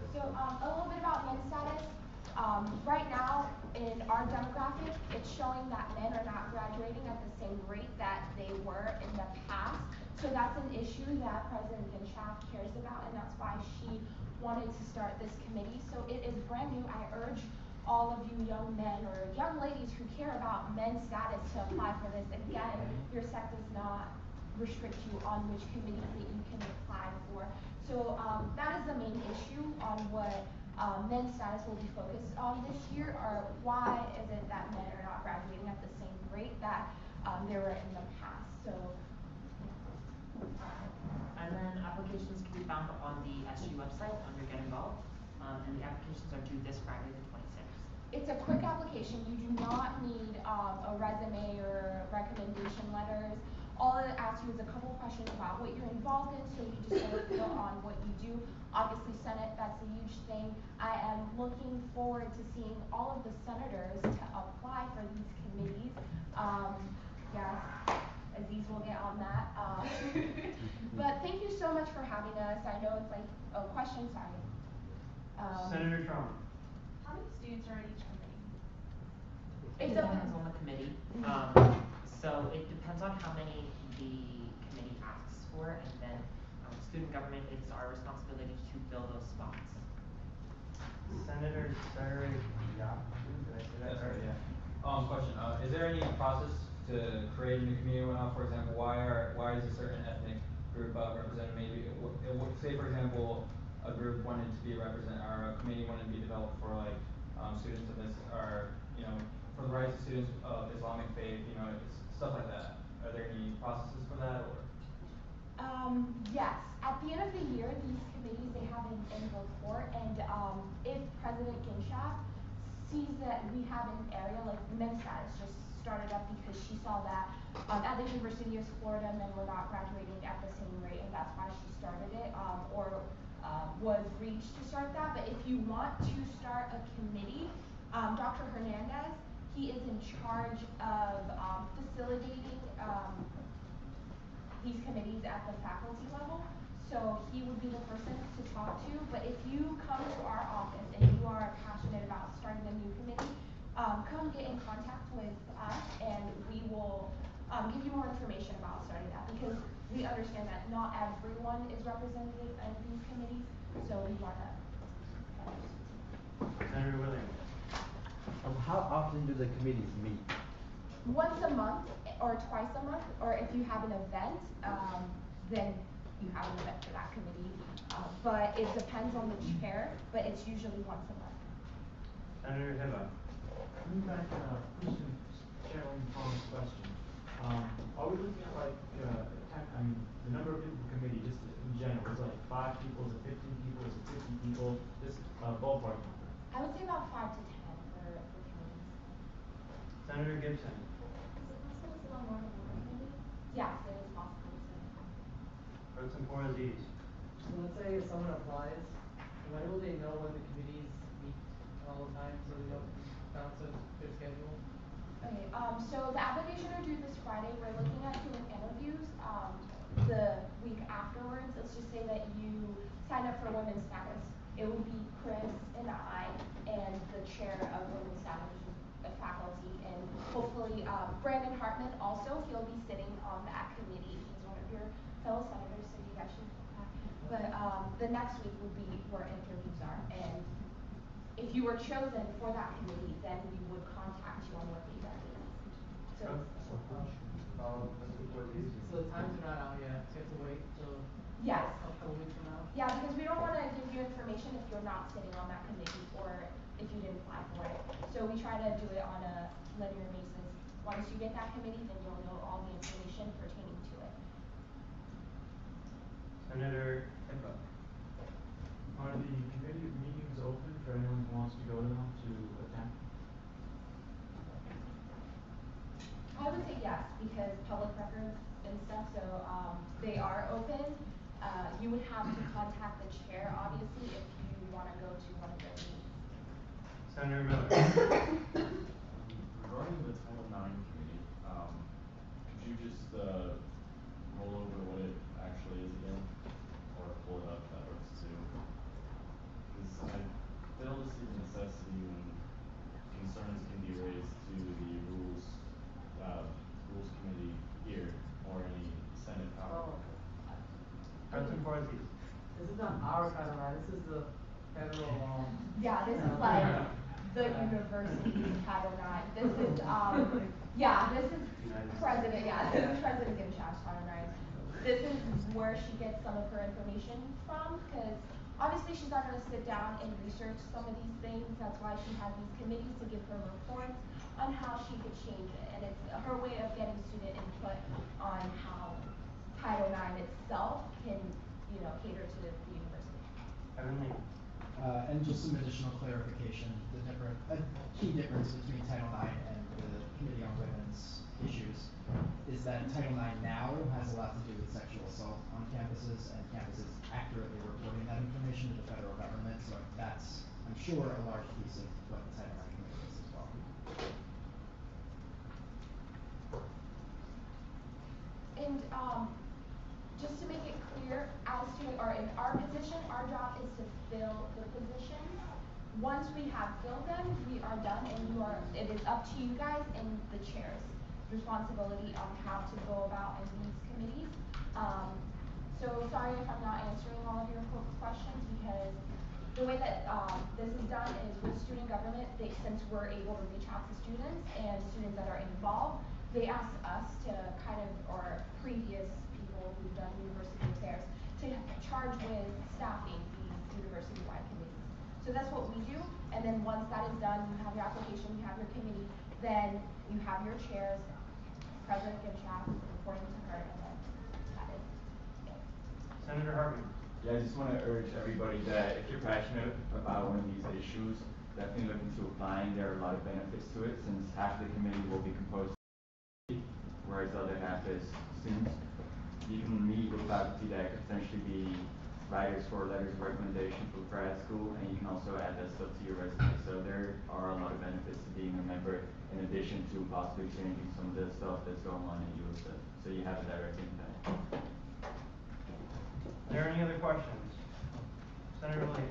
S2: So a little bit about men's status. Right now in our demographic, it's showing that men are not graduating at the same rate that they were in the past. So that's an issue that President Ginshaft cares about, and that's why she wanted to start this committee. So it is brand new. I urge all of you young men or young ladies who care about men's status to apply for this. Again, your sex does not restrict you on which committees that you can apply for. So that is the main issue on what men's status will be focused on this year, or why is it that men are not graduating at the same rate that they were in the past. So.
S15: And then applications can be found on the SU website under Get Involved, and the applications are due this Friday the 26th.
S2: It's a quick application. You do not need a resume or recommendation letters. All it asks you is a couple of questions about what you're involved in, so you just sort of fill on what you do. Obviously, Senate, that's a huge thing. I am looking forward to seeing all of the senators to apply for these committees. Yes, Aziz will get on that. But thank you so much for having us. I know it's like, oh, question, sorry.
S1: Senator Trump.
S17: How many students are in each committee?
S15: It depends on the committee. So it depends on how many the committee asks for, and then student government, it's our responsibility to fill those spots.
S1: Senator Sarah Yaku, did I say that right?
S3: Yeah. Question. Is there any process to create a new committee or whatnot? For example, why is a certain ethnic group represented? Maybe say for example a group wanted to be represented, or a committee wanted to be developed for like students of this, or for the rights of students of Islamic faith, it's stuff like that. Are there any processes for that, or?
S2: Yes. At the end of the year, these committees, they have an end report, and if President Ginshaft sees that we have an area like men's status just started up because she saw that at the University of Florida men were not graduating at the same rate, and that's why she started it, or was reached to start that. But if you want to start a committee, Dr. Hernandez, he is in charge of facilitating these committees at the faculty level. So he would be the person to talk to. But if you come to our office and you are passionate about starting a new committee, come get in contact with us, and we will give you more information about starting that, because we understand that not everyone is represented in these committees, so we want to.
S1: Senator Williams.
S16: How often do the committees meet?
S2: Once a month or twice a month, or if you have an event, then you have an event for that committee. But it depends on the chair, but it's usually once a month.
S1: Senator Hibba.
S10: Coming back, question, Chairman Tom's question. Are we looking at like, the number of people per committee, just in general, is it like 5 people, is it 15 people, is it 50 people, just ballpark number?
S2: I would say about 5 to 10 for committees.
S1: Senator Gibson.
S22: Is it possible to sit on more than one committee?
S2: Yes, it is possible to.
S1: Pro Tempore Aziz.
S7: So let's say if someone applies, when will they know when the committees meet all the time, so they don't bounce their schedule?
S2: Okay, so the application are due this Friday. We're looking at doing interviews, the week afterwards. Let's just say that you sign up for women's status. It would be Chris and I and the chair of women's status, which is the faculty, and hopefully, Brandon Hartman also, he'll be sitting on that committee. He's one of your fellow senators, so you guys should know that. But, the next week would be where interviews are, and if you were chosen for that committee, then we would contact you on what the event is. So,
S7: So the times are not out yet, so you have to wait till
S2: yes.
S7: a couple weeks from now?
S2: Yeah, because we don't want to give you information if you're not sitting on that committee or if you didn't apply for it. So we try to do it on a linear basis. Once you get that committee, then you'll know all the information pertaining to it.
S1: Senator Hibba.
S10: Are the committee meetings open for anyone who wants to go to them to attend?
S2: I would say yes, because public records and stuff, so, they are open. You would have to contact the chair, obviously, if you want to go to one of their meetings.
S1: Senator Miller.
S5: Regarding the Title IX committee, could you just roll over what it actually is again, or pull it up if that works too? Because I fail to see the necessity when concerns can be raised to the rules committee here or any Senate power.
S1: Pro Tempore Aziz.
S7: This is not our Title IX, this is the federal,
S2: Yeah, this is like the university's Title IX. This is, yeah, this is President Gimshaw's Title IX. This is where she gets some of her information from, because obviously she's not going to sit down and research some of these things. That's why she has these committees to give her reports on how she could change it. And it's her way of getting student input on how Title IX itself can, cater to the university.
S1: Evan Lee.
S11: And just some additional clarification, a key difference between Title IX and the Committee on Women's Issues is that Title IX now has a lot to do with sexual assault on campuses, and campuses accurately reporting that information to the federal government, so that's, I'm sure, a large piece of what the Title IX committee is as well.
S2: And, just to make it clear, in our position, our job is to fill the positions. Once we have filled them, we are done, and it is up to you guys and the chair's responsibility on how to go about in these committees. So sorry if I'm not answering all of your questions, because the way that this is done is with student government, since we're able to reach out to students and students that are involved, they ask us to or previous people who've done university affairs, to charge with staffing these university-wide committees. So that's what we do, and then once that is done, you have your application, you have your committee, then you have your chairs, President Gimshaw, reporting to her, and then that is it.
S1: Senator Hartman.
S23: Yeah, I just want to urge everybody that if you're passionate about one of these issues, definitely look into applying. There are a lot of benefits to it, since half the committee will be composed of whereas the other half is students. You can meet with faculty that could potentially be writers for letters of recommendation for grad school, and you can also add that stuff to your resume. So there are a lot of benefits to being a member, in addition to possibly changing some of the stuff that's going on at USF. So you have a direct impact.
S1: Are there any other questions? Senator Lee.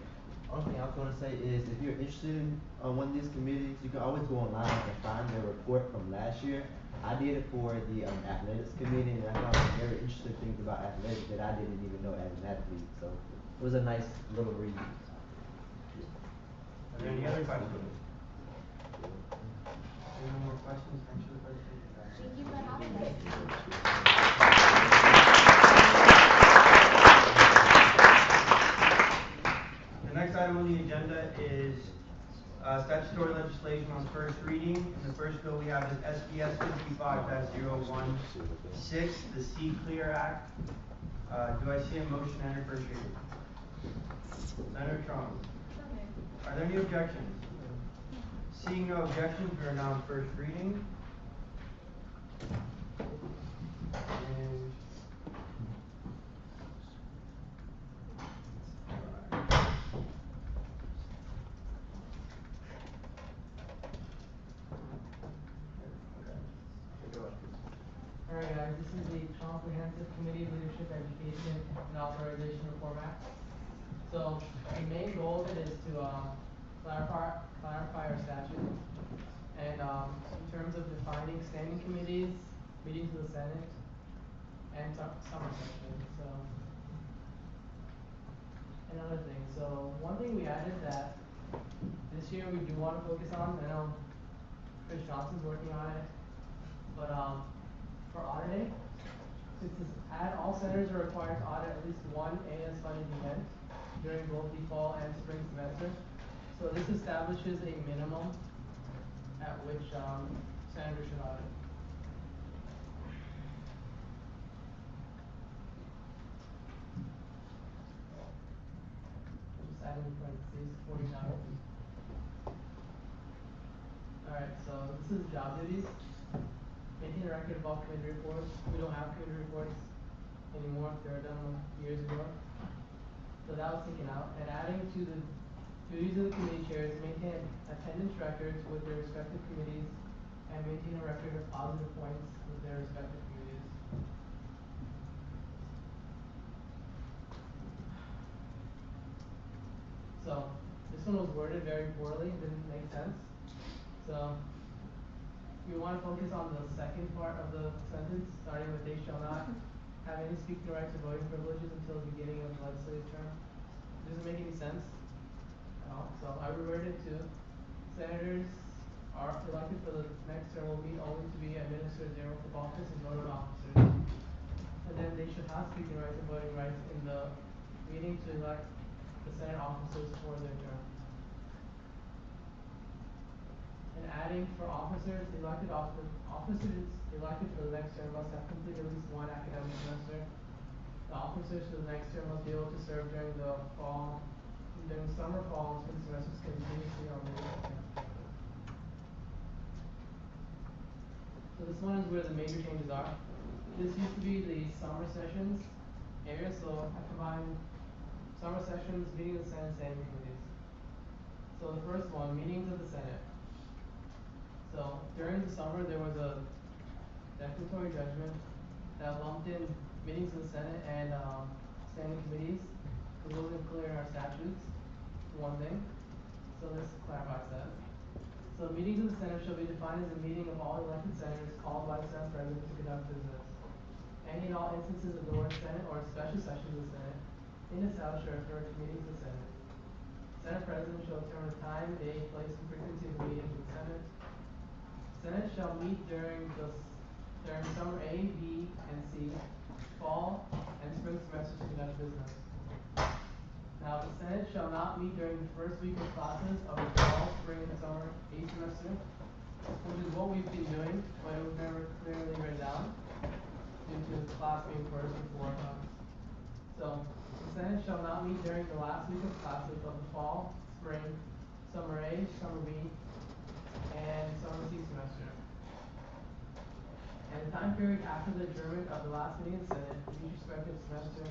S24: Only thing I was going to say is, if you're interested in one of these committees, you can always go online and find their report from last year. I did it for the athletics committee, and I found some very interesting things about athletics that I didn't even know as an athlete. So it was a nice little read.
S1: Are there any other questions? Any more questions? Thanks for the presentation, guys.
S2: Thank you for having us.
S1: is statutory legislation on first reading. And the first bill we have is SBS 55-016, the Sea Clear Act. Do I see a motion to enter first reading? Senator Trump. Are there any objections? Seeing no objections, we are now on first reading. And
S7: Alright guys, this is the Comprehensive Committee Leadership Education and Authorization Reform Act. So the main goal of it is to clarify our statute and in terms of defining standing committees, meetings of the Senate, and summer session. So another thing. So one thing we added that this year we do want to focus on. I know Chris Johnson's working on it, but for auditing, since this all senators are required to audit at least one AS funded event during both the fall and spring semester. So this establishes a minimum at which senators should audit. Just adding in parentheses 49. Alright, so this is job duties. Maintain a record of all committee reports. We don't have committee reports anymore. They were done years ago. So that was taken out. And adding to the duties of the committee chairs, maintain attendance records with their respective committees and maintain a record of positive points with their respective committees. So this one was worded very poorly, it didn't make sense. So we want to focus on the second part of the sentence, starting with they shall not have any speaking rights or voting privileges until the beginning of the legislative term. It doesn't make any sense at all. So I reworded it to senators are elected for the next term will meet only to be administered their oath of office and voted officers. And then they should have speaking rights and voting rights in the meeting to elect the Senate officers for their term. And adding for officers elected for the next term must have completed at least one academic semester. The officers for the next term must be able to serve during the summer, fall, and spring semesters continuously on the term. So this one is where the major changes are. This used to be the summer sessions area, so I combined summer sessions, meetings of the Senate, standing committees. So the first one, meetings of the Senate. So during the summer there was a declaratory judgment that lumped in meetings of the Senate and standing committees. It wasn't clear in our statutes, for one thing. So this clarifies that. So meetings of the Senate shall be defined as a meeting of all elected senators called by the Senate President to conduct business. Any and all instances of the word Senate or special sessions of the Senate in this House shall refer to meetings of the Senate. Senate President shall determine the time, day, place, and frequency of the meetings of the Senate. Senate shall meet during summer A, B, and C, fall, and spring semesters to conduct business. Now, the Senate shall not meet during the first week of classes of the fall, spring, and summer A semester, which is what we've been doing, but it was never clearly written down due to the class being first before us. So, the Senate shall not meet during the last week of classes of the fall, spring, summer A, summer B, and summer C semester. And the time period after the adjournment of the last meeting of the Senate for each respective semester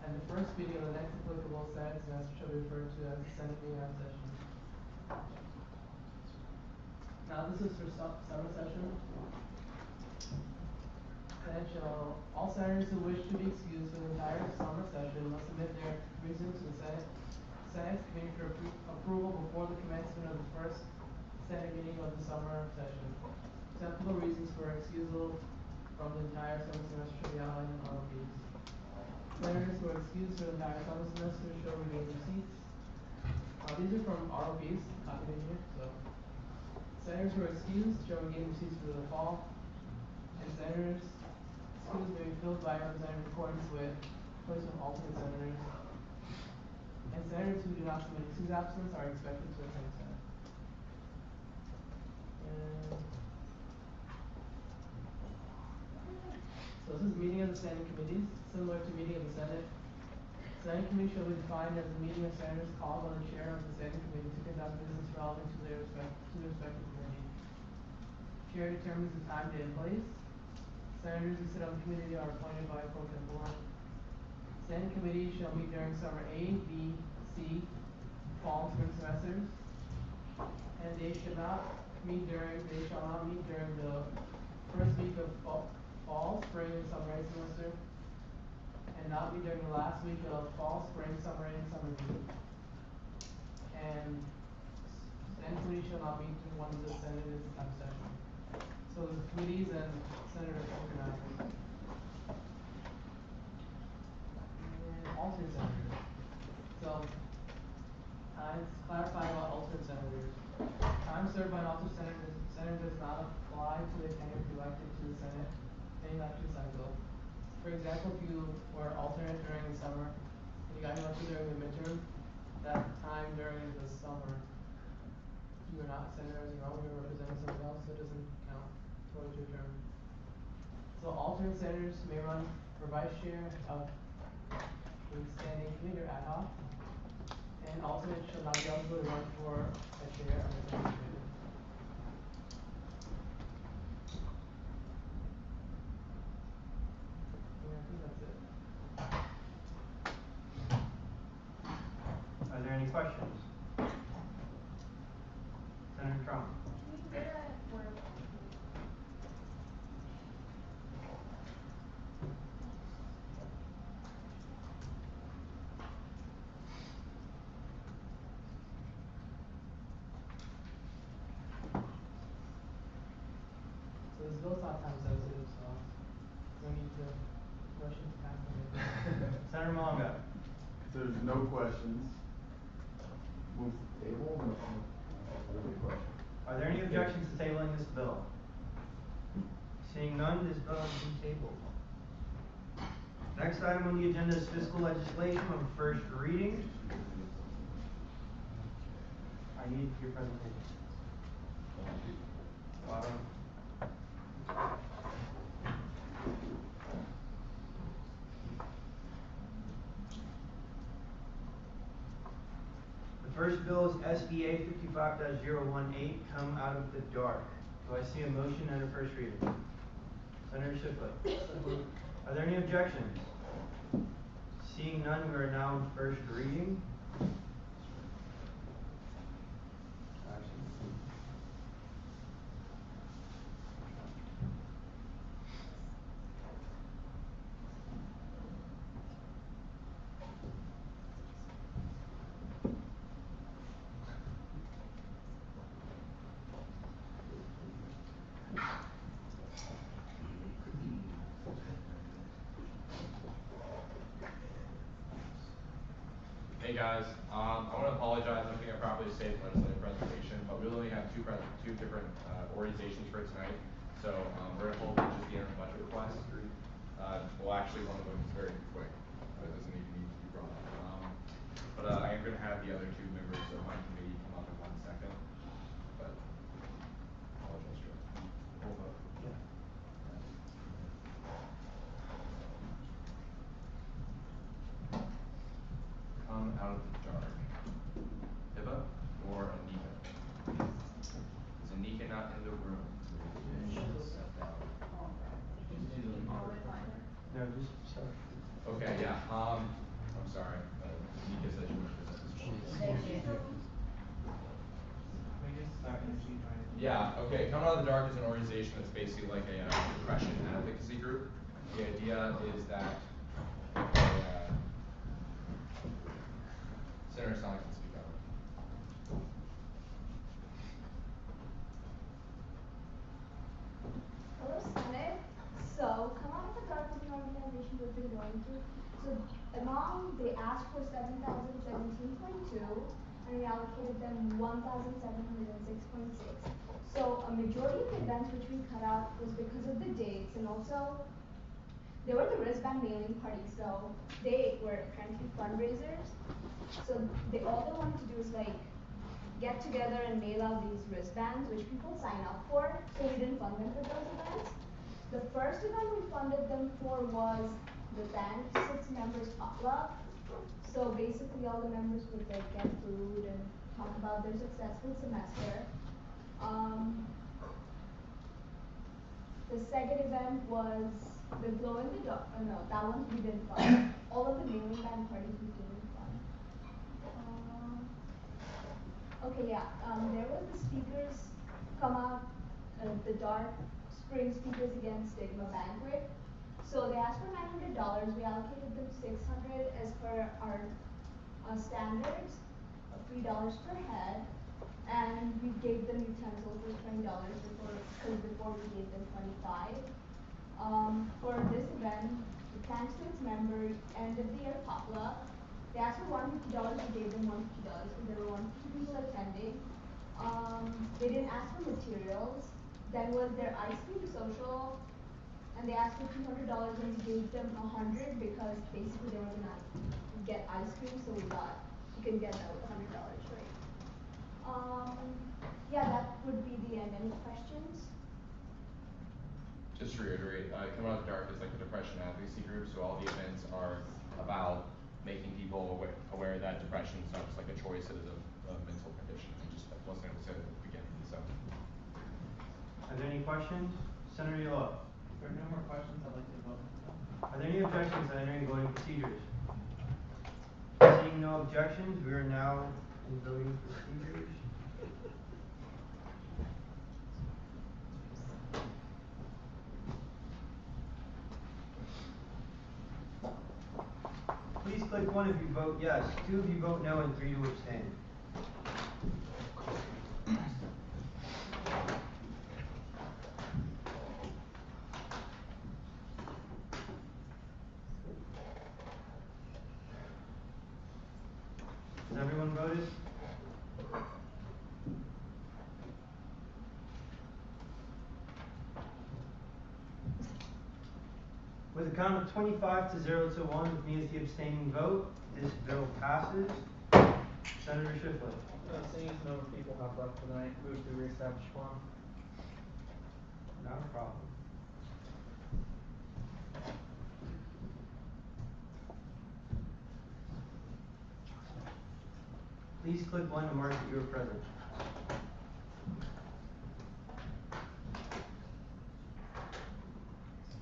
S7: and the first meeting of the next applicable Senate semester shall be referred to as the Senate meeting out session. Now this is for summer session. All senators who wish to be excused for the entire summer session must submit their reasons to the Senate committee for approval before the commencement of the first Senate meeting of the summer session. Acceptable reasons for excusal from the entire summer semester should be outlined in ROPs. Senators who are excused for the entire summer semester shall regain their seats. These are from ROPs, copied in here. So, senators who are excused shall regain their seats for the fall, and senators excused may be filled by a representative in accordance with choice of alternate senators. and senators who do not submit excuse absence are expected to attend Senate. And so this is meeting of the standing committees, similar to meeting of the Senate. Standing committee shall be defined as a meeting of senators called by the chair of the standing committee to conduct business relevant to their respective committee. Chair determines the time, day, and place. Senators who sit on the committee are appointed by pro tempore. Standing committees shall meet during summer A, B, C, fall, and spring semesters, and they shall not meet during the first week of fall, spring, and summer A semester, and not meet during the last week of fall, spring, summer, and summer B. And standing committee shall not meet when the Senate is out of session. So the committees and senators organizing. And alternate senators. So time to clarify about alternate senators. Time served by an alternate senator does not apply to the tenure elected to the Senate any election cycle. For example, if you were alternate during the summer and you got elected during the midterm, that time during the summer, you were not a senator as your own, you were representing someone else, so it doesn't count towards your term. So alternate senators may run for vice chair of a standing committee or ad hoc, and alternates shall not be eligible to run for a chair of a standing committee. Yeah, I think that's it.
S1: Are there any questions? Senator Trump.
S7: So this bill's not time sensitive, so no need to rush into passing it.
S1: Senator Malonga.
S5: If there's no questions, move to the table.
S1: Are there any objections to tabling this bill? Seeing none, this bill has been tabled. Next item on the agenda is fiscal legislation on first reading. I need your presentation. Bottom. The first bill is SBA 55-018, Come Out of the Dark. Do I see a motion under first reading? Senator Shiflett. Are there any objections? Seeing none, we are now in first reading.
S3: Hey guys, I want to apologize. I don't think I properly saved the legislative presentation, but we only have two different organizations for tonight. So we're going to hold just the interim budget request. Well, actually, one of them is very quick. It doesn't even need to be brought up. But I am going to have the other two members of my committee come up in 1 second. But apologize for hold up. Yeah. Come Out of the Dark. Hiba or Anika? Is Anika not in the room? Step down.
S1: No, just start.
S3: Okay, yeah. I'm sorry. Anika said she would present this one. Yeah, okay. Come Out of the Dark is an organization that's basically like a depression advocacy group. The idea is that Senator Sonic can speak up.
S2: Hello, Senate. So, Come Out of the Dark is an organization we've been going through. So, they asked for 7,017.2, and we allocated them 1,706.6. So, a majority of the events which we cut out was because of the dates, and also
S12: they were the wristband mailing party, so they were apparently fundraisers. So all they wanted to do is like get together and mail out these wristbands, which people sign up for. So we didn't fund them for those events. The first event we funded them for was the Band 6 members potluck. So basically all the members would like get food and talk about their successful semester. The second event was the glow in the dark. No, that one we didn't fund. All of the mailing band parties we didn't fund. Okay, yeah. There was the speakers come out, the dark spring speakers against stigma banquet. So they asked for $900. We allocated them $600 as per our standards, $3 per head, and we gave them utensils for $20 before we gave them $25. For this event, thanks to its member end of the year potluck, they asked for $150. We gave them $150 because there were 150 people attending. They didn't ask for materials. Then was their ice cream social, and they asked for $200 and we gave them $100 because basically they were gonna get ice cream, so we thought you can get that with $100, right? Yeah, that would be the end. Any questions?
S3: Just to reiterate, Coming Out of the Dark is like a depression advocacy group, so all the events are about making people aware that depression is not just like a choice, it is a mental condition. I just wasn't able to say that at the beginning, so.
S1: Are there any questions? Senator Yolo.
S9: If there are no more questions, I'd like to vote.
S1: Are there any objections to entering voting procedures? Seeing no objections, we are now in voting procedures. Please click 1 if you vote yes, 2 if you vote no, and 3 to abstain. Has everyone voted? With a count of 25 to 0 to 1, with me as the abstaining vote, this bill passes. Senator Schiffler.
S9: Seeing as no people have left tonight, move to reestablish quorum.
S1: Not a problem. Please click 1 to mark that you are present.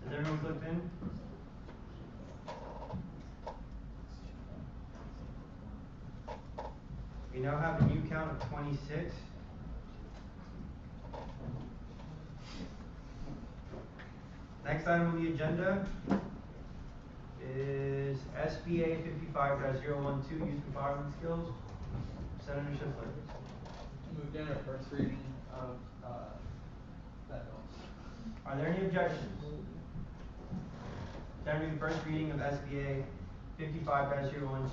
S1: Has everyone clicked in? We now have a new count of 26. Next item on the agenda is SBA 55-012, Youth Empowerment Skills. Senator Schiffler.
S9: Moved in our first reading of that bill.
S1: Are there any objections? Entering first reading of SBA 55-012.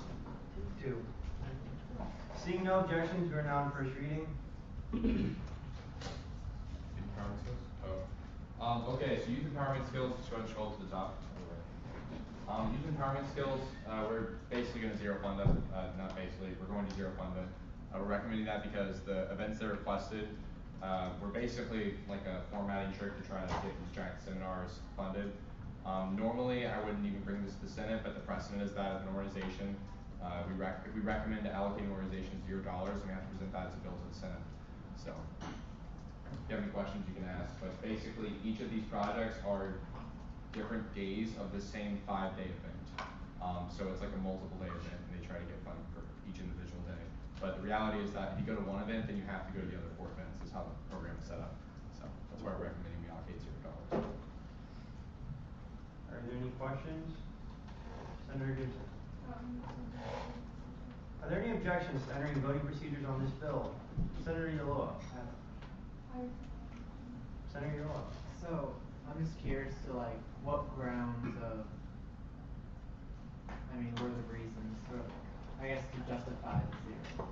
S1: Seeing no objections, we are now on first reading.
S3: Empowerment skills? Okay, so youth empowerment skills, just go ahead and scroll to the top. Youth empowerment skills, we're basically going to zero fund them. Not basically, we're going to zero fund them. We're recommending that because the events they requested were basically like a formatting trick to try to get these giant seminars funded. Normally, I wouldn't even bring this to the Senate, but the precedent is that if an organization, if we recommend to allocate an organization $0, we have to present that as a bill to the Senate. So, if you have any questions, you can ask. But basically, each of these projects are different days of the same 5-day event. So it's like a multiple day event, and they try to get funded for each individual day. But the reality is that if you go to one event, then you have to go to the other 4 events. Is how the program is set up. So that's why we're recommending we allocate $0.
S1: Are there any questions? Senator Gibson. Are there any objections to entering voting procedures on this bill? Senator Yoloa. Senator Yoloa.
S7: So, I'm just curious to like, what grounds of, were the reasons for, I guess, to justify the 0?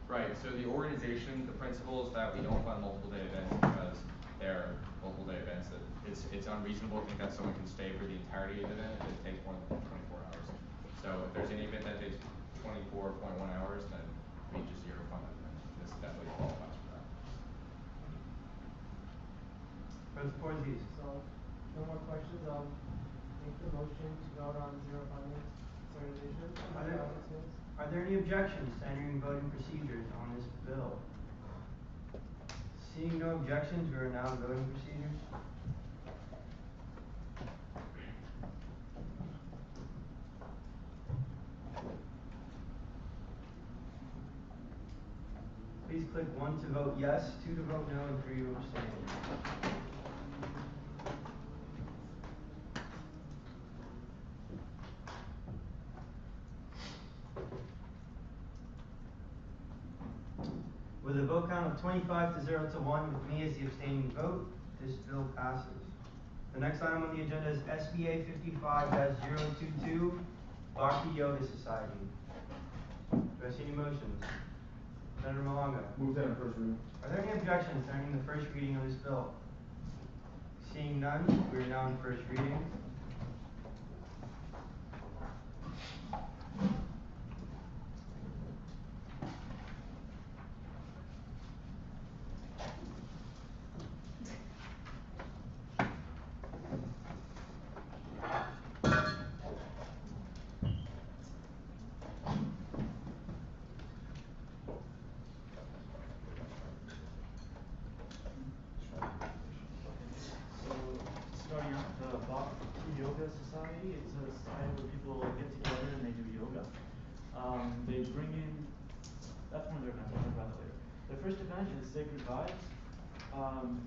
S3: Right, so the organization, the principle is that we don't fund multiple day events because their local day events, that it's unreasonable to think that someone can stay for the entirety of the event if it takes more than 24 hours. So if there's any event that takes 24.1 hours, then we just zero fund that event. This definitely qualifies for that.
S1: President Porzies.
S7: So, no more questions, make the motion to vote on zero funding this organization.
S1: Are there any objections to entering voting procedures on this bill? Seeing no objections, we are now in voting procedures. Please click 1 to vote yes, 2 to vote no, and 3 to abstain. With a vote count of 25 to 0 to 1, with me as the abstaining vote, this bill passes. The next item on the agenda is SBA 55-022, Bhakti Yoga Society. Do I see any motions? Senator Malonga.
S5: Move that on first reading.
S1: Are there any objections to ending the first reading of this bill? Seeing none, we are now in first reading.
S10: Starting out, the Bhakti Yoga Society, it's a society where people get together and they do yoga. They bring in, that's one of their events, I'll talk about that later. Their first event is Sacred Vibes.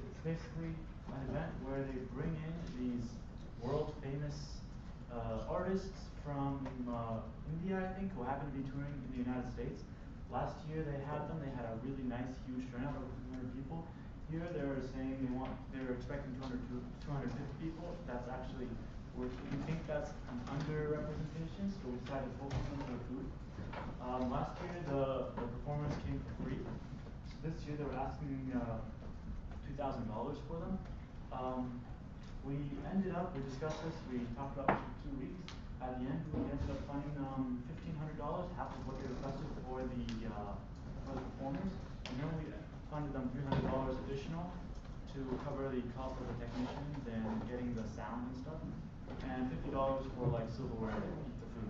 S10: It's basically an event where they bring in these world famous artists from India, I think, who happen to be touring in the United States. Last year they had a really nice, huge turnout, over 200 people. Here they're saying they're expecting 250 people. That's actually, we think that's an under-representation, so we decided to focus on the food. Last year the performers came for free. So this year they were asking $2,000 for them. We discussed this, we talked about this for 2 weeks. At the end, we ended up funding them $1,500, half of what they requested for the performers. And then we funded them $300 additional to cover the cost of the technicians and getting the sound and stuff. And $50 for like silverware to eat the food.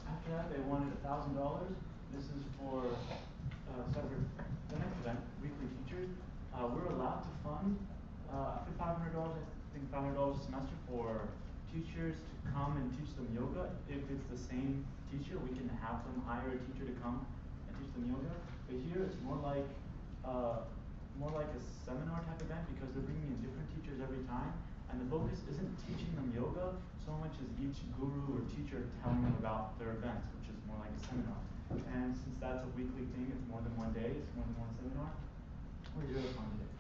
S10: After that, they wanted $1,000. This is for separate, the next event, Weekly Teachers. We're allowed to fund up to $500, I think $500 a semester for teachers to come and teach them yoga. If it's the same teacher, we can have them hire a teacher to come and teach them yoga. But here it's more like a seminar type event because they're bringing in different teachers every time. And the focus isn't teaching them yoga so much as each guru or teacher telling them about their events, which is more like a seminar. And since that's a weekly thing, it's more than one day, it's more than one seminar, we're zero funded it.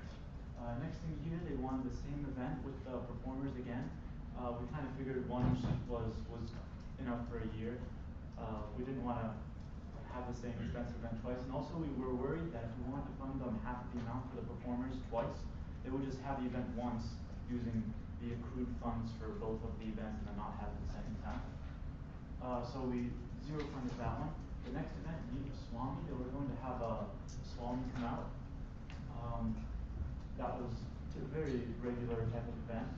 S10: Next thing here, they wanted the same event with the performers again. We kind of figured one was enough for a year. We didn't want to have the same expensive event twice, and also we were worried that if we wanted to fund them half the amount for the performers twice, they would just have the event once using the accrued funds for both of the events and then not have it the second time. So we zero funded that one. The next event, Meet Swami, they were going to have a Swami come out. That was a very regular type of event.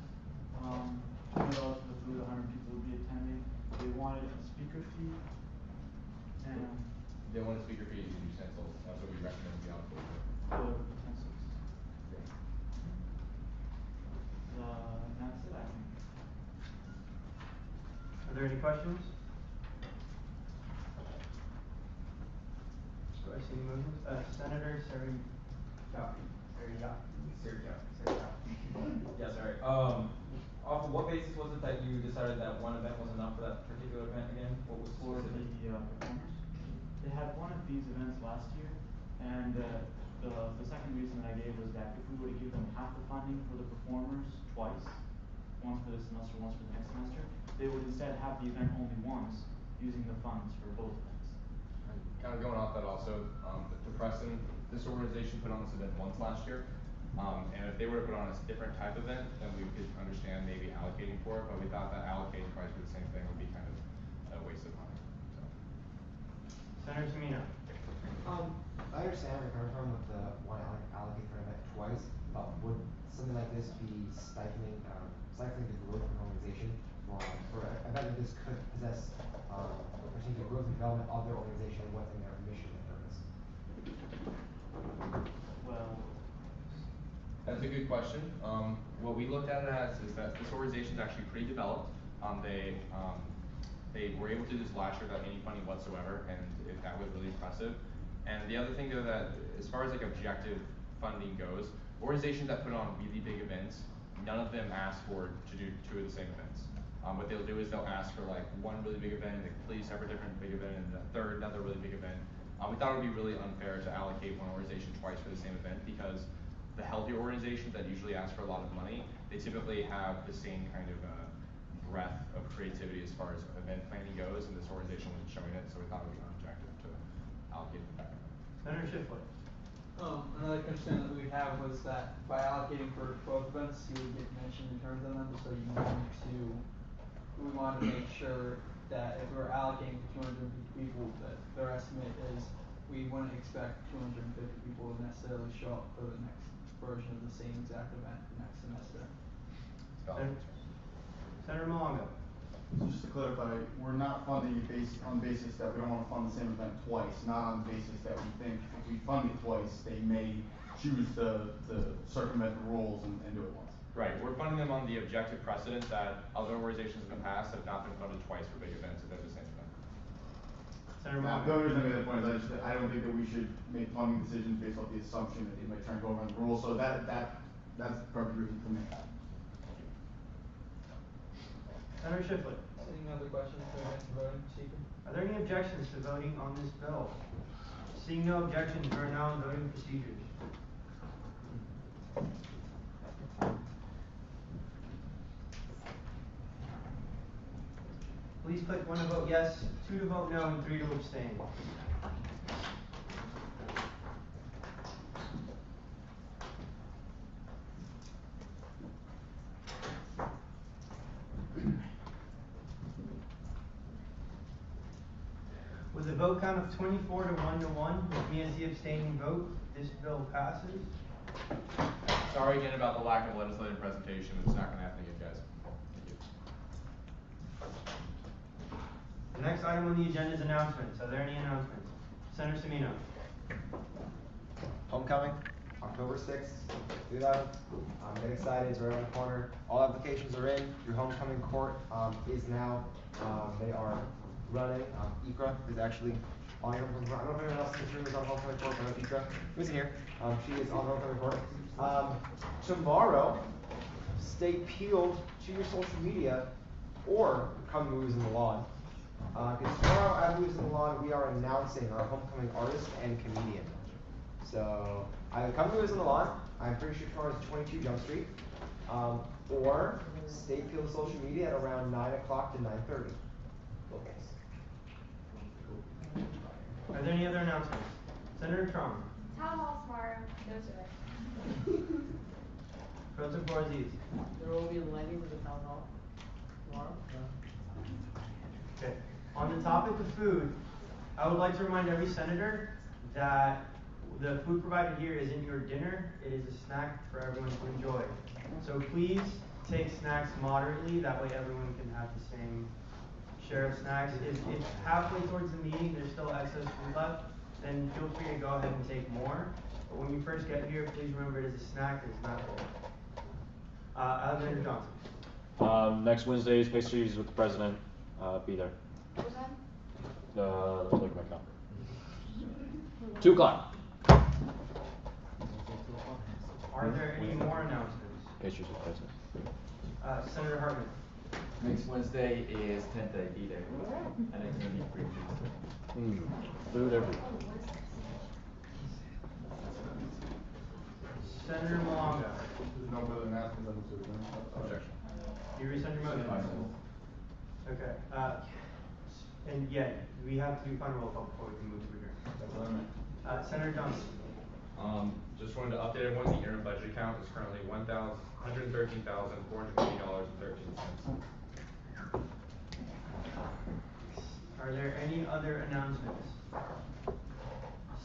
S10: $20 for the food, 100 people would be attending. They wanted a speaker fee. And
S3: they want a speaker fee and utensils. That's what we recommend beyond food.
S10: The utensils. Yeah. That's it, I think.
S1: Are there any questions? Do I see any motions? Senator Sariyapi.
S8: Yeah, sorry. Off of what basis was it that you decided that one event was enough for that particular event again? What was
S10: For the performers? They had one of these events last year, and the second reason that I gave was that if we were to give them half the funding for the performers twice, once for this semester, once for the next semester, they would instead have the event only once, using the funds for both events.
S3: And kind of going off that also, to Preston, this organization put on this event once last year. And if they were to put on a different type of event, then we could understand maybe allocating for it, but we thought that allocating twice for the same thing would be kind of a waste of money, so.
S1: Senator Semino.
S6: I understand where you're coming from with the want to allocate for an event twice, but would something like this be stifling the growth of an organization for an event like this could possess, pertain to growth and development of their organization and what's in their mission and purpose?
S1: Well,
S3: that's a good question. What we looked at it as is that this organization is actually pretty developed. They were able to do this last year without any funding whatsoever, and that was really impressive. And the other thing though, that as far as like objective funding goes, organizations that put on really big events, none of them ask for to do two of the same events. What they'll do is they'll ask for like one really big event, a completely separate different big event, and a third another really big event. We thought it would be really unfair to allocate one organization twice for the same event, because the healthier organizations that usually ask for a lot of money, they typically have the same kind of breadth of creativity as far as event planning goes, and this organization wasn't showing it, so we thought it would be unobjective to allocate the back.
S1: Senator Schiffler.
S9: Another concern that we have was that by allocating for both events, you would get mentioned in terms of them, so we want to make sure that if we're allocating for 250 people, that their estimate is we wouldn't expect 250 people to necessarily show up for the next version of the same exact event next semester.
S1: Senator Malongo.
S18: So just to clarify, we're not funding on the basis that we don't want to fund the same event twice, not on the basis that we think if we fund it twice, they may choose to circumvent the rules and do it once.
S3: Right, we're funding them on the objective precedent that other organizations in the past have not been funded twice for big events if they're the same event.
S1: Senator
S18: Now, the only reason I made that point is I don't think that we should make funding decisions based off the assumption that they might try and go around the rules, so that's perfect reason for me.
S1: Senator Schiffler.
S9: Any other questions for the voting procedure?
S1: Are there any objections to voting on this bill? Seeing no objections, we are now in voting procedures. Please click 1 to vote yes, 2 to vote no, and 3 to abstain. With a vote count of 24 to 1, with me as the abstaining vote, this bill passes.
S3: Sorry again about the lack of legislative presentation. It's not going to happen again, guys.
S1: The next item on the agenda is announcements. Are there any announcements? Senator Semino.
S6: Homecoming, October 6th, 2000. Get excited, it's right around the corner. All applications are in. Your homecoming court is now, they are running. Ikra is actually on your homecoming court. I don't know if anyone else in this room is on homecoming court, but Ikra, who's here? She is on homecoming court. Tomorrow, stay peeled to your social media or come Movies in the Lawn. Because tomorrow at Movies in the Lawn, we are announcing our homecoming artist and comedian. So either come to Movies in the Lawn, I'm pretty sure tomorrow is 22 Jump Street, or stay peeled to social media at around 9 o'clock to 9:30.
S1: Are there any other announcements? Senator Trump.
S2: Town hall tomorrow, no sir.
S1: Pro Tem Aziz.
S13: There will be Lenny's at the town hall tomorrow.
S1: Okay. On the topic of food, I would like to remind every senator that the food provided here isn't your dinner, it is a snack for everyone to enjoy. So please take snacks moderately, that way everyone can have the same share of snacks. If halfway towards the meeting there's still excess food left, then feel free to go ahead and take more. But when you first get here, please remember it is a snack, it's not food. Alexander Johnson.
S16: Next Wednesday is pastries with the president. Be there.
S2: What time?
S16: Let me look at my calendar. 2 o'clock.
S1: Are there any more announcements?
S16: Pastries with the president.
S1: Senator Hartman.
S23: Next Wednesday is 10th, be there. And it's going to be free.
S16: Food everywhere.
S1: Senator Malonga.
S18: There's no further announcements.
S3: Objection.
S1: You rescind your motion? Okay. And yet, we have to do final roll call before we can move to adjourn. Senator Johnson.
S3: Just wanted to update everyone, the interim budget account is currently $113,420.13.
S1: Are there any other announcements?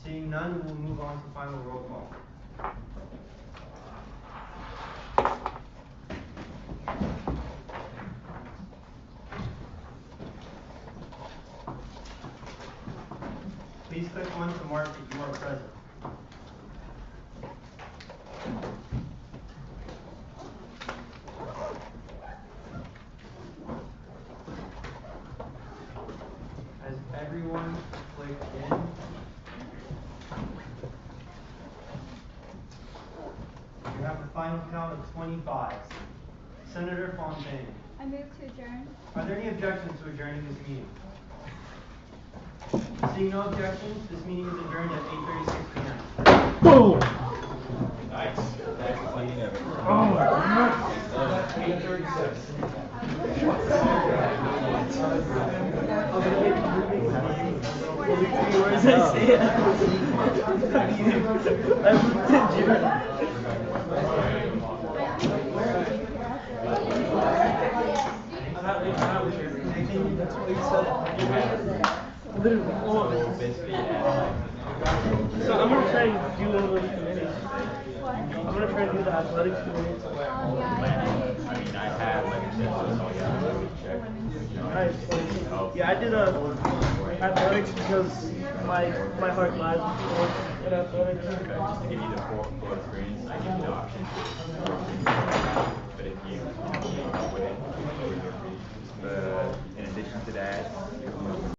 S1: Seeing none, we'll move on to final roll call. Please click 1 to mark that you are present. Has everyone clicked in? We have a final count of 25. Senator Fontaine.
S12: I move to adjourn.
S1: Are there any objections to adjourning this meeting? Seeing no objections, this meeting is adjourned at 8:36 p.m.
S16: Boom!
S3: Nice. Thanks for cleaning it.
S16: Oh my God.
S3: 8:36.
S16: Where does that say it? I looked at you. That's what he said. Literally. So I'm gonna try and do one of those committees. I'm gonna try and do the athletics committee.
S23: I mean, I have, like I said, so check.
S16: Nice. Yeah, I did athletics because my heart lies in athletics.
S23: Just to give you the full experience, I give you the option. But if you with it, in addition to that,